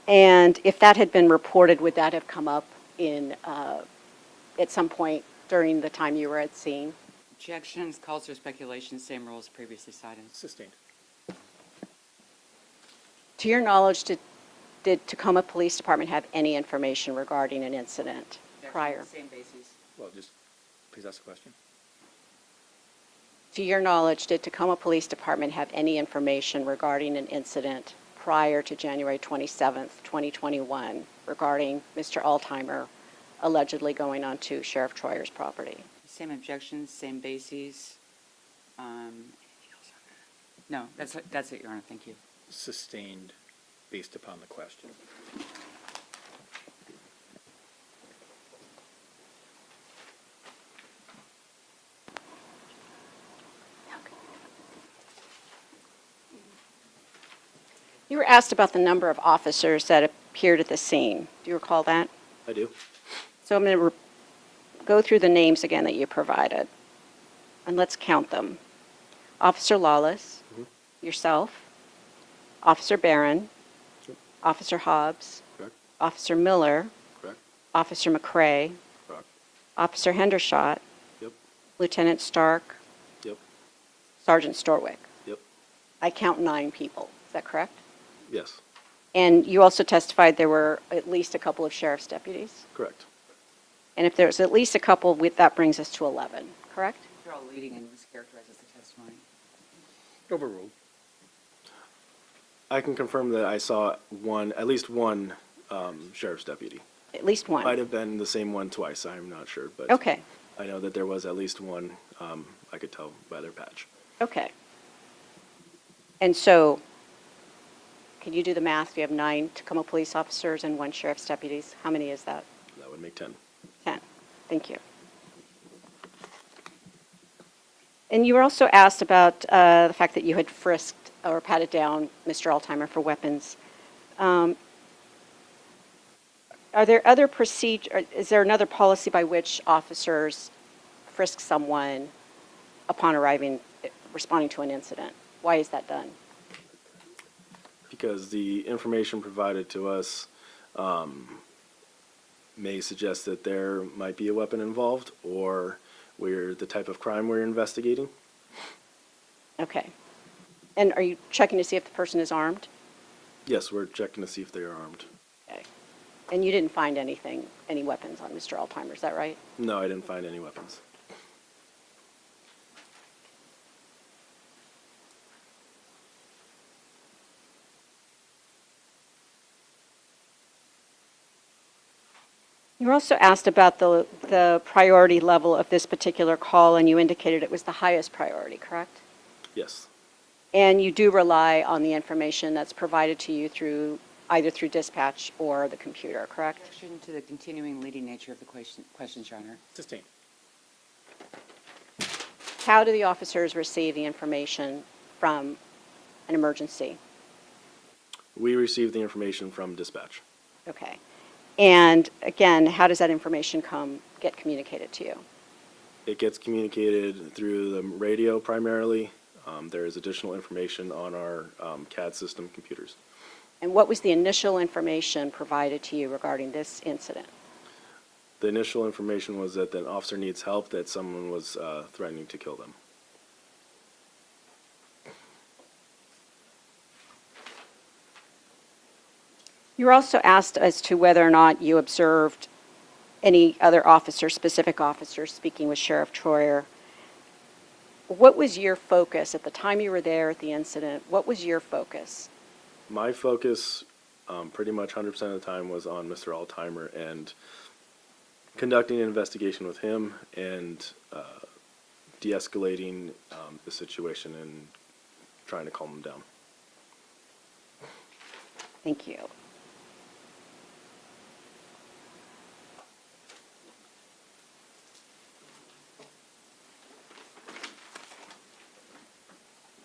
C: And if that had been reported, would that have come up at some point during the time you were at scene?
D: Objections calls for speculation, same rule as previously cited.
A: Sustained.
C: To your knowledge, did Tacoma Police Department have any information regarding an incident prior?
D: Objection, same basis.
A: Well, just please ask the question.
C: To your knowledge, did Tacoma Police Department have any information regarding an incident prior to January 27th, 2021, regarding Mr. Altheimer allegedly going onto Sheriff Troyer's property?
D: Same objections, same bases. No, that's it, Your Honor. Thank you.
A: Sustained based upon the question.
C: You were asked about the number of officers that appeared at the scene. Do you recall that?
E: I do.
C: So I'm going to go through the names again that you provided, and let's count them. Officer Lawless, yourself, Officer Barron,
E: Yep.
C: Officer Hobbs,
E: Correct.
C: Officer Miller,
E: Correct.
C: Officer McCrae,
E: Correct.
C: Officer Hendershot,
E: Yep.
C: Lieutenant Stark,
E: Yep.
C: Sergeant Storwick.
E: Yep.
C: I count 9 people. Is that correct?
E: Yes.
C: And you also testified there were at least a couple of sheriff's deputies?
E: Correct.
C: And if there's at least a couple, that brings us to 11, correct?
D: You're all leading and mischaracterizes the testimony.
A: Overruled.
E: I can confirm that I saw at least one sheriff's deputy.
C: At least one?
E: Might have been the same one twice, I'm not sure, but
C: Okay,
E: I know that there was at least one, I could tell by their patch.
C: okay. And so, can you do the math? We have 9 Tacoma police officers and 1 sheriff's deputies. How many is that?
E: That would make 10.
C: 10. Thank you. And you were also asked about the fact that you had frisked or patted down Mr. Altheimer for weapons. Are there other is there another policy by which officers frisk someone upon responding to an incident? Why is that done?
E: Because the information provided to us may suggest that there might be a weapon involved, or the type of crime we're investigating.
C: Okay. And are you checking to see if the person is armed?
E: Yes, we're checking to see if they are armed.
C: Okay. And you didn't find any weapons on Mr. Altheimer, is that right?
E: No, I didn't find any weapons.
C: You were also asked about the priority level of this particular call, and you indicated it was the highest priority, correct?
E: Yes.
C: And you do rely on the information that's provided to you either through dispatch or the computer, correct?
D: Objection to the continuing leading nature of the questions, Your Honor.
A: Sustained.
C: How do the officers receive the information from an emergency?
E: We received the information from dispatch.
C: Okay. And again, how does that information get communicated to you?
E: It gets communicated through the radio primarily. There is additional information on our CAD system computers.
C: And what was the initial information provided to you regarding this incident?
E: The initial information was that an officer needs help, that someone was threatening to kill them.
C: You were also asked as to whether or not you observed any other officers, specific officers, speaking with Sheriff Troyer. What was your focus at the time you were there at the incident? What was your focus?
E: My focus pretty much 100% of the time was on Mr. Altimer and conducting an investigation with him and de-escalating the situation and trying to calm him down.
C: Thank you.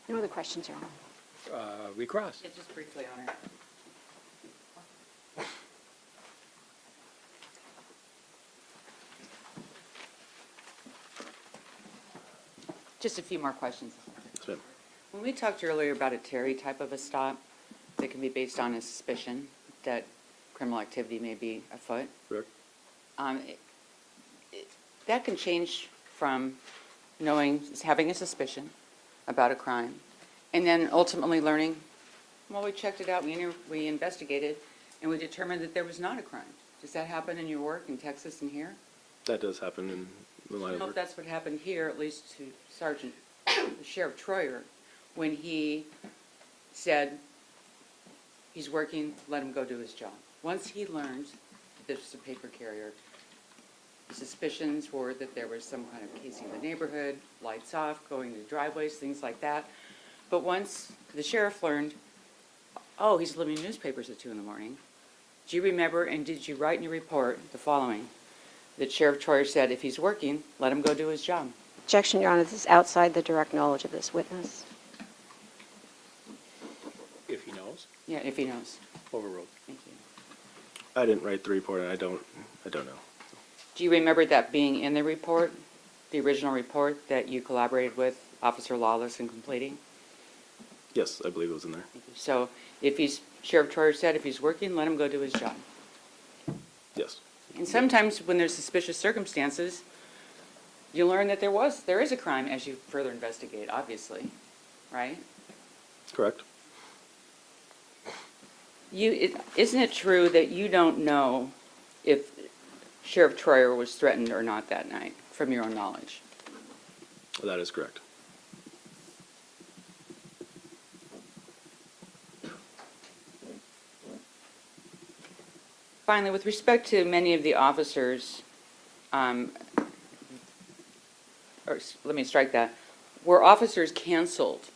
C: No other questions, Your Honor.
A: Recross.
D: Yeah, just briefly on it. Just a few more questions.
E: Yes, ma'am.
D: When we talked earlier about a Terry type of a stop that can be based on a suspicion that criminal activity may be afoot,
E: Correct.
D: that can change from having a suspicion about a crime, and then ultimately learning, well, we checked it out, we investigated, and we determined that there was not a crime. Does that happen in your work in Texas and here?
E: That does happen in the
D: I
E: line
D: don't
E: of
D: know if
E: work.
D: that's what happened here, at least to Sheriff Troyer, when he said he's working, let him go do his job. Once he learned this was a paper carrier, the suspicions were that there was some kind of casing in the neighborhood, lights off, going to driveways, things like that. But once the sheriff learned, oh, he's delivering newspapers at 2 in the morning, do you remember and did you write in your report the following? That Sheriff Troyer said, if he's working, let him go do his job.
C: Objection, Your Honor, this is outside the direct knowledge of this witness.
A: If he knows.
D: Yeah, if he knows.
A: Overruled.
D: Thank you.
E: I didn't write the report, and I don't know.
D: Do you remember that being in the report, the original report that you collaborated with Officer Lawless in completing?
E: Yes, I believe it was in there.
D: So if Sheriff Troyer said if he's working, let him go do his job.
E: Yes.
D: And sometimes when there's suspicious circumstances, you learn that there is a crime as you further investigate, obviously, right?
E: Correct.
D: Isn't it true that you don't know if Sheriff Troyer was threatened or not that night, from your own knowledge?
E: That is correct.
D: Finally, with respect to many of the officers, or let me strike that, were officers canceled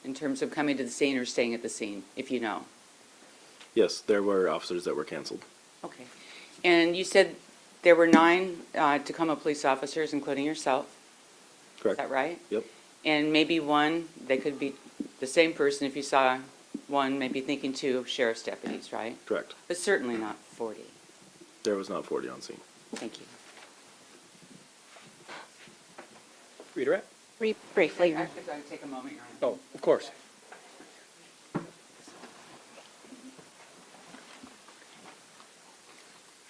D: in terms of coming to the scene or staying at the scene, if you know?
E: Yes, there were officers that were canceled.
D: Okay. And you said there were 9 Tacoma police officers, including yourself.
E: Correct.
D: Is that right?
E: Yep.
D: And maybe one, they could be the same person if you saw one, maybe thinking 2 sheriff's deputies, right?
E: Correct.
D: But certainly not 40.
E: There was not 40 on scene.
D: Thank you.
A: Redirect.
C: Briefly, Your
D: I
C: Honor.
D: could take a moment, Your Honor.
A: Oh, of course.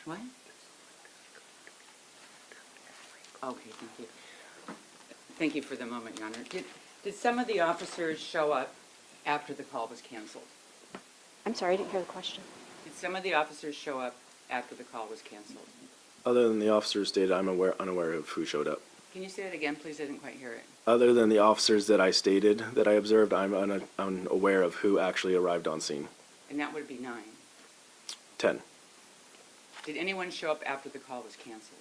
D: What? Okay, thank you. Thank you for the moment, Your Honor. Did some of the officers show up after the call was canceled?
C: I'm sorry, I didn't hear the question.
D: Did some of the officers show up after the call was canceled?
E: Other than the officers stated, I'm unaware of who showed up.
D: Can you say that again, please? I didn't quite hear it.
E: Other than the officers that I stated that I observed, I'm unaware of who actually arrived on scene.
D: And that would be 9.
E: 10.
D: Did anyone show up after the call was canceled?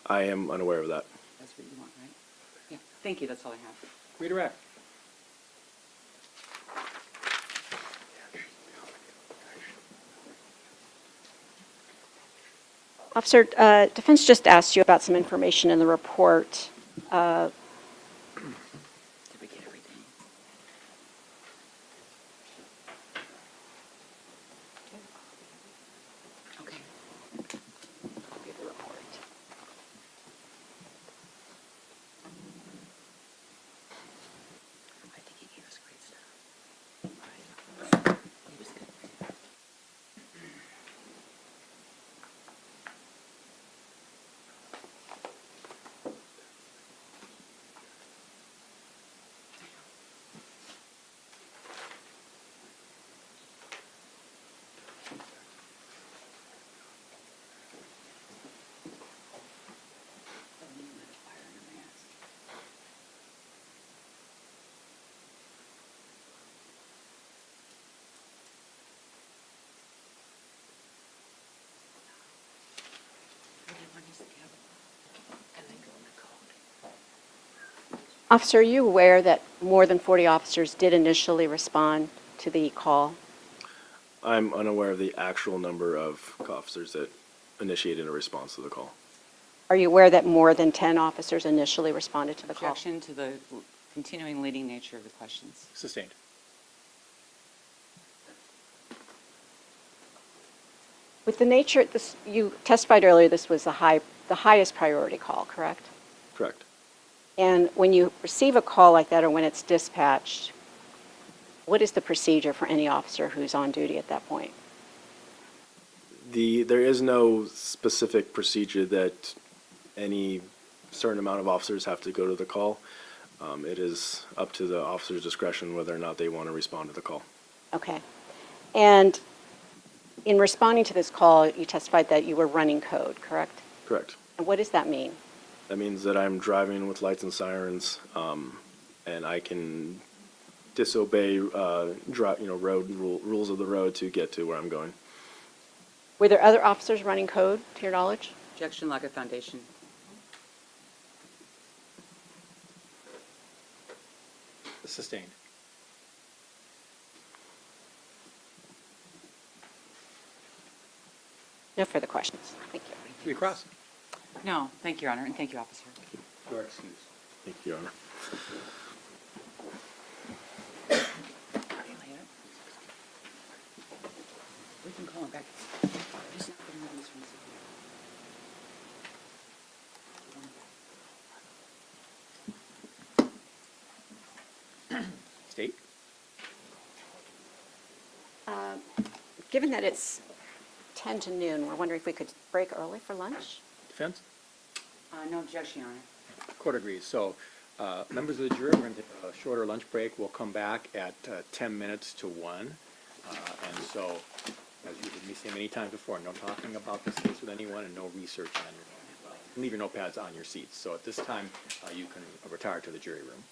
E: I am unaware of that.
D: That's what you want, right? Yeah, thank you, that's all I have.
A: Redirect.
C: Officer, defense just asked you about some information in the report Officer, are you aware that more than 40 officers did initially respond to the call?
E: I'm unaware of the actual number of officers that initiated a response to the call.
C: Are you aware that more than 10 officers initially responded to the call?
D: Objection to the continuing leading nature of the questions.
A: Sustained.
C: With the nature, you testified earlier this was the highest priority call, correct?
E: Correct.
C: And when you receive a call like that or when it's dispatched, what is the procedure for any officer who's on duty at that point?
E: There is no specific procedure that any certain amount of officers have to go to the call. It is up to the officer's discretion whether or not they want to respond to the call.
C: Okay. And in responding to this call, you testified that you were running code, correct?
E: Correct.
C: And what does that mean?
E: That means that I'm driving with lights and sirens, and I can disobey, rules of the road to get to where I'm going.
C: Were there other officers running code, to your knowledge?
D: Objection, lack of foundation.
A: Sustained.
C: No further questions. Thank you.
A: We cross.
D: No, thank you, Your Honor, and thank you, officer.
A: You are excused.
E: Thank you, Your Honor.
D: We can call him back. Just not putting him in this room.
A: State.
C: Given that it's 10 to noon, we're wondering if we could break early for lunch?
A: Defense.
D: No objection, Your Honor.
A: Court agrees. So, members of the jury, we're going to take a shorter lunch break. We'll come back at 10 minutes to 1. And so, as you've heard me say many times before, no talking about this case with anyone and no research on your leave your notepads on your seats. So at this time, you can retire to the jury room.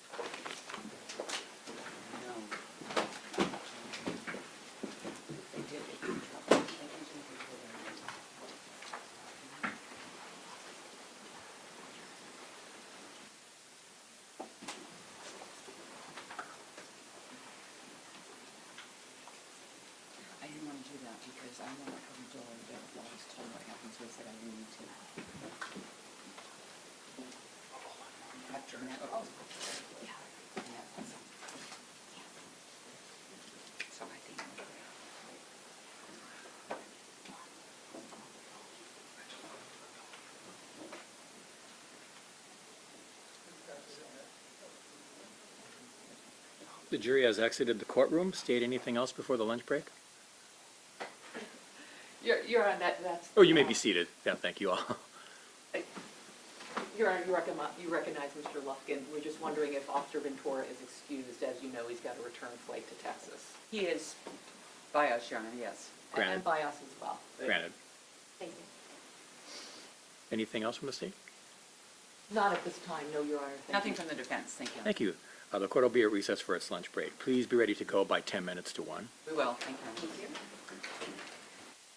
D: I didn't want to do that because I want to open the door and get always told what happens with it. I didn't need to. Adjournment. Oh, yeah. So I think.
A: The jury has exited the courtroom. State anything else before the lunch break?
B: You're on that's.
A: Oh, you may be seated. Yeah, thank you all.
B: Your Honor, you recognize Mr. Lufkin. We're just wondering if Officer Ventura is excused. As you know, he's got a return flight to Texas.
D: He is by us, Your Honor, yes.
A: Granted.
B: And by us as well.
A: Granted.
B: Thank you.
A: Anything else from the state?
B: Not at this time, no, Your Honor. Thank
D: Nothing
B: you.
D: from the defense, thank you.
A: Thank you. The court will be at recess for its lunch break. Please be ready to go by 10 minutes to 1.
D: We will, thank you.